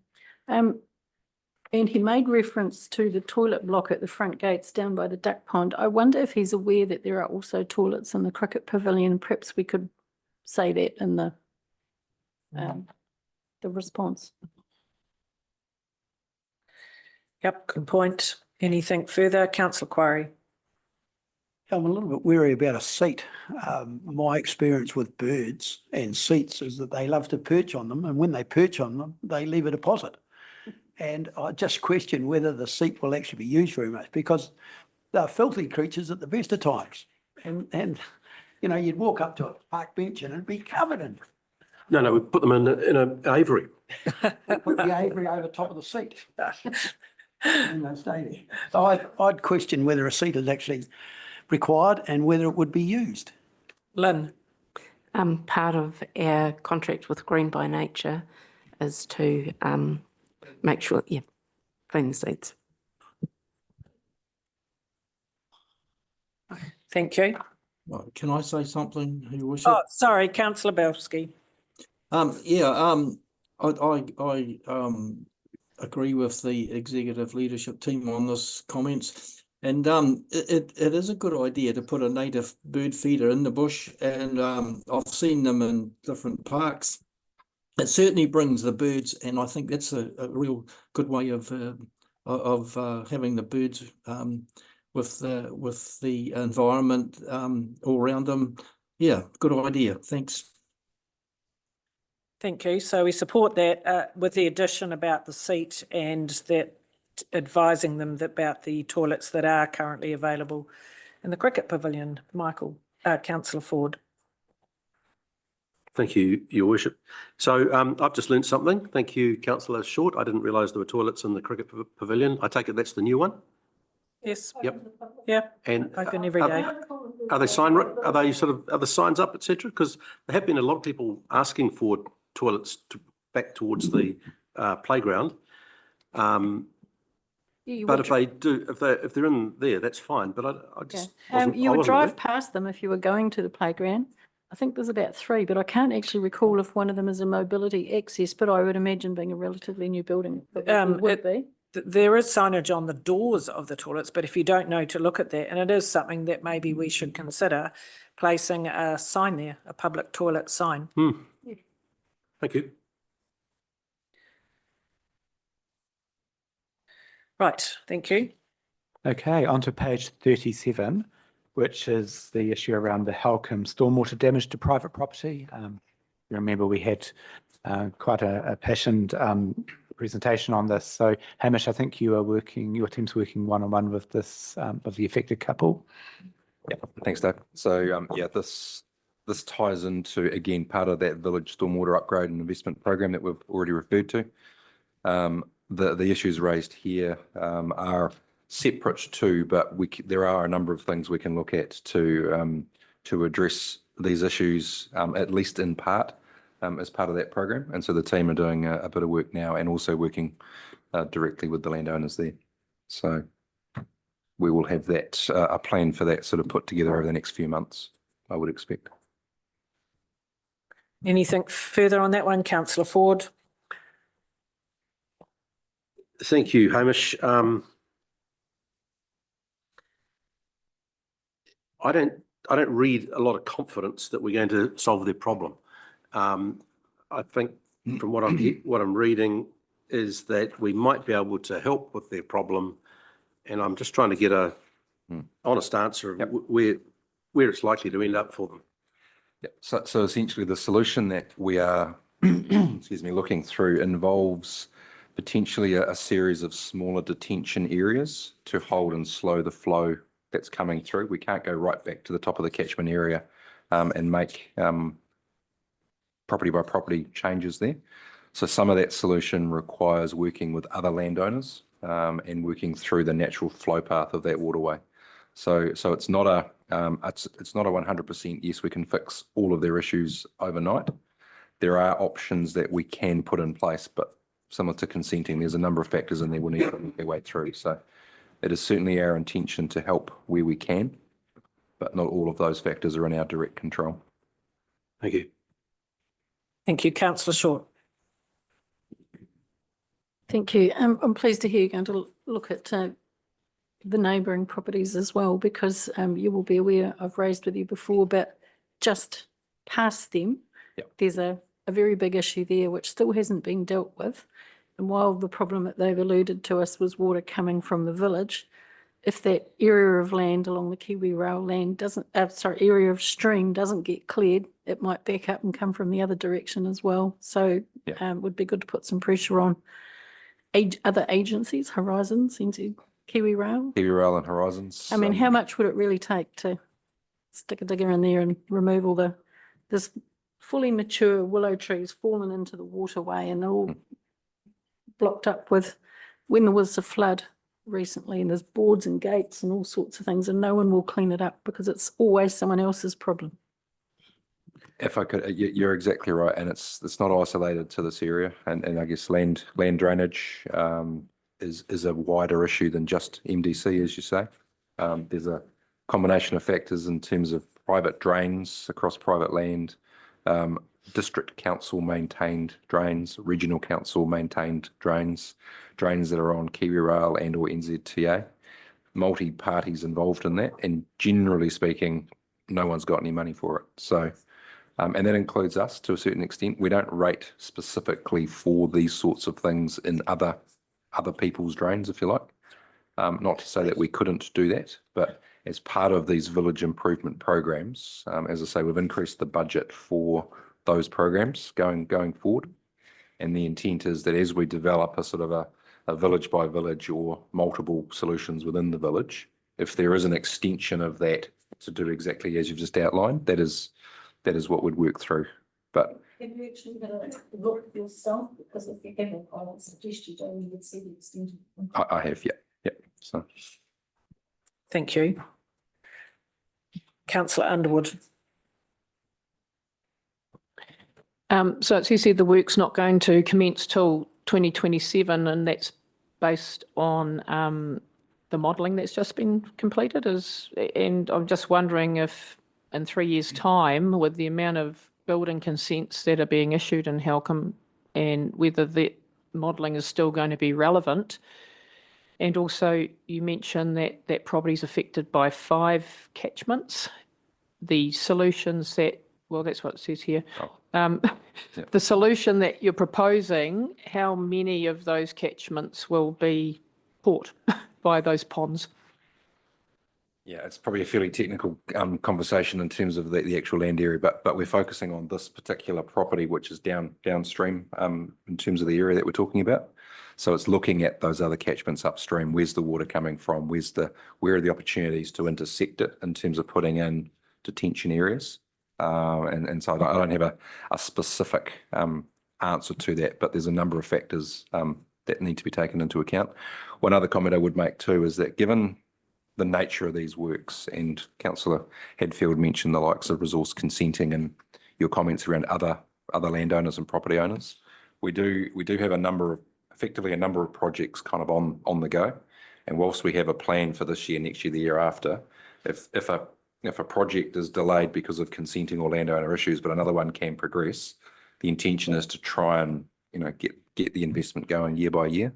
And he made reference to the toilet block at the front gates down by the duck pond. I wonder if he's aware that there are also toilets in the cricket pavilion. Perhaps we could say that in the response. Yep, good point. Anything further? Councillor Quarry. I'm a little bit wary about a seat. My experience with birds and seats is that they love to perch on them, and when they perch on them, they leave a deposit. And I just question whether the seat will actually be used very much, because they're filthy creatures at the best of times. And you know, you'd walk up to a park bench and it'd be covered in. No, we put them in an aviary. Put the aviary over top of the seat. And they stay there. So I'd question whether a seat is actually required and whether it would be used. Lynn. Part of our contract with Green by Nature is to make sure, clean the seats. Thank you. Right, can I say something, Your Worship? Oh, sorry, Councillor Belsky. I agree with the executive leadership team on this comments. And it is a good idea to put a native bird feeder in the bush, and I've seen them in different parks. It certainly brings the birds, and I think that's a real good way of having the birds with the environment all around them. Yeah, good idea. Thanks. Thank you. So we support that with the addition about the seat and that advising them about the toilets that are currently available in the cricket pavilion. Councillor Ford. Thank you, Your Worship. So I've just learnt something. Thank you, Councillor Short. I didn't realise there were toilets in the cricket pavilion. I take it that's the new one? Yes. Yep. Yeah. And open every day. Are they are the signs up, etc.? Because there have been a lot of people asking for toilets back towards the playground. But if they do, if they're in there, that's fine. But I just wasn't. You would drive past them if you were going to the playground. I think there's about 3, but I can't actually recall if one of them is a mobility access, but I would imagine being a relatively new building, it would be. There is signage on the doors of the toilets, but if you don't know to look at that, and it is something that maybe we should consider placing a sign there, a public toilet sign. Thank you. Right, thank you. Okay, on to page 37, which is the issue around the Halcombe stormwater damage to private property. You remember we had quite a passionate presentation on this. So Hamish, I think your team's working one-on-one with this, with the affected couple. Yeah, thanks, Dave. So this ties into, again, part of that village stormwater upgrade and investment program that we've already referred to. The issues raised here are separate too, but there are a number of things we can look at to address these issues, at least in part, as part of that program. And so the team are doing a bit of work now and also working directly with the landowners there. So we will have that a plan for that sort of put together over the next few months, I would expect. Anything further on that one, Councillor Ford? Thank you, Hamish. I don't read a lot of confidence that we're going to solve their problem. I think from what I'm reading is that we might be able to help with their problem, and I'm just trying to get a honest answer of where it's likely to end up for them. Yep. So essentially, the solution that we are, looking through involves potentially a series of smaller detention areas to hold and slow the flow that's coming through. We can't go right back to the top of the catchment area and make property by property changes there. So some of that solution requires working with other landowners and working through the natural flow path of that waterway. So it's not a 100% yes, we can fix all of their issues overnight. There are options that we can put in place, but similar to consenting, there's a number of factors in there we'll need to work their way through. So it is certainly our intention to help where we can, but not all of those factors are in our direct control. Thank you. Thank you, councillor Short. Thank you. I'm pleased to hear you're going to look at the neighbouring properties as well, because you will be aware, I've raised with you before, but just past them, there's a very big issue there which still hasn't been dealt with. And while the problem that they've alluded to us was water coming from the village, if that area of land along the Kiwi Rail land doesn't, area of stream doesn't get cleared, it might back up and come from the other direction as well. So it would be good to put some pressure on other agencies, Horizons, into Kiwi Rail. Kiwi Rail and Horizons. I mean, how much would it really take to stick a digger in there and remove all this fully mature willow trees fallen into the waterway, and they're all blocked up with, when there was a flood recently, and there's boards and gates and all sorts of things, and no one will clean it up because it's always someone else's problem. If I could, you're exactly right, and it's not isolated to this area, and I guess land drainage is a wider issue than just MDC, as you say. There's a combination of factors in terms of private drains across private land, district council maintained drains, regional council maintained drains that are on Kiwi Rail and or NZTA. Multi parties involved in that, and generally speaking, no one's got any money for it. So. And that includes us to a certain extent. We don't rate specifically for these sorts of things in other people's drains, if you like. Not to say that we couldn't do that, but as part of these village improvement programs, as I say, we've increased the budget for those programs going forward. And the intent is that as we develop a sort of a village by village or multiple solutions within the village, if there is an extension of that to do exactly as you've just outlined, that is what we'd work through. But have you actually had a look yourself? Because if you haven't, I would suggest you don't even see the extent of I have, yeah. So Thank you. Councillor Underwood. So it says here the work's not going to commence till 2027, and that's based on the modelling that's just been completed. And I'm just wondering if in 3 years' time, with the amount of building consents that are being issued in Halcombe, and whether the modelling is still going to be relevant. And also you mentioned that property is affected by 5 catchments. The solutions that, well, that's what it says here. The solution that you're proposing, how many of those catchments will be caught by those ponds? Yeah, it's probably a fairly technical conversation in terms of the actual land area, but we're focusing on this particular property, which is downstream in terms of the area that we're talking about. So it's looking at those other catchments upstream. Where's the water coming from? Where are the opportunities to intersect it in terms of putting in detention areas? And so I don't have a specific answer to that, but there's a number of factors that need to be taken into account. One other comment I would make too is that given the nature of these works, and Councillor Hadfield mentioned the likes of resource consenting and your comments around other landowners and property owners, we do have effectively a number of projects kind of on the go. And whilst we have a plan for this year, next year, the year after, if a project is delayed because of consenting or landowner issues, but another one can progress, the intention is to try and get the investment going year by year.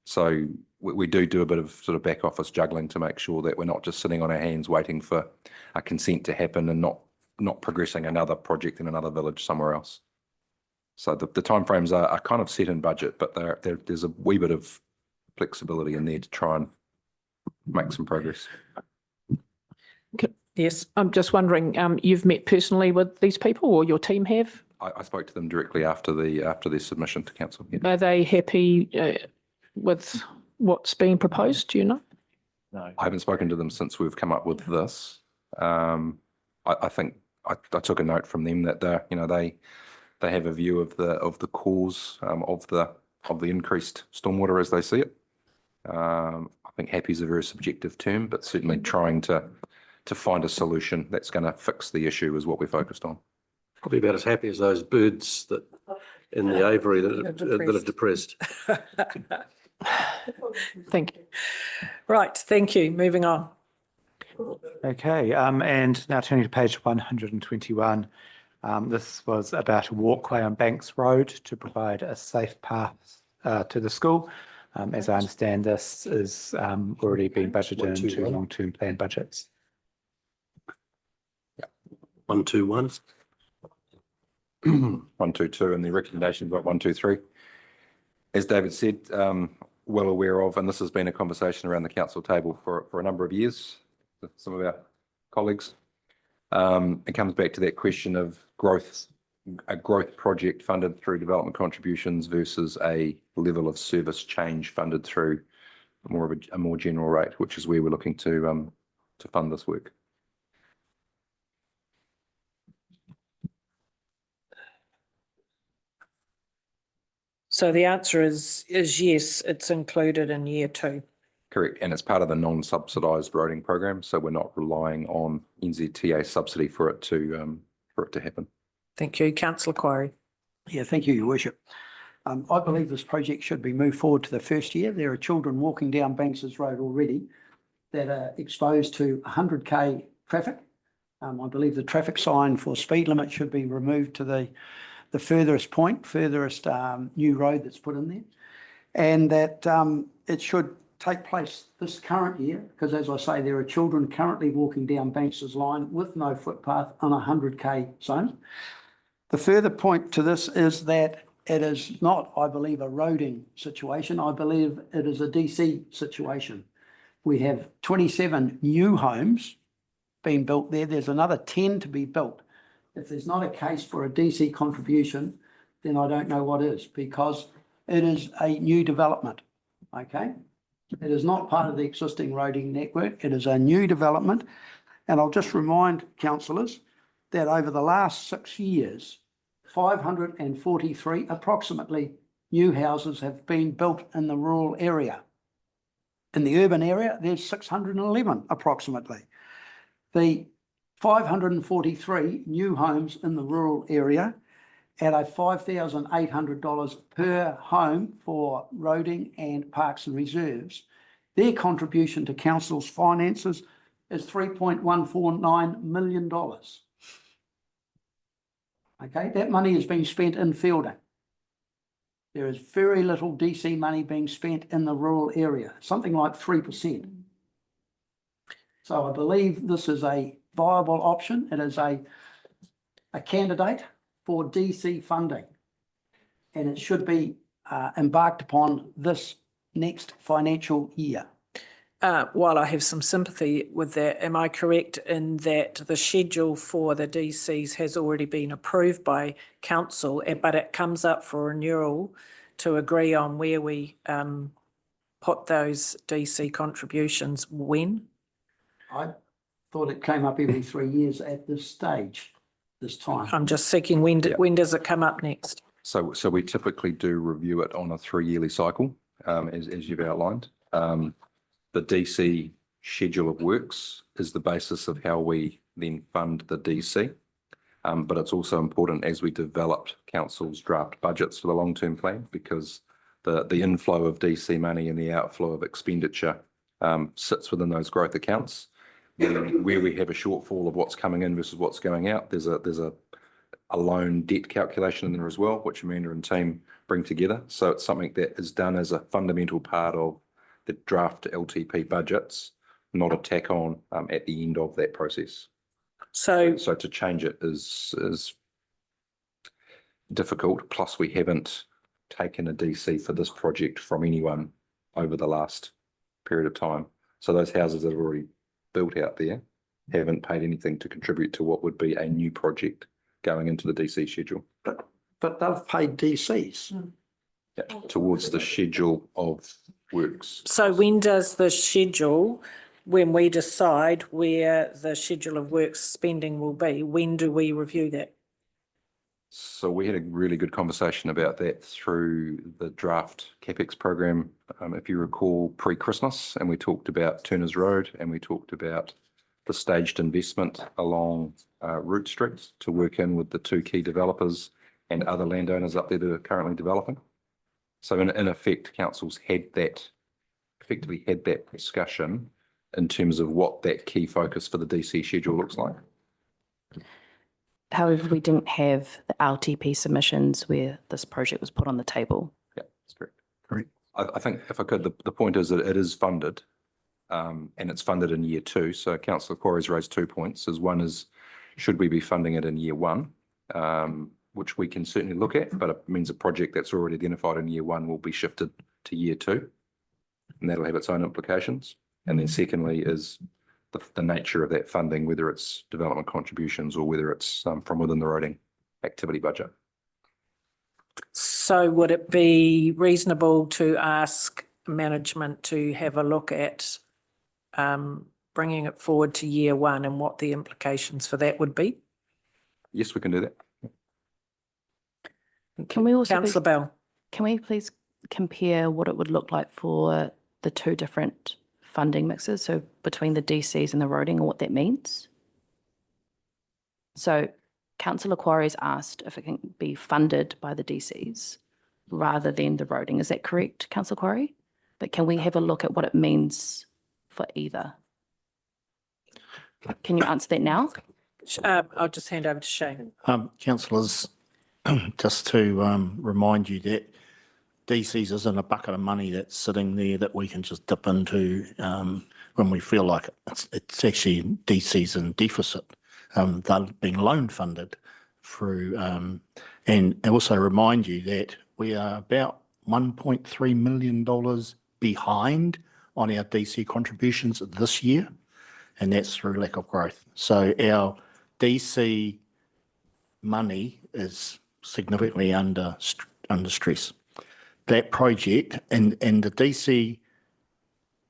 So we do a bit of sort of back office juggling to make sure that we're not just sitting on our hands waiting for a consent to happen and not progressing another project in another village somewhere else. So the timeframes are kind of set in budget, but there's a wee bit of flexibility in there to try and make some progress. Yes, I'm just wondering, you've met personally with these people, or your team have? I spoke to them directly after their submission to council. Yeah. Are they happy with what's being proposed? Do you know? No, I haven't spoken to them since we've come up with this. I think I took a note from them that they have a view of the cause of the increased stormwater as they see it. I think happy is a very subjective term, but certainly trying to find a solution that's going to fix the issue is what we're focused on. Probably about as happy as those birds that in the aviary that are depressed. Thank you. Right, thank you. Moving on. Okay, and now turning to page 121. This was about a walkway on Banks Road to provide a safe path to the school. As I understand, this is already been budgeted into long-term plan budgets. 121. 122, and the recommendations got 123. As David said, well aware of, and this has been a conversation around the council table for a number of years with some of our colleagues. It comes back to that question of growth, a growth project funded through development contributions versus a level of service change funded through a more general rate, which is where we're looking to fund this work. So the answer is yes, it's included in year 2. Correct, and it's part of the non-subsidised roading program, so we're not relying on NZTA subsidy for it to happen. Thank you, Councillor Quarry. Yeah, thank you, Your Worship. I believe this project should be moved forward to the first year. There are children walking down Banks's Road already that are exposed to 100k traffic. I believe the traffic sign for speed limit should be removed to the furthest new road that's put in there. And that it should take place this current year, because as I say, there are children currently walking down Banks's line with no footpath on a 100k zone. The further point to this is that it is not, I believe, a roading situation. I believe it is a DC situation. We have 27 new homes being built there. There's another 10 to be built. If there's not a case for a DC contribution, then I don't know what is, because it is a new development, okay? It is not part of the existing roading network. It is a new development. And I'll just remind councillors that over the last 6 years, 543 approximately new houses have been built in the rural area. In the urban area, there's 611 approximately. The 543 new homes in the rural area at a $5,800 per home for roading and parks and reserves. Their contribution to council's finances is $3.149 million. Okay, that money is being spent in fielding. There is very little DC money being spent in the rural area, something like 3%. So I believe this is a viable option. It is a candidate for DC funding, and it should be embarked upon this next financial year. While I have some sympathy with that, am I correct in that the schedule for the DCs has already been approved by council, but it comes up for renewal to agree on where we put those DC contributions when? I thought it came up every 3 years at this stage, this time. I'm just seeking when does it come up next? So we typically do review it on a 3-yearly cycle, as you've outlined. The DC schedule of works is the basis of how we then fund the DC. But it's also important as we developed council's draft budgets for the long-term plan, because the inflow of DC money and the outflow of expenditure sits within those growth accounts. Where we have a shortfall of what's coming in versus what's going out, there's a loan debt calculation in there as well, which Amanda and team bring together. So it's something that is done as a fundamental part of the draft LTP budgets, not a tack on at the end of that process. So to change it is difficult. Plus, we haven't taken a DC for this project from anyone over the last period of time. So those houses that are already built out there haven't paid anything to contribute to what would be a new project going into the DC schedule. But they've paid DCs. Yeah, towards the schedule of works. So when does the schedule when we decide where the schedule of works spending will be, when do we review that? So we had a really good conversation about that through the draft CapEx program, if you recall, pre-Christmas, and we talked about Turner's Road and we talked about the staged investment along Root Street to work in with the two key developers and other landowners up there that are currently developing. So in effect, councils effectively had that discussion in terms of what that key focus for the DC schedule looks like. However, we didn't have the LTP submissions where this project was put on the table. Yeah, that's correct. Correct. I think if I could, the point is that it is funded, and it's funded in year 2. So Councillor Quarry's raised 2 points. One is, should we be funding it in year 1, which we can certainly look at, but it means a project that's already identified in year 1 will be shifted to year 2, and that'll have its own implications. And then secondly is the nature of that funding, whether it's development contributions or whether it's from within the roading activity budget. So would it be reasonable to ask management to have a look at bringing it forward to year 1 and what the implications for that would be? Yes, we can do that. Can we also Councillor Bell? Can we please compare what it would look like for the two different funding mixes, so between the DCs and the roading, and what that means? So Councillor Quarry's asked if it can be funded by the DCs rather than the roading. Is that correct, Councillor Quarry? But can we have a look at what it means for either? Can you answer that now? I'll just hand over to Shane. Councillors, just to remind you that DCs isn't a bucket of money that's sitting there that we can just dip into when we feel like it. It's actually DCs in deficit. They're being loan funded through, and also remind you that we are about $1.3 million behind on our DC contributions this year, and that's through lack of growth. So our DC money is significantly under stress. That project and the DC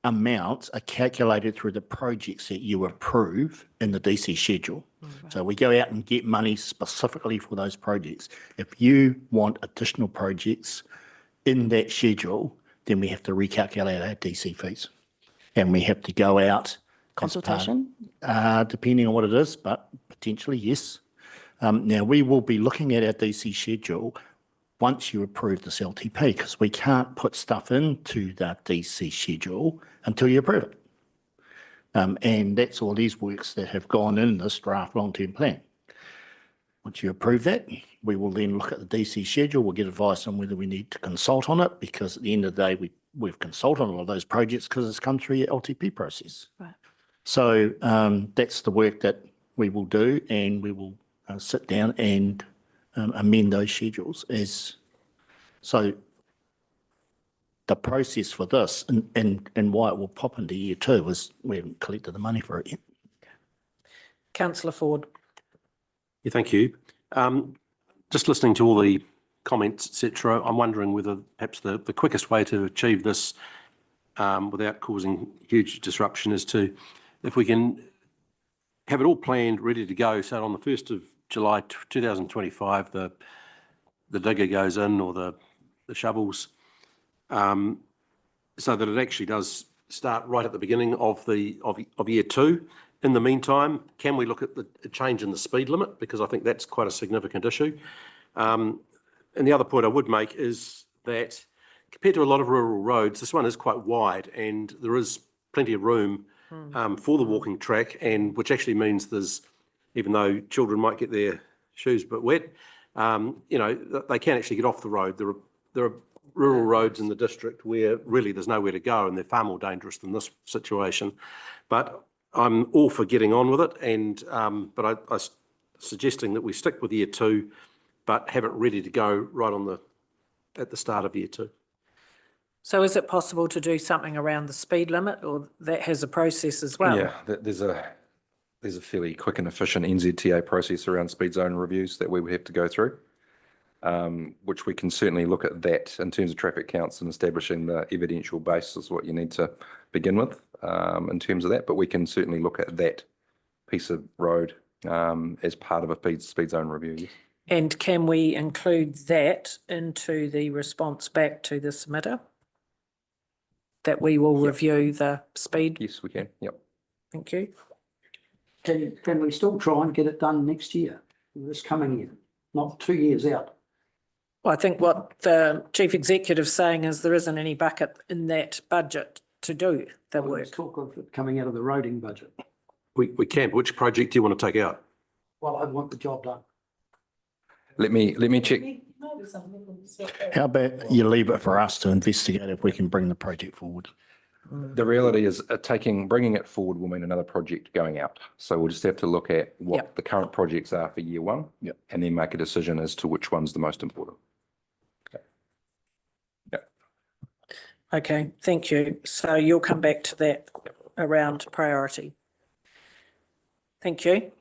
amounts are calculated through the projects that you approve in the DC schedule. So we go out and get money specifically for those projects. If you want additional projects in that schedule, then we have to recalculate our DC fees. And we have to go out. Consultation? Depending on what it is, but potentially, yes. Now, we will be looking at our DC schedule once you approve this LTP, because we can't put stuff into that DC schedule until you approve it. And that's all these works that have gone in this draft long-term plan. Once you approve that, we will then look at the DC schedule. We'll get advice on whether we need to consult on it, because at the end of the day, we've consulted on all of those projects because it's come through your LTP process. Right. So that's the work that we will do, and we will sit down and amend those schedules so the process for this and why it will pop into year 2 is we haven't collected the money for it yet. Councillor Ford. Yeah, thank you. Just listening to all the comments, etc., I'm wondering whether perhaps the quickest way to achieve this without causing huge disruption is if we can have it all planned, ready to go, so on the 1st of July 2025, the digger goes in, or the shovels, so that it actually does start right at the beginning of year 2. In the meantime, can we look at the change in the speed limit, because I think that's quite a significant issue. And the other point I would make is that compared to a lot of rural roads, this one is quite wide, and there is plenty of room for the walking track, and which actually means there's, even though children might get their shoes a bit wet, they can actually get off the road. There are rural roads in the district where really there's nowhere to go, and they're far more dangerous than this situation. But I'm all for getting on with it, and but I suggesting that we stick with year 2, but have it ready to go right at the start of year 2. So is it possible to do something around the speed limit, or that has a process as well? Yeah, there's a fairly quick and efficient NZTA process around speed zone reviews that we would have to go through. which we can certainly look at that in terms of traffic counts and establishing the evidential base is what you need to begin with in terms of that. But we can certainly look at that piece of road as part of a speed zone review. Yes. And can we include that into the response back to the submitter? That we will review the speed? Yes, we can. Yep. Thank you. Can we still try and get it done next year, this coming year, not 2 years out? Well, I think what the chief executive's saying is there isn't any bucket in that budget to do the Well, work. there's talk of it coming out of the roading budget. We can. Which project do you want to take out? Well, I want the job done. Let me check. How about you leave it for us to investigate if we can bring the project forward? The reality is bringing it forward will mean another project going out. So we'll just have to look at what the current projects are for year one and then make a decision as to which one's the most important. Okay, thank you. So you'll come back to that around priority. Thank you.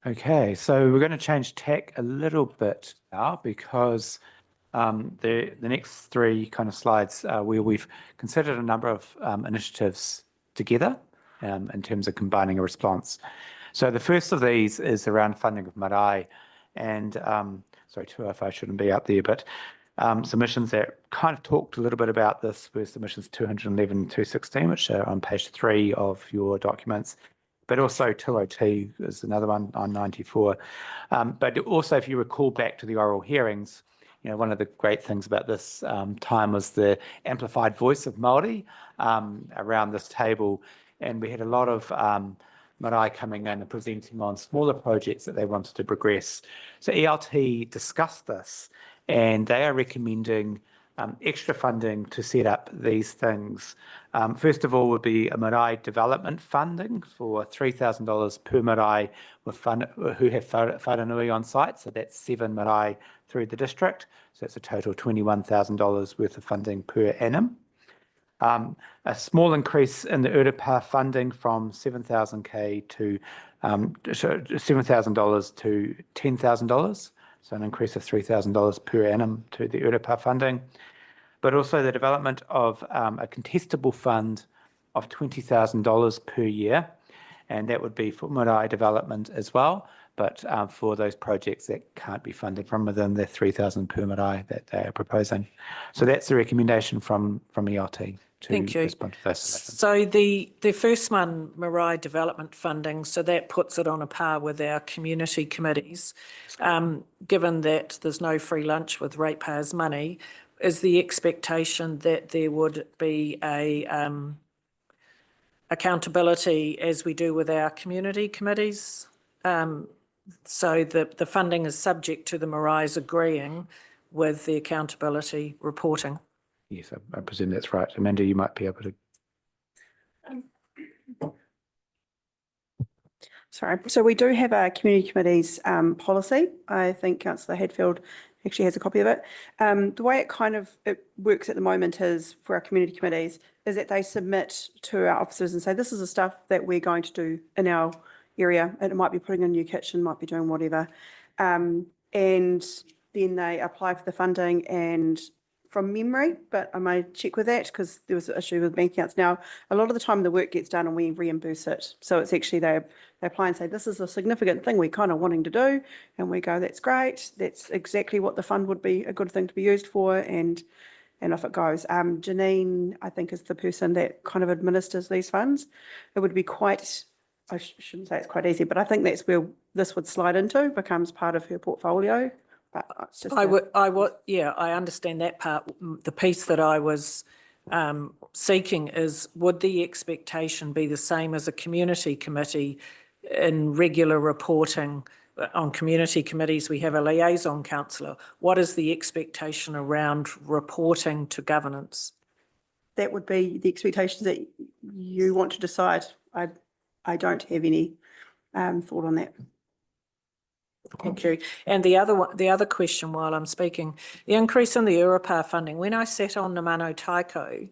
Okay, so we're going to change tack a little bit now because the next three kind of slides where we've considered a number of initiatives together in terms of combining a response. So the first of these is around funding of marae, and sorry, 205 shouldn't be up there, but submissions that kind of talked a little bit about this were submissions 211 and 216, which are on page 3 of your documents. But also 202 is another one on 94. But also, if you recall back to the oral hearings, you know, one of the great things about this time was the amplified voice of Māori around this table. And we had a lot of marae coming in and presenting on smaller projects that they wanted to progress. So ELT discussed this, and they are recommending extra funding to set up these things. First of all would be a marae development funding for $3,000 per marae who have wharenui on site. So that's 7 marae through the district. So that's a total of $21,000 worth of funding per annum. A small increase in the Urapa funding from $7,000 to $7,000 to $10,000. So an increase of $3,000 per annum to the Urapa funding, but also the development of a contestable fund of $20,000 per year, and that would be for marae development as well, but for those projects that can't be funded from within the $3,000 per marae that they are proposing. So that's the recommendation from ELT to respond to those submissions. So the first one, marae development funding, so that puts it on a par with our community committees. Given that there's no free lunch with ratepayers' money, is the expectation that there would be a accountability as we do with our community committees? So the funding is subject to the maraes agreeing with the accountability reporting. Yes, I presume that's right. Amanda, you might be able to. Sorry. So we do have a community committees policy. I think Councillor Hadfield actually has a copy of it. The way it works at the moment is for our community committees is that they submit to our officers and say, this is the stuff that we're going to do in our area. And it might be putting in a new kitchen, might be doing whatever. And then they apply for the funding, and from memory, but I may check with that because there was an issue with bank accounts. Now, a lot of the time the work gets done and we reimburse it. So it's actually they apply and say, this is a significant thing we're kind of wanting to do. And we go, that's great. That's exactly what the fund would be a good thing to be used for. And off it goes. Janine, I think, is the person that kind of administers these funds. It would be quite, I shouldn't say it's quite easy, but I think that's where this would slide into, becomes part of her portfolio. It's just I understand that part. The piece that I was seeking is, would the expectation be the same as a community committee in regular reporting? On community committees, we have a liaison councillor. What is the expectation around reporting to governance? That would be the expectations that you want to decide. I don't have any thought on that. Thank you. And the other question while I'm speaking, the increase in the Urapa funding, when I sat on the Mano Taiko,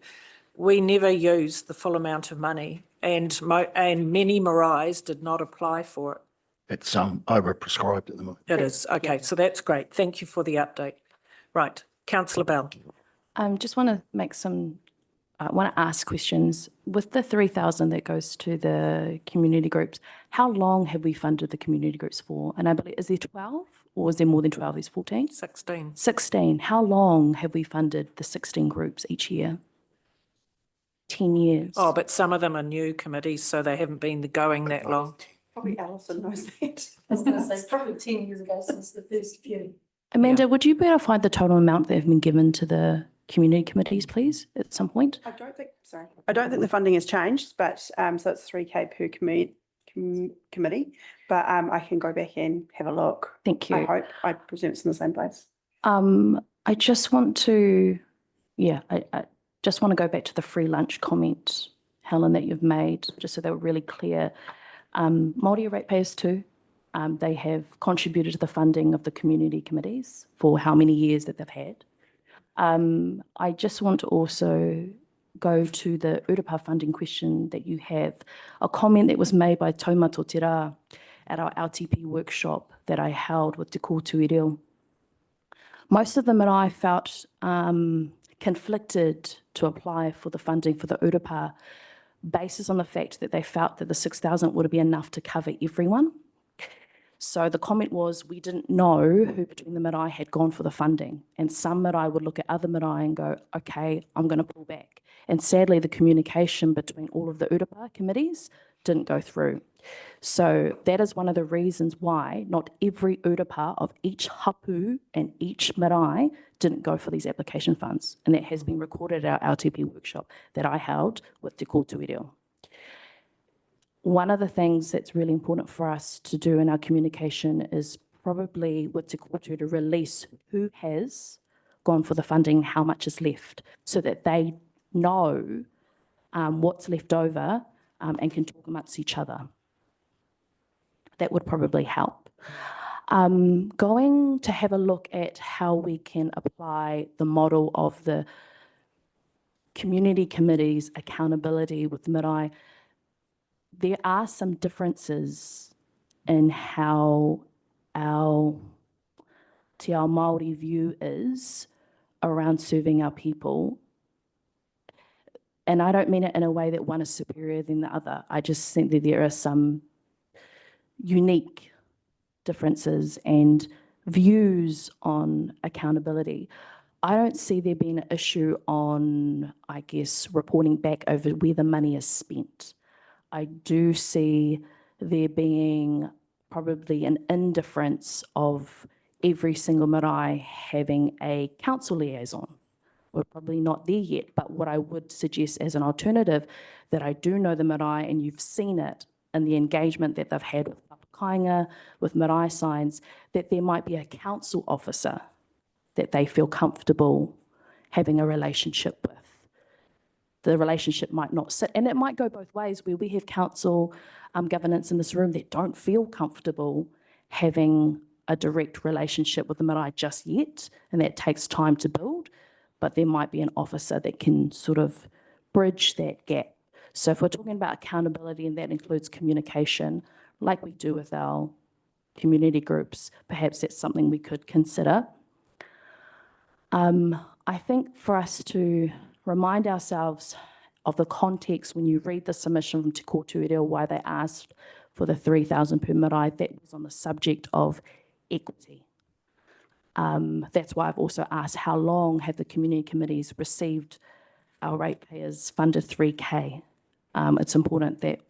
we never used the full amount of money, and many maraes did not apply for it. it's overprescribed at the moment. It is. Okay, so that's great. Thank you for the update. Right, councillor Bell. Just want to make some, I want to ask questions. With the 3,000 that goes to the community groups, how long have we funded the community groups for? And I believe, is there 12 or is there more than 12? There's 14? 16. 16. How long have we funded the 16 groups each year? 10 years. Oh, but some of them are new committees, so they haven't been going that long. Probably Alison knows that. I was going to say, it's probably 10 years ago since the first few. Amanda, would you be able to find the total amount that have been given to the community committees, please, at some point? I don't think the funding has changed, but so it's 3K per committee, but I can go back and have a look. Thank you. I presume it's in the same place. I just want to, I just want to go back to the free lunch comment, Helen, that you've made, just so they were really clear. Māori ratepayers too, they have contributed to the funding of the community committees for how many years that they've had. I just want to also go to the Urapa funding question that you have, a comment that was made by Taumato Te Rā at our LTP workshop that I held with Te Kōtui Reo. Most of them and I felt conflicted to apply for the funding for the Urapa, basis on the fact that they felt that the 6,000 would be enough to cover everyone. So the comment was, we didn't know who between the marae had gone for the funding. And some marae would look at other marae and go, okay, I'm going to pull back. And sadly, the communication between all of the Urapa committees didn't go through. So that is one of the reasons why not every Urapa of each hapu and each marae didn't go for these application funds. And that has been recorded at our LTP workshop that I held with Te Kōtui Reo. One of the things that's really important for us to do in our communication is probably with Te Kōtui to release who has gone for the funding, how much is left, so that they know what's left over and can talk amongst each other. That would probably help. Going to have a look at how we can apply the model of the community committees accountability with marae. There are some differences in how our Te Ao Māori view is around serving our people. And I don't mean it in a way that one is superior than the other. I just think that there are some unique differences and views on accountability. I don't see there being an issue on, I guess, reporting back over where the money is spent. I do see there being probably an indifference of every single marae having a council liaison. We're probably not there yet, but what I would suggest as an alternative, that I do know the marae and you've seen it in the engagement that they've had with papakainga, with marae signs, that there might be a council officer that they feel comfortable having a relationship with. The relationship might not sit, and it might go both ways, where we have council governance in this room that don't feel comfortable having a direct relationship with the marae just yet, and that takes time to build, but there might be an officer that can sort of bridge that gap. So if we're talking about accountability, and that includes communication, like we do with our community groups, perhaps that's something we could consider. I think for us to remind ourselves of the context when you read the submission from Te Kōtui Reo, why they asked for the 3,000 per marae, that was on the subject of equity. That's why I've also asked how long have the community committees received our ratepayers funded 3K. It's important that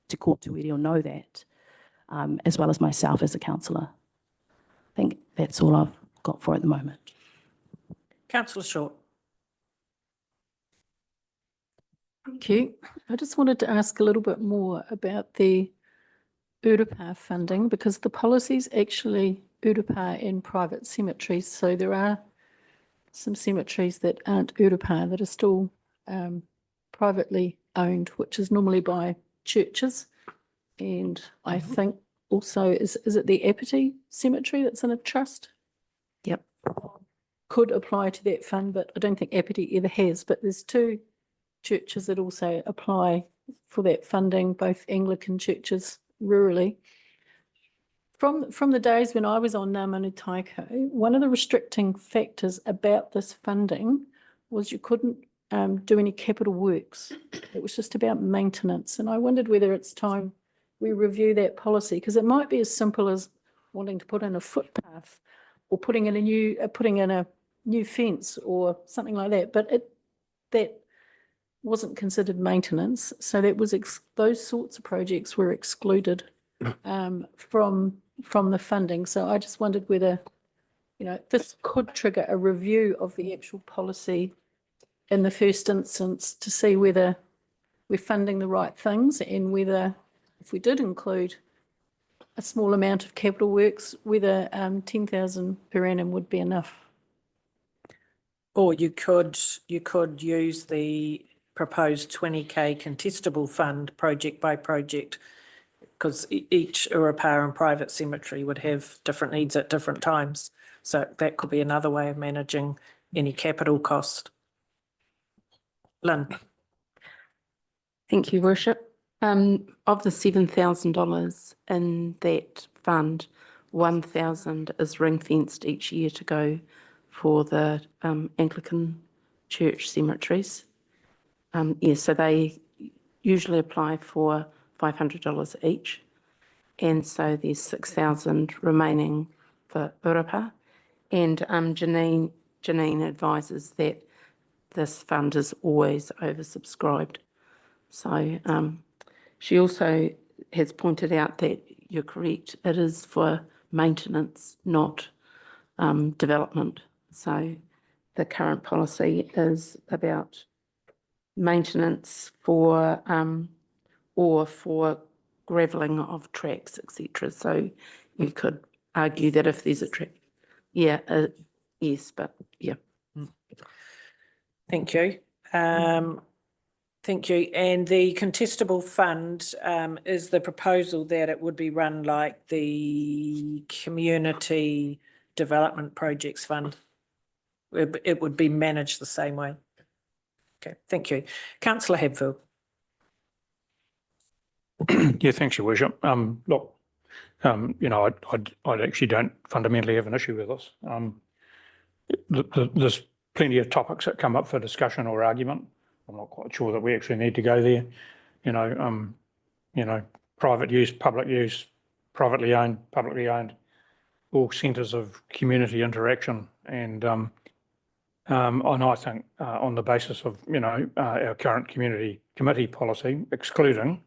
Te Kōtui Reo know that, as well as myself as a councillor. I think that's all I've got for at the moment. Councillor Short. Thank you. I just wanted to ask a little bit more about the Urapa funding, because the policies actually Urapa in private cemeteries. So there are some cemeteries that aren't Urapa that are still privately owned, which is normally by churches. And I think also, is it the Apathy Cemetery that's in a trust? Yep. Could apply to that fund, but I don't think Apathy ever has. But there's two churches that also apply for that funding, both Anglican churches rurally. From the days when I was on Ngā Manu Taiko, one of the restricting factors about this funding was you couldn't do any capital works. It was just about maintenance. And I wondered whether it's time we review that policy, because it might be as simple as wanting to put in a footpath or putting in a new fence or something like that. But that wasn't considered maintenance. So that was those sorts of projects were excluded from the funding. So I just wondered whether, this could trigger a review of the actual policy in the first instance to see whether we're funding the right things and whether, if we did include a small amount of capital works, whether 10,000 per annum would be enough. Or you could use the proposed 20K contestable fund project by project, because each Urupā and private cemetery would have different needs at different times. So that could be another way of managing any capital cost. Lynn. Thank you, Worship. Of the $7,000 in that fund, 1,000 is ring fenced each year to go for the Anglican church cemeteries. So they usually apply for $500 each. And so there's 6,000 remaining for Urupā. And Janine advises that this fund is always oversubscribed. So she also has pointed out that you're correct, it is for maintenance, not development. So the current policy is about maintenance for or for gravelling of tracks, etc. So you could argue that if there's a track, yes, but yeah. Thank you. Thank you. And the contestable fund is the proposal that it would be run like the Community Development Projects Fund. It would be managed the same way. Okay, thank you. Councillor Hadfield. Yeah, thanks, Your Worship. Look, I actually don't fundamentally have an issue with this. There's plenty of topics that come up for discussion or argument. I'm not quite sure that we actually need to go there. Private use, public use, privately owned, publicly owned, all centres of community interaction. And I think on the basis of, our current community committee policy, excluding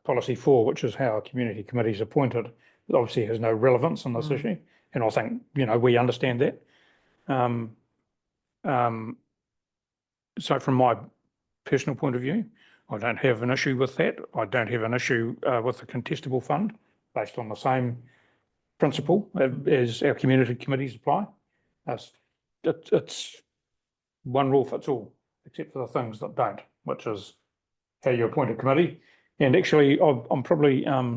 policy 4, which is how a community committee is appointed, it obviously has no relevance on this issue. And I think, we understand that. So from my personal point of view, I don't have an issue with that. I don't have an issue with the contestable fund based on the same principle as our community committees apply. It's one rule fits all, except for the things that don't, which is how you appoint a committee. And actually, I'm probably, I'd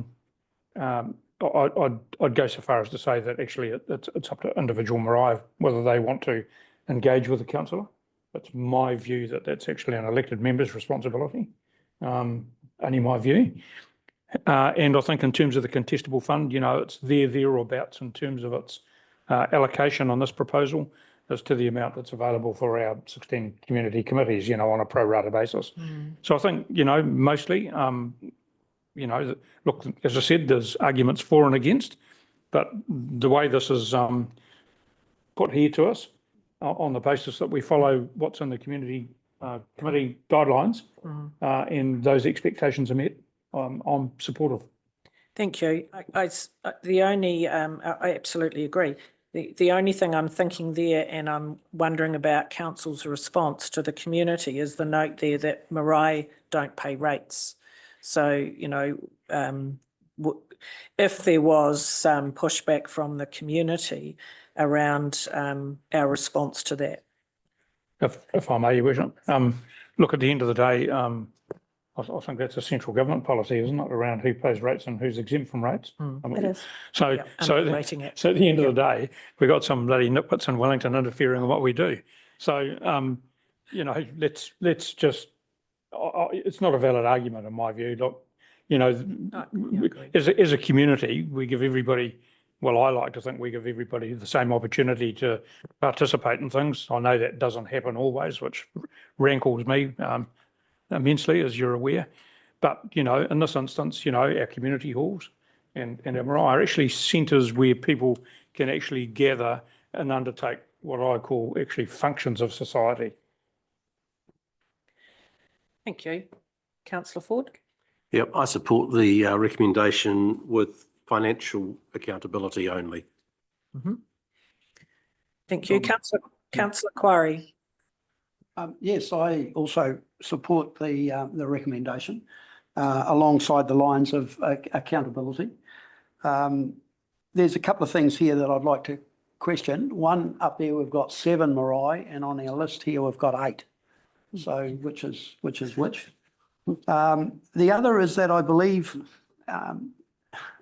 go so far as to say that actually it's up to individual marae whether they want to engage with the councillor. It's my view that that's actually an elected member's responsibility, only my view. And I think in terms of the contestable fund, it's thereabouts in terms of its allocation on this proposal as to the amount that's available for our 16 community committees, on a pro rata basis. So I think, mostly, look, as I said, there's arguments for and against, but the way this is put here to us, on the basis that we follow what's in the community committee guidelines and those expectations are met, I'm supportive. Thank you. I absolutely agree. The only thing I'm thinking there, and I'm wondering about council's response to the community, is the note there that marae don't pay rates. So, if there was some pushback from the community around our response to that. If I may, Your Worship. Look, at the end of the day, I think that's a central government policy, isn't it, around who pays rates and who's exempt from rates? It is. So at the end of the day, we've got some bloody nitwits in Wellington interfering in what we do. So, let's just, it's not a valid argument in my view. Look, You know, yeah, agree. as a community, we give everybody, well, I like to think we give everybody the same opportunity to participate in things. I know that doesn't happen always, which rankles me immensely, as you're aware. But, you know, in this instance, you know, our community halls and our marae are actually centres where people can actually gather and undertake what I call actually functions of society. Thank you. Councillor Ford? Yep, I support the recommendation with financial accountability only. Thank you. Councillor Quarry? Yes, I also support the recommendation alongside the lines of accountability. There's a couple of things here that I'd like to question. One, up there we've got 7 marae, and on our list here we've got 8. So which is which? The other is that I believe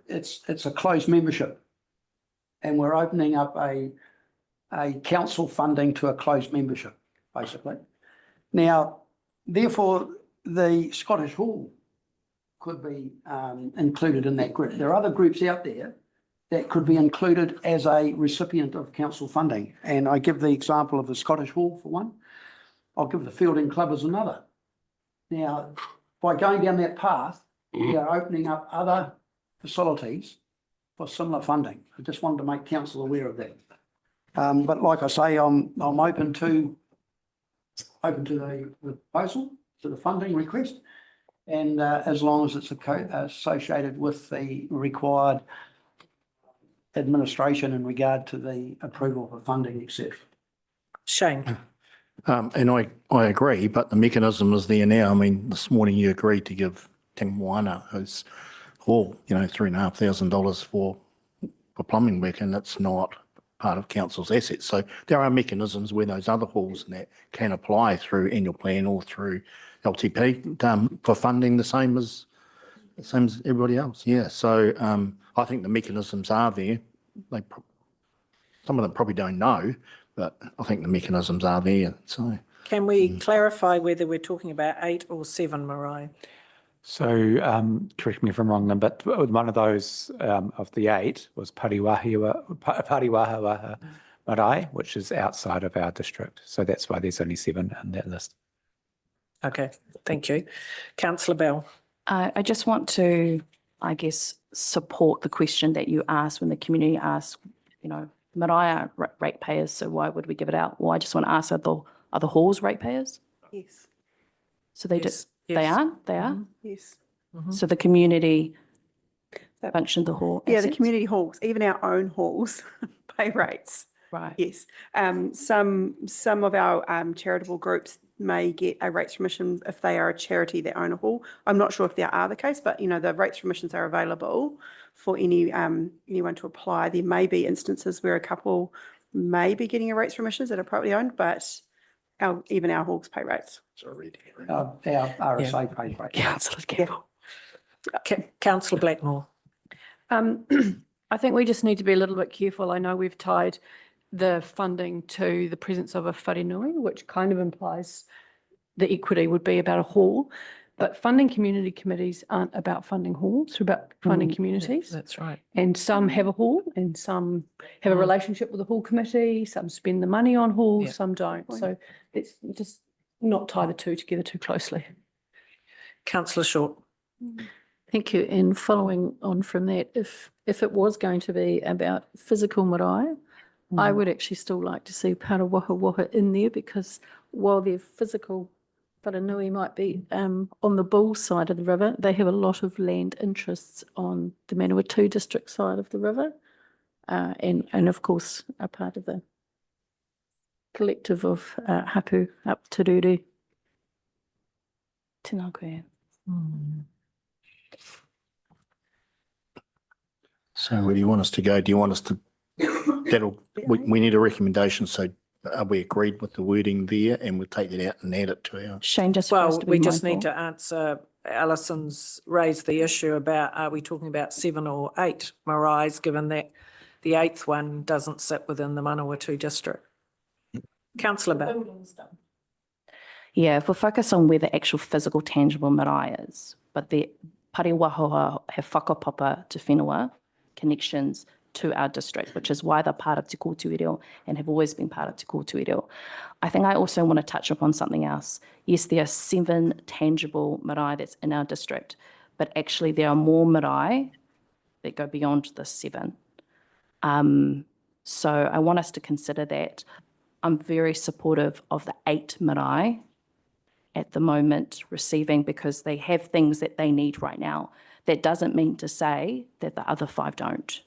it's a closed membership, and we're opening up a council funding to a closed membership, basically. Now, therefore, the Scottish Hall could be included in that group. There are other groups out there that could be included as a recipient of council funding. And I give the example of the Scottish Hall for one. I'll give the Fielding Club as another. Now, by going down that path, we are opening up other facilities for similar funding. I just wanted to make council aware of that. But like I say, I'm open to the proposal, to the funding request, and as long as it's associated with the required administration in regard to the approval for funding, etc. Shane? And I agree, but the mechanism is there now. I mean, this morning you agreed to give Moana his hall, you know, $3,500 for plumbing work, and that's not part of council's assets. So there are mechanisms where those other halls and that can apply through annual plan or through LTP for funding the same as everybody else. Yeah. So I think the mechanisms are there. Some of them probably don't know, but I think the mechanisms are there. So Can we clarify whether we're talking about 8 or 7 marae? So correct me if I'm wrong, but one of those of the 8 was Pariwaha Marae, which is outside of our district. So that's why there's only 7 on that list. Okay, thank you. Councillor Bell? I just want to, I guess, support the question that you asked when the community asked, you know, marae are ratepayers, so why would we give it out? Well, I just want to ask, are the halls ratepayers? Yes. So they Yes, they yes. are? They are? Yes. So the community function the hall Yeah, the assets? community halls, even our own halls, pay rates. Right. Yes. Some of our charitable groups may get a rates remission if they are a charity that own a hall. I'm not sure if that are the case, but you know, the rates remissions are available for anyone to apply. There may be instances where a couple may be getting a rates remissions that are privately owned, but even our halls pay rates. Our RSA pays rates. Councillor Campbell. Councillor Blackmore? I think we just need to be a little bit careful. I know we've tied the funding to the presence of a wharenui, which kind of implies the equity would be about a hall. But funding community committees aren't about funding halls, they're about funding communities. That's right. And some have a hall and some have a relationship with the hall committee, some spend the money on halls, Yeah. some don't. So let's just not tie the two together too closely. Councillor Short? Thank you. And following on from that, if it was going to be about physical marae, I would actually still like to see Parawaha in there, because while their physical wharenui might be on the Bull side of the river, they have a lot of land interests on the Manawatu district side of the river, and of course are part of the collective of hapu up Te Ruru. Tēnā koe. So where do you want us to go? Do you want us to, we need a recommendation, so are we agreed with the wording there, and we'll take that out and add it to our. Shane, just for us Well, to be we just need mindful. to answer, Alison's raised the issue about, are we talking about 7 or 8 maraes, given that the 8th one doesn't sit within the Manawatu district? Councillor Bell? Yeah, if we focus on where the actual physical tangible marae is, but Pariwahoa have whakapapa te whenua connections to our district, which is why they're part of Te Kōtuireo and have always been part of Te Kōtuireo. I think I also want to touch upon something else. Yes, there are 7 tangible marae that's in our district, but actually there are more marae that go beyond the 7. So I want us to consider that. I'm very supportive of the 8 marae at the moment receiving, because they have things that they need right now. That doesn't mean to say that the other 5 don't.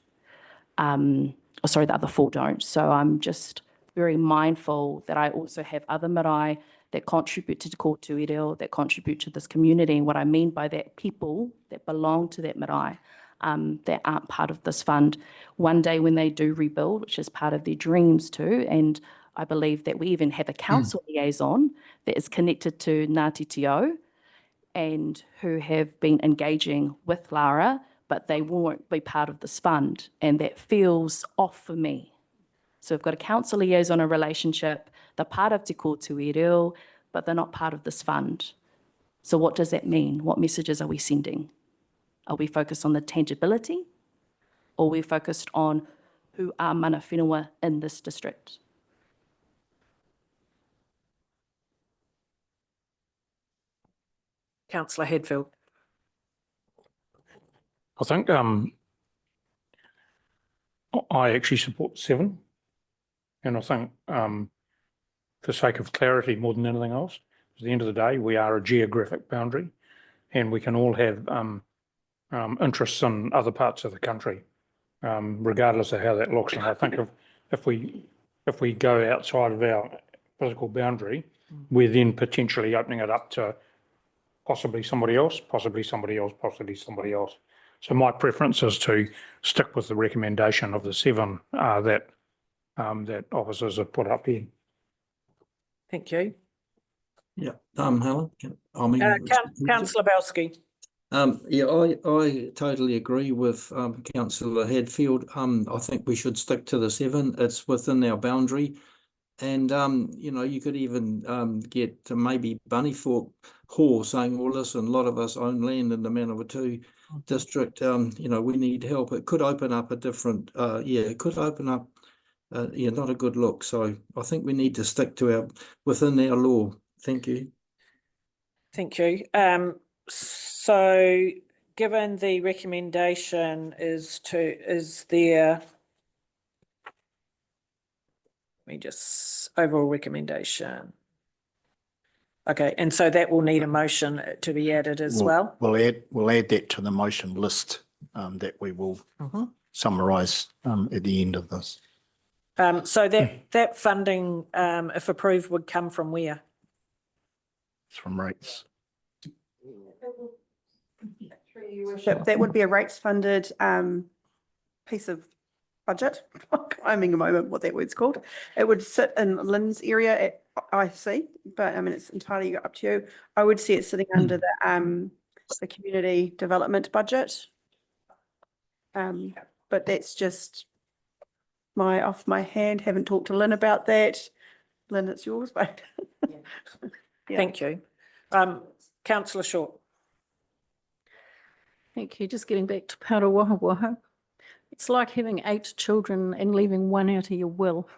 The other 4 don't. So I'm just very mindful that I also have other marae that contribute to Te Kōtuireo, that contribute to this community. And what I mean by that, people that belong to that marae, that aren't part of this fund. One day when they do rebuild, which is part of their dreams too, and I believe that we even have a council liaison that is connected to Ngāti Te Ao and who have been engaging with Lara, but they won't be part of this fund, and that feels off for me. So we've got a council liaison, a relationship, they're part of Te Kōtuireo, but they're not part of this fund. So what does that mean? What messages are we sending? Are we focused on the tangibility, or are we focused on who are mana whenua in this district? Councillor Hadfield. I think I actually support 7, and I think for the sake of clarity more than anything else, at the end of the day, we are a geographic boundary, and we can all have interests in other parts of the country, regardless of how that looks. And I think if we go outside of our physical boundary, we're then potentially opening it up to possibly somebody else, possibly somebody else, possibly somebody else. So my preference is to stick with the recommendation of the 7 that officers have put up here. Thank you. Yeah, Helen, Councillor Belsky. Yeah, I totally agree with Councillor Hadfield. I think we should stick to the 7. It's within our boundary. And, you could even get to maybe Bunnythorpe Hall saying, well, listen, a lot of us own land in the Manawatu district. We need help. It could open up a different, it could open up, not a good look. So I think we need to stick to within our law. Thank you. Thank you. So given the recommendation is there, overall recommendation. Okay, and so that will need a motion to be added as well? We'll add that to the motion list that we will summarise at the end of this. So that funding, if approved, would come from where? It's from rates. That would be a rates funded piece of budget. I'm having a moment what that word's called. It would sit in Lynn's area at IC, but I mean, it's entirely up to you. I would see it sitting under the community development budget. But that's just off my hand. Haven't talked to Lynn about that. Lynn, it's yours, but Yeah. Thank you. Councillor Short. Thank you. Just getting back to Parawahawaha. It's like having 8 children and leaving 1 out of your will.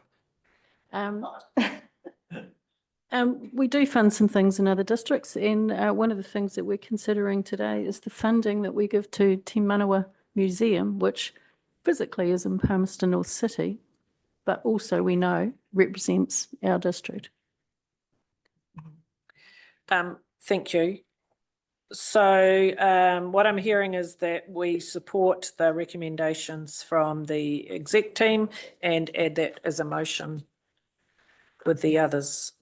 We do fund some things in other districts, and one of the things that we're considering today is the funding that we give to Te Manawa Museum, which physically is in Palmerston North City, but also we know represents our district. Thank you. So what I'm hearing is that we support the recommendations from the exec team and add that as a motion with the others.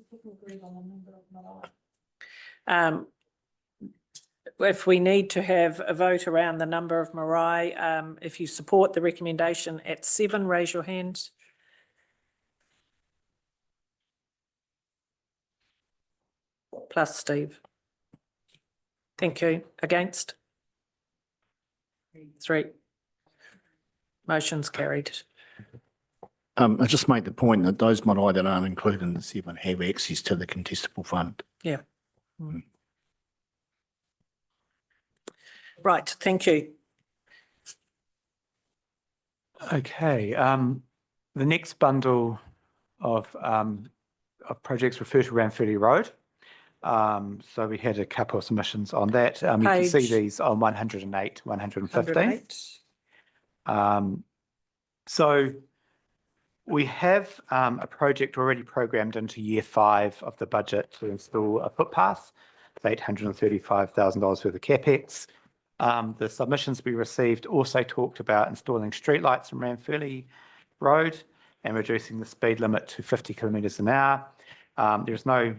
If we need to have a vote around the number of marae, if you support the recommendation at 7, raise your hand. Plus Steve. Thank you. Against? 3. Motion's carried. I just made the point that those marae that aren't included in the 7 have access to the contestable fund. Yeah. Right, thank you. Okay, the next bundle of projects refer to Ranfurly Road. So we had a couple of submissions on that. You can see Page- these on 108, 115. 108. So we have a project already programmed into year 5 of the budget to install a footpath, $835,000 worth of capex. The submissions we received also talked about installing streetlights in Ranfurly Road and reducing the speed limit to 50 kilometres an hour. There's no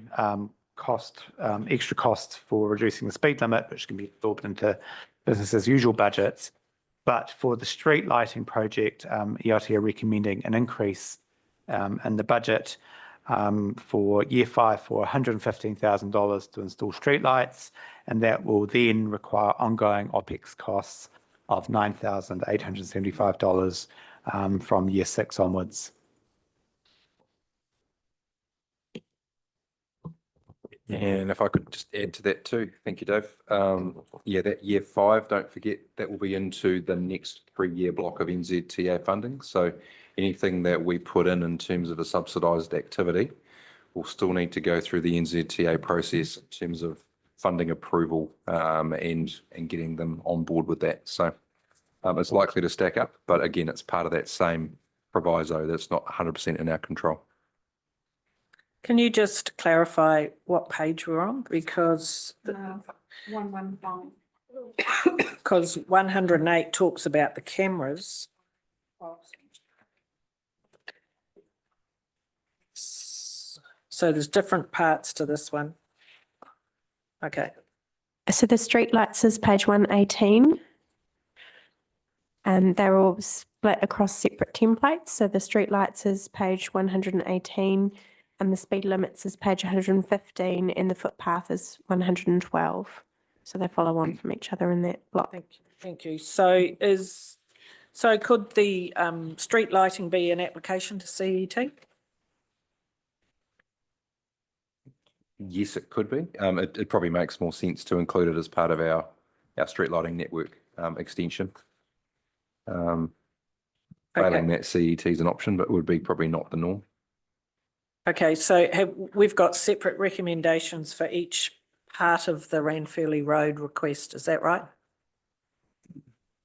extra cost for reducing the speed limit, which can be absorbed into business as usual budgets. But for the street lighting project, ERT are recommending an increase in the budget for year 5 for $115,000 to install streetlights, and that will then require ongoing OPEX costs of $9,875 from year 6 onwards. And if I could just add to that too, thank you, Dave. Yeah, that year 5, don't forget, that will be into the next 3-year block of NZTA funding. So anything that we put in terms of a subsidised activity will still need to go through the NZTA process in terms of funding approval and getting them on board with that. So it's likely to stack up, but again, it's part of that same proviso that's not 100% in our control. Can you just clarify what page we're on? Because 115. because 108 talks about the cameras. So there's different parts to this one. Okay. So the streetlights is page 118. And they're all split across separate templates. So the streetlights is page 118 and the speed limits is page 115 and the footpath is 112. So they follow on from each other in that block. Thank you. So could the street lighting be an application to CET? Yes, it could be. It probably makes more sense to include it as part of our street lighting network extension. Failing that, CET is an option, but would be probably not the norm. Okay, so we've got separate recommendations for each part of the Ranfurly Road request, is that right?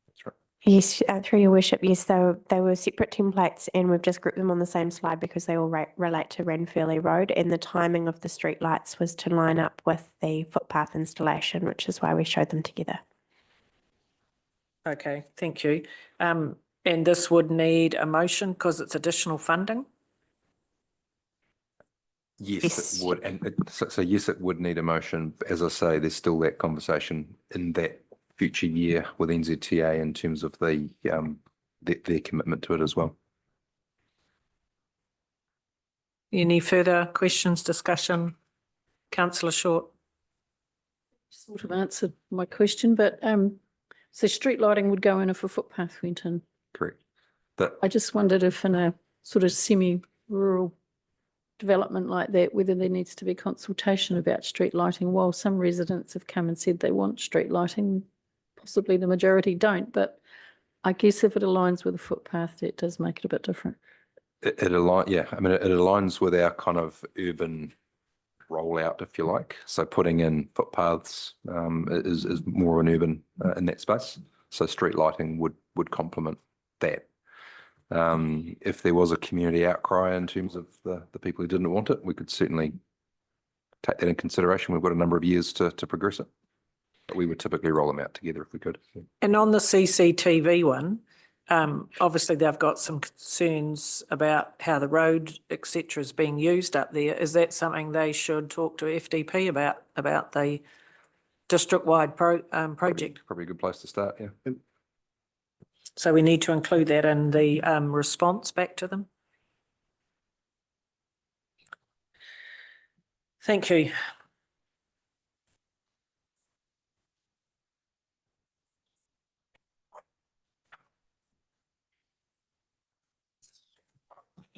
That's right. Yes, through your worship, yes, they were separate templates and we've just grouped them on the same slide because they all relate to Ranfurly Road, and the timing of the street lights was to line up with the footpath installation, which is why we showed them together. Okay, thank you. And this would need a motion because it's additional funding? Yes, it would. And so yes, it would need a motion. As I say, there's still that conversation in that future year with NZTA in terms of their commitment to it as well. Any further questions, discussion? Councillor Short. Sort of answered my question, but so street lighting would go in if a footpath went in. Correct. I just wondered if in a sort of semi-rural development like that, whether there needs to be consultation about street lighting. While some residents have come and said they want street lighting, possibly the majority don't, but I guess if it aligns with a footpath, it does make it a bit different. It aligns with our kind of urban rollout, if you like. So putting in footpaths is more an urban in that space. So street lighting would complement that. If there was a community outcry in terms of the people who didn't want it, we could certainly take that in consideration. We've got a number of years to progress it, but we would typically roll them out together if we could. And on the CCTV one, obviously they've got some concerns about how the road, etc., is being used up there. Is that something they should talk to FDP about the district-wide project? Probably a good place to start, yeah. So we need to include that in the response back to them. Thank you.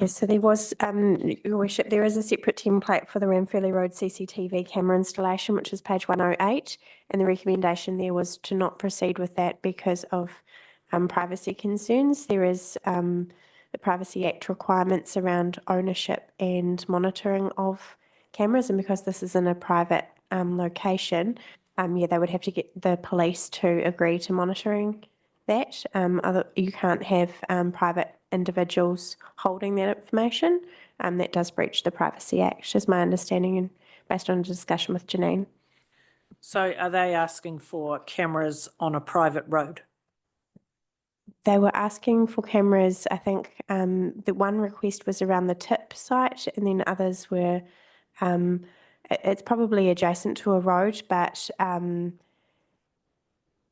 Yes, so there was, Your Worship, there is a separate template for the Ranfurly Road CCTV camera installation, which is page 108. And the recommendation there was to not proceed with that because of privacy concerns. There is the Privacy Act requirements around ownership and monitoring of cameras. And because this is in a private location, they would have to get the police to agree to monitoring that. You can't have private individuals holding that information. That does breach the Privacy Act, is my understanding, and based on a discussion with Janine. So are they asking for cameras on a private road? They were asking for cameras. I think the one request was around the tip site, and then others were, it's probably adjacent to a road, but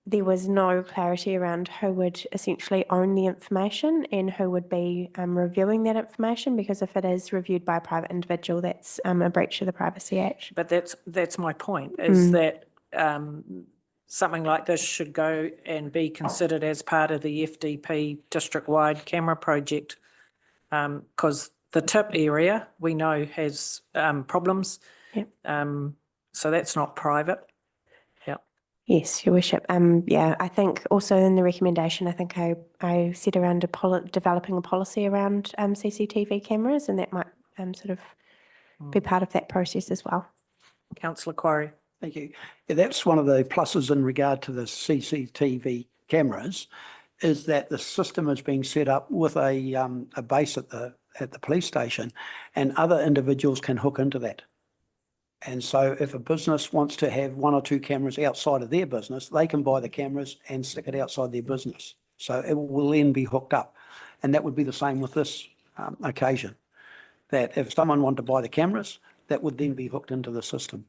there was no clarity around who would essentially own the information and who would be reviewing that information, because if it is reviewed by a private individual, that's a breach of the Privacy Act. But that's my point, is that something like this should go and be considered as part of the FDP district-wide camera project, because the tip area we know has problems. Yep. So that's not private. Yes, Your Worship. I think also in the recommendation, I think I said around developing a policy around CCTV cameras, and that might sort of be part of that process as well. Councillor Quarry. Thank you. Yeah, that's one of the pluses in regard to the CCTV cameras, is that the system is being set up with a base at the police station, and other individuals can hook into that. And so if a business wants to have one or two cameras outside of their business, they can buy the cameras and stick it outside their business. So it will then be hooked up. And that would be the same with this occasion, that if someone wanted to buy the cameras, that would then be hooked into the system.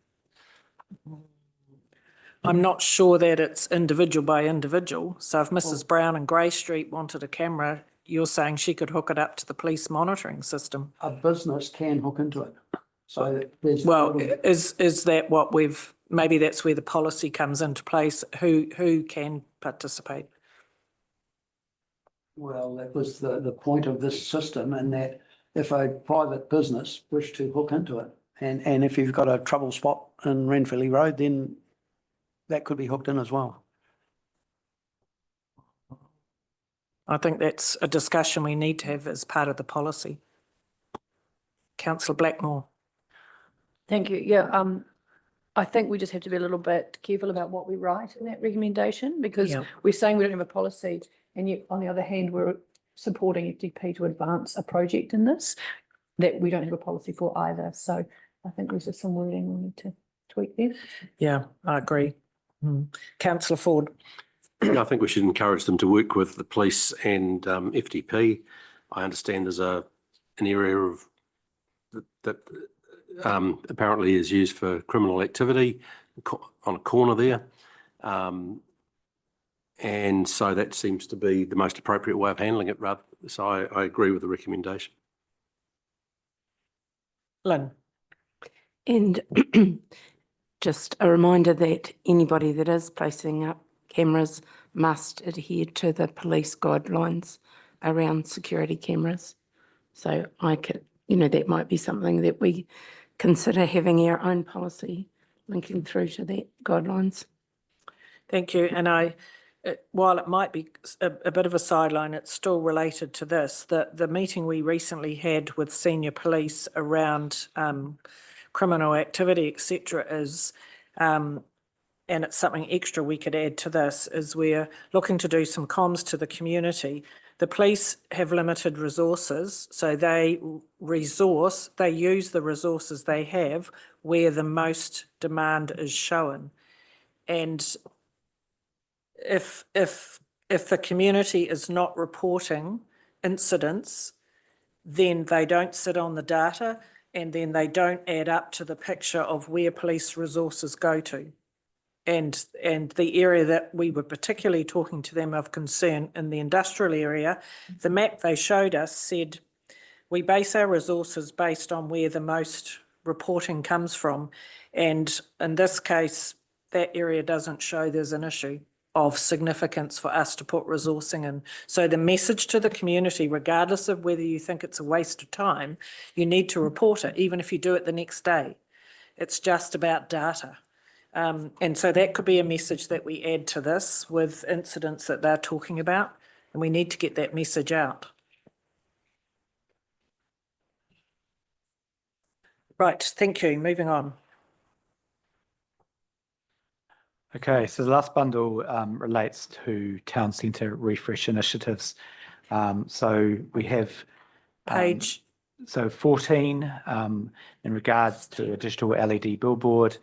I'm not sure that it's individual by individual. So if Mrs. Brown in Grey Street wanted a camera, you're saying she could hook it up to the police monitoring system? A business can hook into it. So there's is that what maybe that's where the policy comes into place? Who can participate? Well, that was the point of this system, and that if a private business wished to hook into it, and if you've got a trouble spot in Ranfurly Road, then that could be hooked in as well. I think that's a discussion we need to have as part of the policy. Councillor Blackmore. Thank you. Yeah, I think we just have to be a little bit careful about what we write in that recommendation, because we're saying we don't have a policy, and yet on the other hand, we're supporting FDP to advance a project in this that we don't have a policy for either. So I think there's just some wording we need to tweak there. Yeah, I agree. Councillor Ford. I think we should encourage them to work with the police and FDP. I understand there's an area of that apparently is used for criminal activity on a corner there. And so that seems to be the most appropriate way of handling it. So I agree with the recommendation. Lynn. And just a reminder that anybody that is placing up cameras must adhere to the police guidelines around security cameras. So that might be something that we consider having our own policy linking through to that guidelines. Thank you. And while it might be a bit of a sideline, it's still related to this. The meeting we recently had with senior police around criminal activity, etc., is, and it's something extra we could add to this, is we're looking to do some comms to the community. The police have limited resources, so they use the resources they have where the most demand is shown. And if the community is not reporting incidents, then they don't sit on the data, and then they don't add up to the picture of where police resources go to. And the area that we were particularly talking to them of concern in the industrial area, the map they showed us said we base our resources based on where the most reporting comes from. And in this case, that area doesn't show there's an issue. of significance for us to put resourcing in. So the message to the community, regardless of whether you think it's a waste of time, you need to report it, even if you do it the next day. It's just about data. And so that could be a message that we add to this with incidents that they're talking about, and we need to get that message out. Right, thank you. Moving on. Okay, so the last bundle relates to town centre refresh initiatives. So we have Page. So 14 in regards to a digital LED billboard,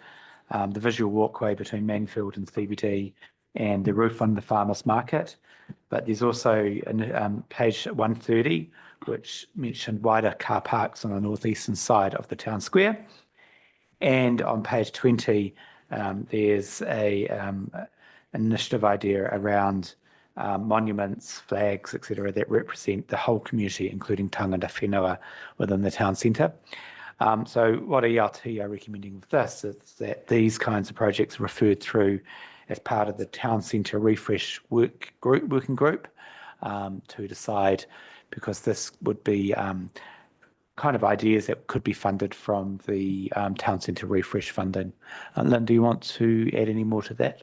the visual walkway between Manfield and CBD, and the roof on the farmers market. But there's also page 130, which mentioned wider car parks on the northeastern side of the town square. And on page 20, there's an initiative idea around monuments, flags, etc., that represent the whole community, including tangata whenua within the town centre. So what ERT are recommending with this is that these kinds of projects are referred through as part of the town centre refresh working group to decide, because this would be kind of ideas that could be funded from the town centre refresh funding. Lynn, do you want to add any more to that?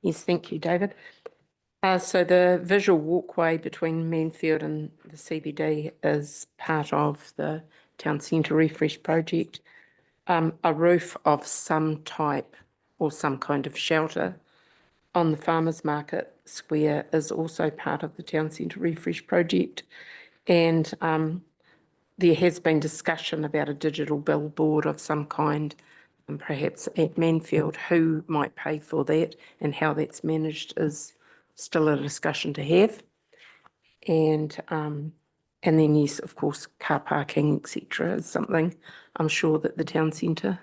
Yes, thank you, David. So the visual walkway between Manfield and the CBD is part of the town centre refresh project. A roof of some type or some kind of shelter on the farmers market square is also part of the town centre refresh project. And there has been discussion about a digital billboard of some kind, and perhaps at Manfield. Who might pay for that and how that's managed is still a discussion to have. And then, yes, of course, car parking, etc., is something I'm sure that the town centre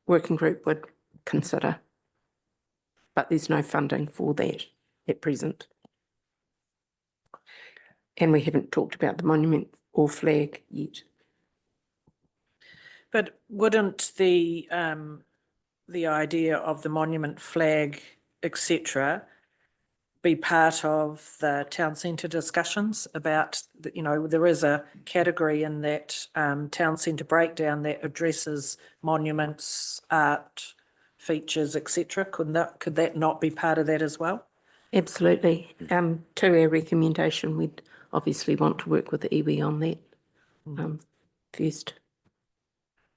working group would consider. But there's no funding for that at present. And we haven't talked about the monument or flag yet. But wouldn't the idea of the monument flag, etc., be part of the town centre discussions about, there is a category in that town centre breakdown that addresses monuments, art, features, etc. Could that not be part of that as well? Absolutely. To our recommendation, we'd obviously want to work with the iwi on that first.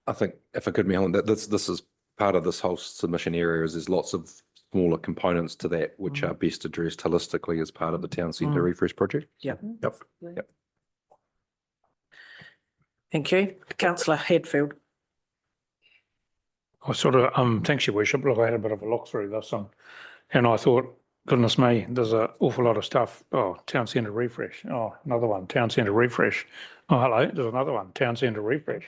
I think, if I could, Helen, that this is part of this whole submission area. Is there's lots of smaller components to that which are best addressed holistically as part of the town centre refresh project. Yep. Yep. Thank you. Councillor Hadfield. I sort of, thanks, Your Worship. Look, I had a bit of a look through this and I thought, goodness me, there's an awful lot of stuff. Oh, town centre refresh. Oh, another one, town centre refresh. Oh, hello, there's another one, town centre refresh.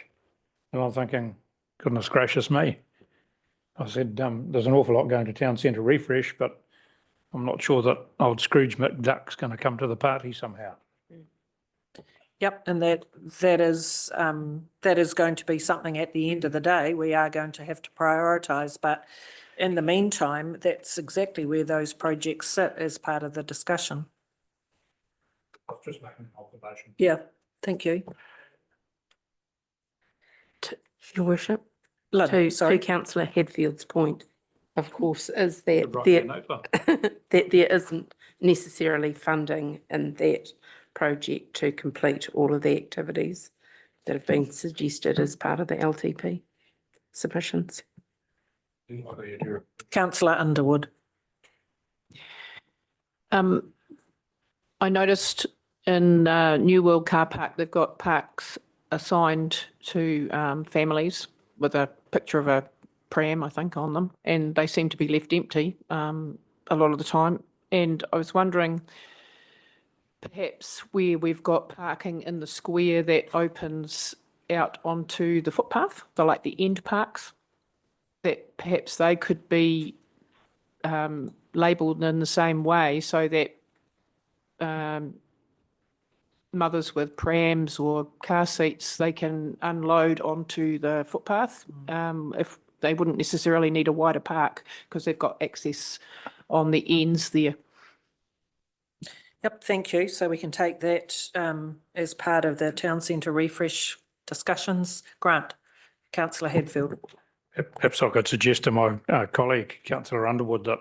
And I'm thinking, goodness gracious me. I said, there's an awful lot going to town centre refresh, but I'm not sure that old Scrooge McDuck's going to come to the party somehow. Yep, and that is going to be something at the end of the day we are going to have to prioritise. But in the meantime, that's exactly where those projects sit as part of the discussion. Just making an observation. Yeah, thank you. Your Worship, to Councillor Hadfield's point, of course, is that there isn't necessarily funding in that project to complete all of the activities that have been suggested as part of the LTP submissions. Councillor Underwood. I noticed in New World Car Park, they've got parks assigned to families with a picture of a pram, I think, on them, and they seem to be left empty a lot of the time. And I was wondering, perhaps where we've got parking in the square that opens out onto the footpath, like the end parks, that perhaps they could be labelled in the same way so that mothers with prams or car seats, they can unload onto the footpath. If they wouldn't necessarily need a wider park because they've got access on the ends there. Yep, thank you. So we can take that as part of the town centre refresh discussions. Grant, councillor Hadfield. Perhaps I could suggest to my colleague, councillor Underwood, that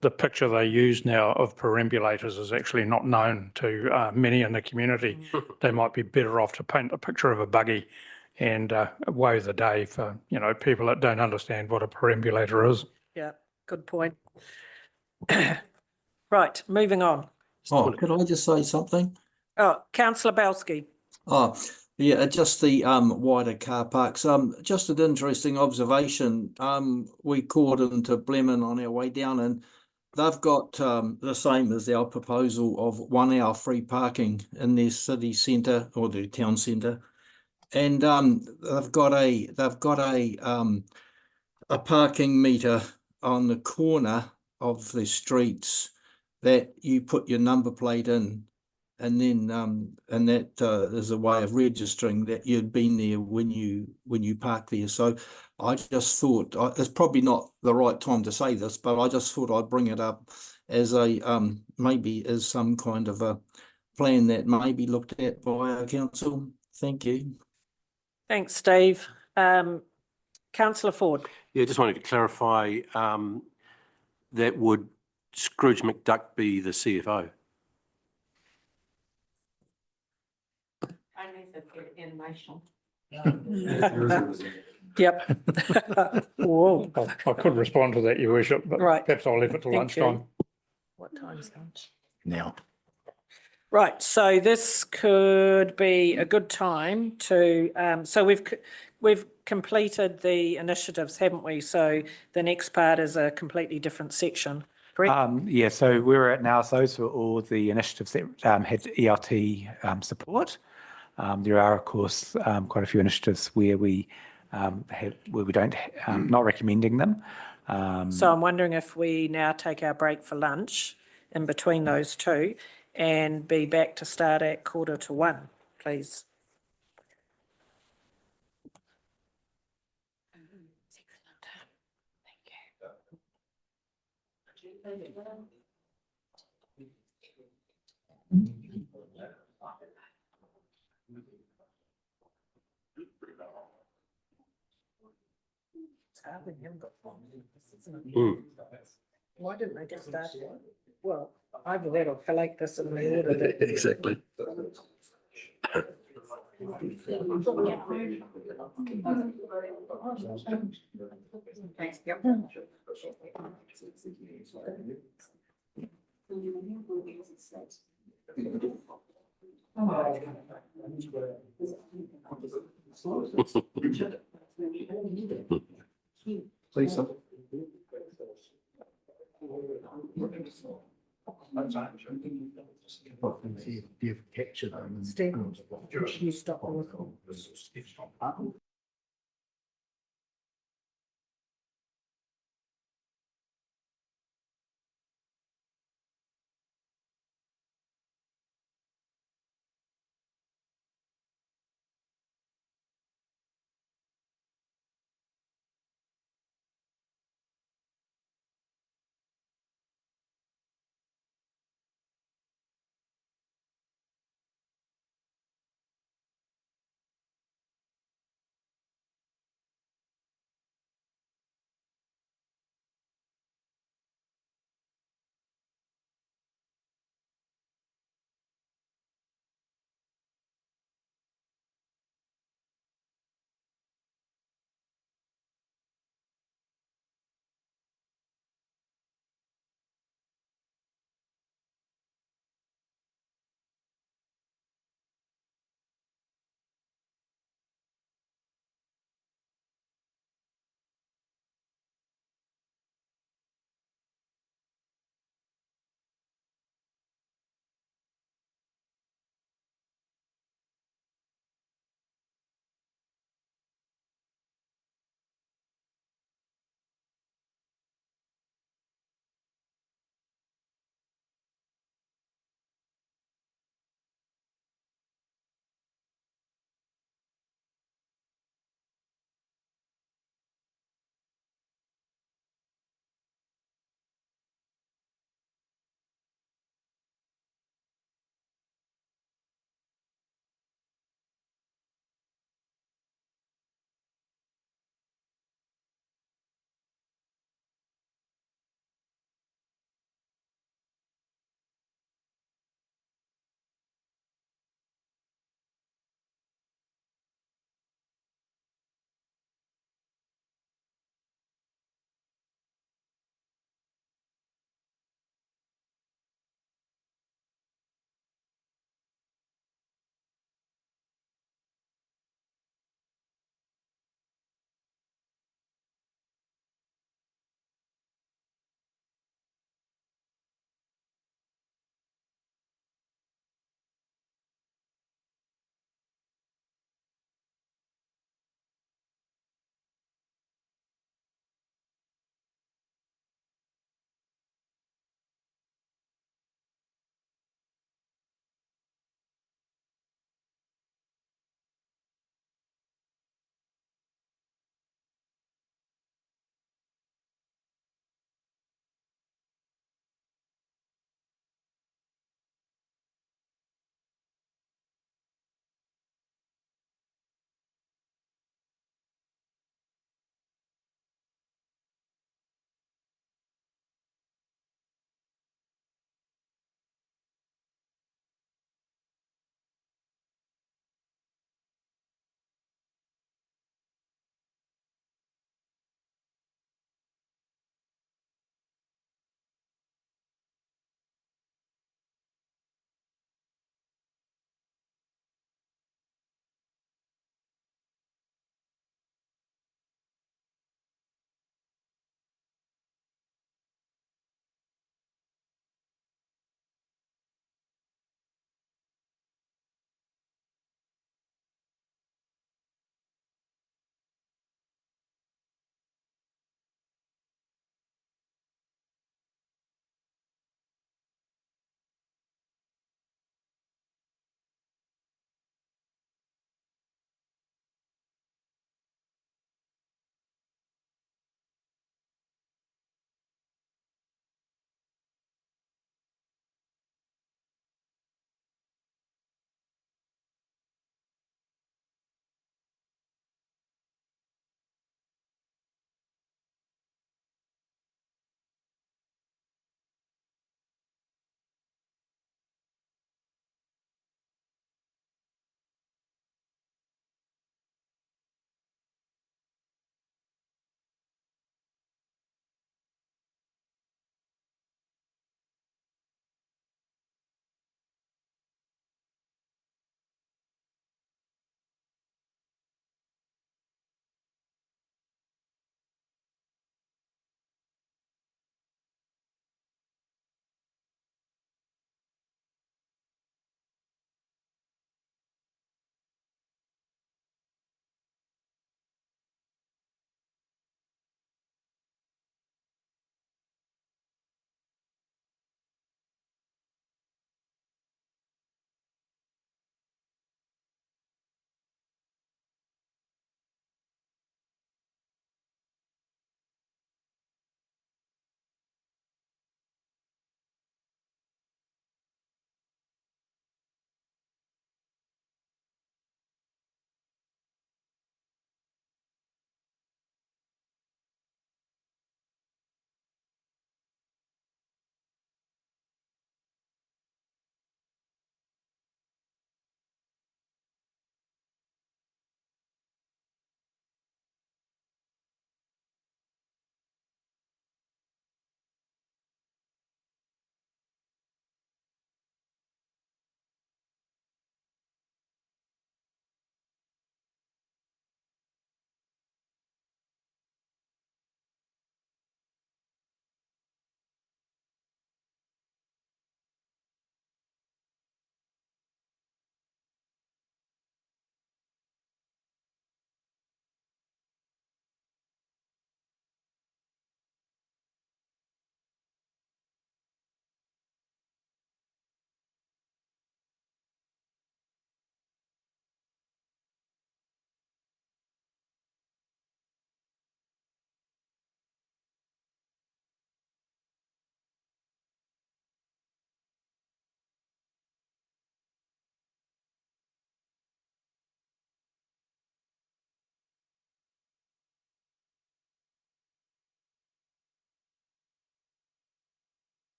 the picture they use now of perambulators is actually not known to many in the community. They might be better off to paint a picture of a buggy and woe the day for, people that don't understand what a perambulator is. Yeah, good point. Right, moving on. Oh, could I just say something? Oh, councillor Belsky. Oh, yeah, just the wider car parks. Just an interesting observation. We called into Blemon on our way down, and they've got the same as our proposal of 1 hour free parking in their city centre or their town centre, and they've got a parking meter on the corner of the streets that you put your number plate in, and then and that is a way of registering that you'd been there when you park there. So I just thought it's probably not the right time to say this, but I just thought I'd bring it up as a maybe as some kind of a plan that may be looked at by our council. Thank you. Thanks, Steve. Councillor Ford. Yeah, just wanted to clarify that would Scrooge McDuck be the CFO? Only for animation. Yep. Whoa. I could respond to that, Your Worship, but Right. perhaps I'll leave it till Thank you. lunchtime. What time's lunch? Now. Right, so this could be a good time to, so we've completed the initiatives, haven't we? So the next part is a completely different section, correct? Yeah, so we're at now, so those were all the initiatives that had ELT support. There are, of course, quite a few initiatives where we don't, not recommending them. So I'm wondering if we now take our break for lunch in between those two and be back to start at 1:45, please. Why didn't they just start? Well, either that or collect this in the order that. Exactly. Thanks, yep. Please, sir. You've captured them. Steve, you stop the record.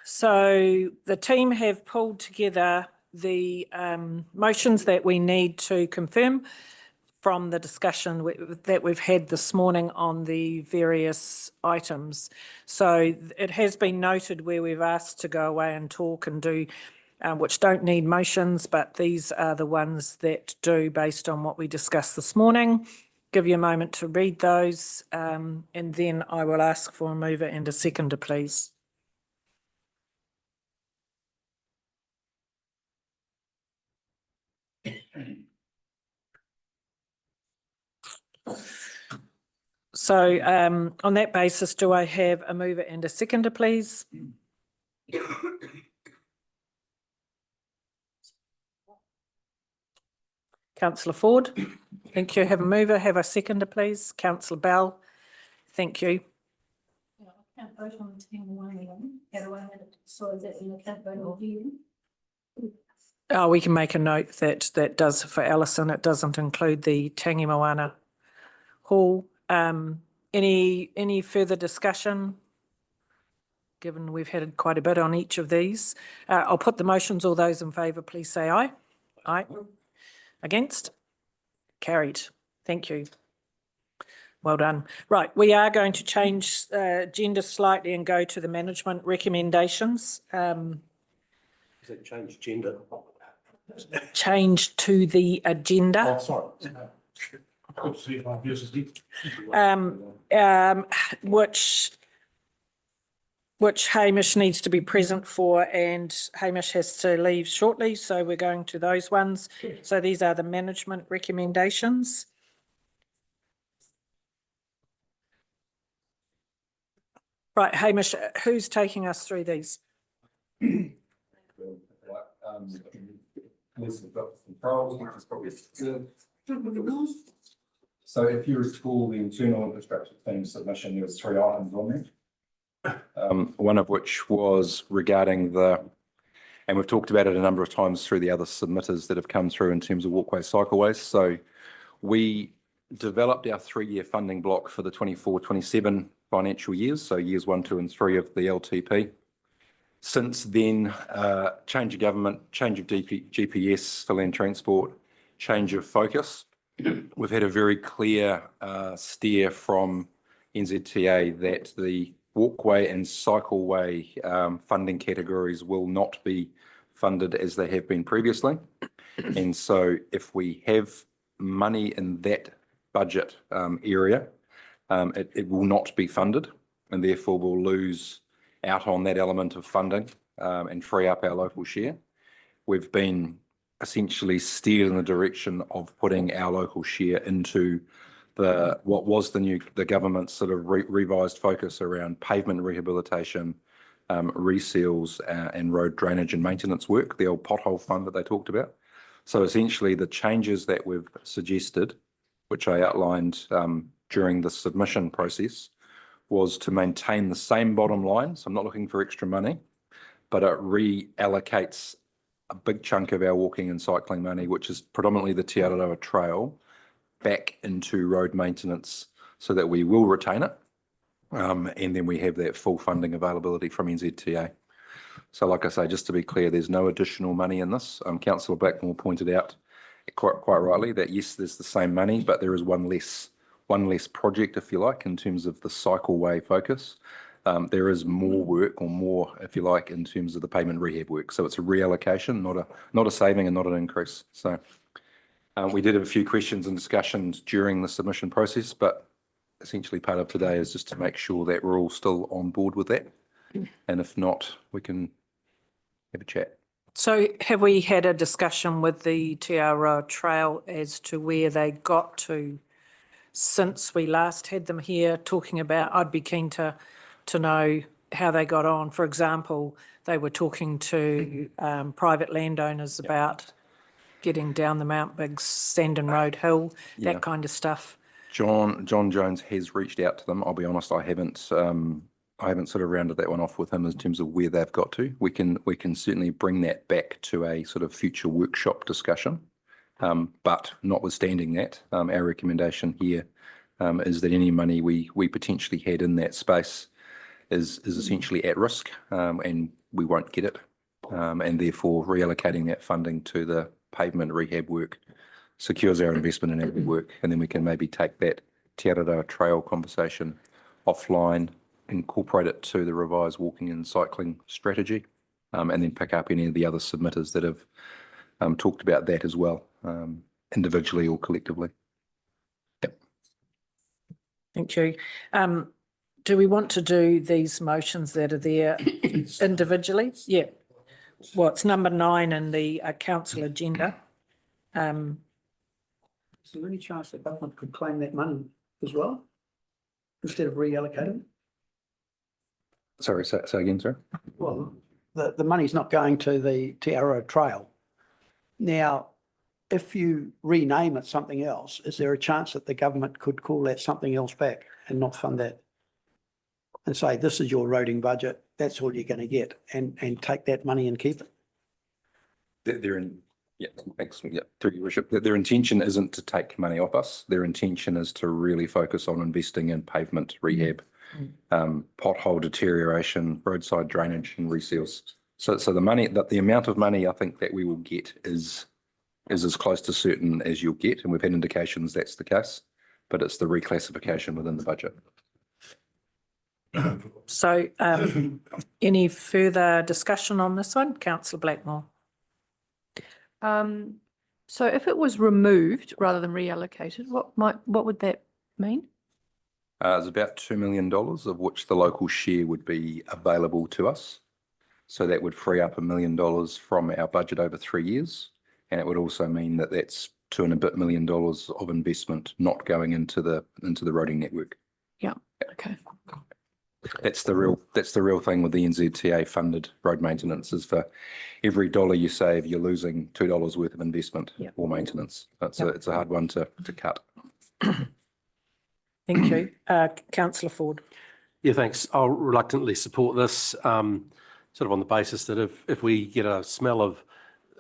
So the team have pulled together the motions that we need to confirm from the discussion that we've had this morning on the various items. So it has been noted where we've asked to go away and talk and do, which don't need motions, but these are the ones that do based on what we discussed this morning. Give you a moment to read those, and then I will ask for a mover and a seconder, please. So on that basis, do I have a mover and a seconder, please? Councillor Ford, thank you. Have a mover, have a seconder, please. Councillor Bell, thank you. I can't vote on the 10-1 so that I can't vote on you. Oh, we can make a note that does for Alison. It doesn't include the Tangi Moana Hall. Any further discussion? Given we've had quite a bit on each of these, I'll put the motions. All those in favour, please say aye. Aye. Against? Carried. Thank you. Well done. Right, we are going to change agenda slightly and go to the management recommendations. Is it change gender? Change to the agenda. Oh, sorry. Which Hamish needs to be present for, and Hamish has to leave shortly, so we're going to those ones. So these are the management recommendations. Right, Hamish, who's taking us through these? So if you recall the internal infrastructure team submission, there was 3 items on there. One of which was regarding and we've talked about it a number of times through the other submitters that have come through in terms of walkways, cycleways. So we developed our 3-year funding block for the 24-27 financial years, so years 1, 2 and 3 of the LTP. Since then, change of government, change of GPS for land transport, change of focus. We've had a very clear steer from NZTA that the walkway and cycleway funding categories will not be funded as they have been previously. And so if we have money in that budget area, it will not be funded, and therefore we'll lose out on that element of funding and free up our local share. We've been essentially steered in the direction of putting our local share into what was the government's sort of revised focus around pavement rehabilitation, reseals and road drainage and maintenance work, the old pothole fund that they talked about. So essentially the changes that we've suggested, which I outlined during the submission process, was to maintain the same bottom line. So I'm not looking for extra money, but it reallocates a big chunk of our walking and cycling money, which is predominantly the Te Araroa Trail, back into road maintenance so that we will retain it. And then we have that full funding availability from NZTA. So like I say, just to be clear, there's no additional money in this. Councillor Blackmore pointed out quite rightly that yes, there's the same money, but there is one less project, if you like, in terms of the cycleway focus. There is more work, or more, if you like, in terms of the pavement rehab work. So it's a reallocation, not a saving and not an increase. So we did have a few questions and discussions during the submission process, but essentially part of today is just to make sure that we're all still on board with that. And if not, we can have a chat. So have we had a discussion with the Te Araroa Trail as to where they got to since we last had them here talking about? I'd be keen to know how they got on. For example, they were talking to private landowners about getting down the Mount Biggs, Sandon Road Hill, that kind of stuff. John Jones has reached out to them. I'll be honest, I haven't sort of rounded that one off with him in terms of where they've got to. We can certainly bring that back to a sort of future workshop discussion. But notwithstanding that, our recommendation here is that any money we potentially had in that space is essentially at risk, and we won't get it. And therefore reallocating that funding to the pavement rehab work secures our investment in our work, and then we can maybe take that Te Araroa Trail conversation offline, incorporate it to the revised walking and cycling strategy, and then pick up any of the other submitters that have talked about that as well, individually or collectively. Yep. Thank you. Do we want to do these motions that are there individually? Yeah. Well, it's number 9 in the council agenda. Is there any chance the government could claim that money as well, instead of reallocating? Sorry, say again, sir. Well, the money's not going to the Te Araroa Trail. Now, if you rename it something else, is there a chance that the government could call that something else back and not fund that? And say, this is your roading budget, that's all you're going to get, and take that money and keep it? Excellent. Yeah, through your worship. Their intention isn't to take money off us. Their intention is to really focus on investing in pavement rehab, pothole deterioration, roadside drainage, and reseals. So the money, the amount of money I think that we will get is as close to certain as you'll get, and we've had indications that's the case. But it's the reclassification within the budget. So, any further discussion on this one, Councillor Blackmore? So if it was removed rather than reallocated, what would that mean? There's about $2 million, of which the local share would be available to us. So that would free up $1 million from our budget over 3 years. And it would also mean that that's $2 and a bit million of investment not going into the roading network. Yeah. Okay. That's the real thing with the NZTA funded road maintenance, is for every dollar you save, you're losing $2 worth of investment or maintenance. It's a hard one to cut. Thank you. Councillor Ford. Yeah, thanks. I'll reluctantly support this, sort of on the basis that if we get a smell of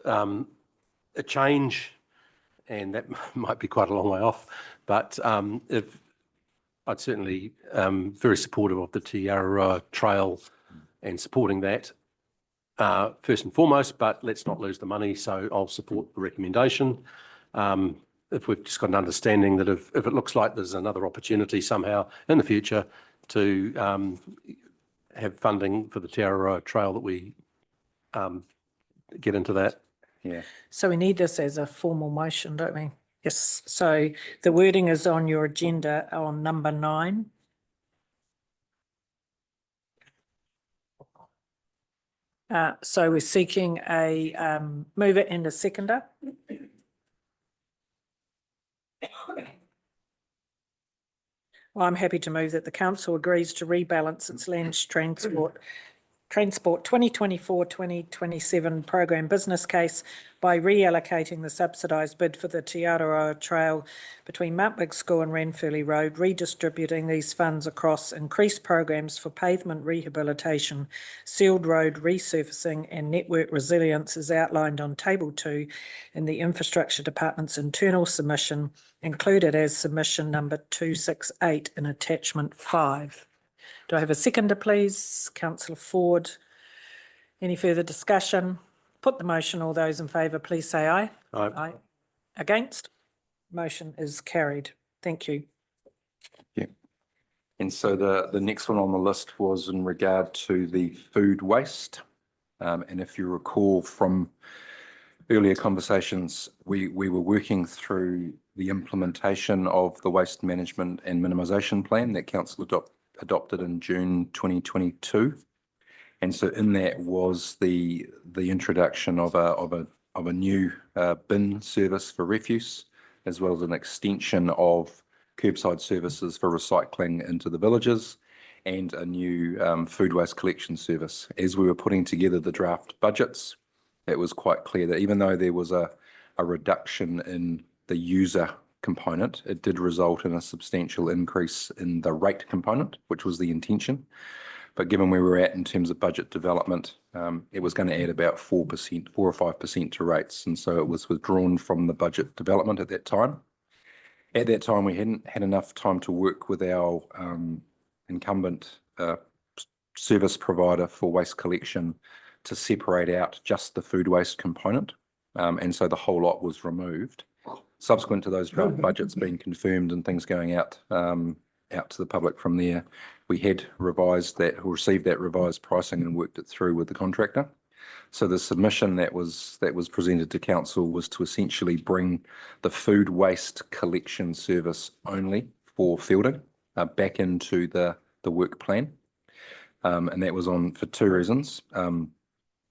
a change, and that might be quite a long way off, but if I'd certainly very supportive of the Te Araroa Trail and supporting that first and foremost, but let's not lose the money. So I'll support the recommendation. If we've just got an understanding that if it looks like there's another opportunity somehow in the future to have funding for the Te Araroa Trail, that we get into that. Yeah. So we need this as a formal motion, don't we? Yes. So the wording is on your agenda on number 9. So we're seeking a mover and a seconder. Well, I'm happy to move that the council agrees to rebalance its land Transport 2024-2027 program business case by reallocating the subsidised bid for the Te Araroa Trail between Mount Big School and Ranfurly Road, redistributing these funds across increased programs for pavement rehabilitation, sealed road resurfacing and network resilience as outlined on Table 2 in the Infrastructure Department's internal submission, included as submission number 268 in attachment 5. Do I have a seconder, please? Councillor Ford. Any further discussion? Put the motion. All those in favour, please say aye. Aye. Aye. Against? Motion is carried. Thank you. Yeah. And so the next one on the list was in regard to the food waste. And if you recall from earlier conversations, we were working through the implementation of the waste management and minimisation plan that council adopted in June 2022, and so in that was the introduction of a new bin service for refuse, as well as an extension of curbside services for recycling into the villages, and a new food waste collection service. As we were putting together the draft budgets, it was quite clear that even though there was a reduction in the user component, it did result in a substantial increase in the rate component, which was the intention. But given where we're at in terms of budget development, it was going to add about 4 or 5% to rates. And so it was withdrawn from the budget development at that time. At that time, we hadn't had enough time to work with our incumbent service provider for waste collection to separate out just the food waste component. And so the whole lot was removed. Subsequent to those draft budgets being confirmed and things going out to the public from there, we had revised that, or received that revised pricing and worked it through with the contractor. So the submission that was presented to council was to essentially bring the food waste collection service only for Fielding back into the work plan. And that was for two reasons.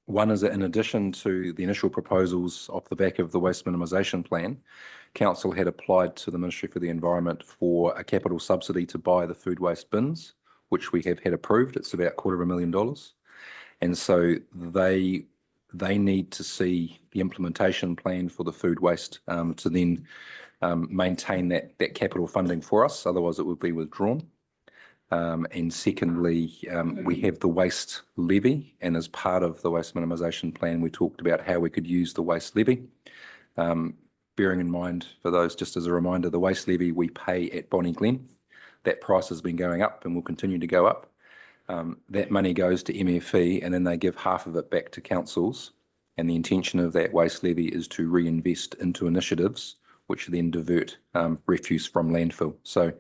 One is that in addition to the initial proposals off the back of the waste minimisation plan, council had applied to the Ministry for the Environment for a capital subsidy to buy the food waste bins, which we have had approved. It's about $250,000. And so they need to see the implementation plan for the food waste to then maintain that capital funding for us. Otherwise, it would be withdrawn. And secondly, we have the waste levy, and as part of the waste minimisation plan, we talked about how we could use the waste levy. Bearing in mind, for those, just as a reminder, the waste levy we pay at Bonnie Glen. That price has been going up and will continue to go up. That money goes to MFE, and then they give half of it back to councils. And the intention of that waste levy is to reinvest into initiatives which then divert refuse from landfill. So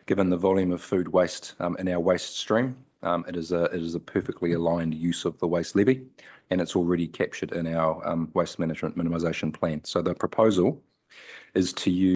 given the volume of food waste in our waste stream, it is a perfectly aligned use of the waste levy, and it's already captured in our waste management minimisation plan. So the proposal is to use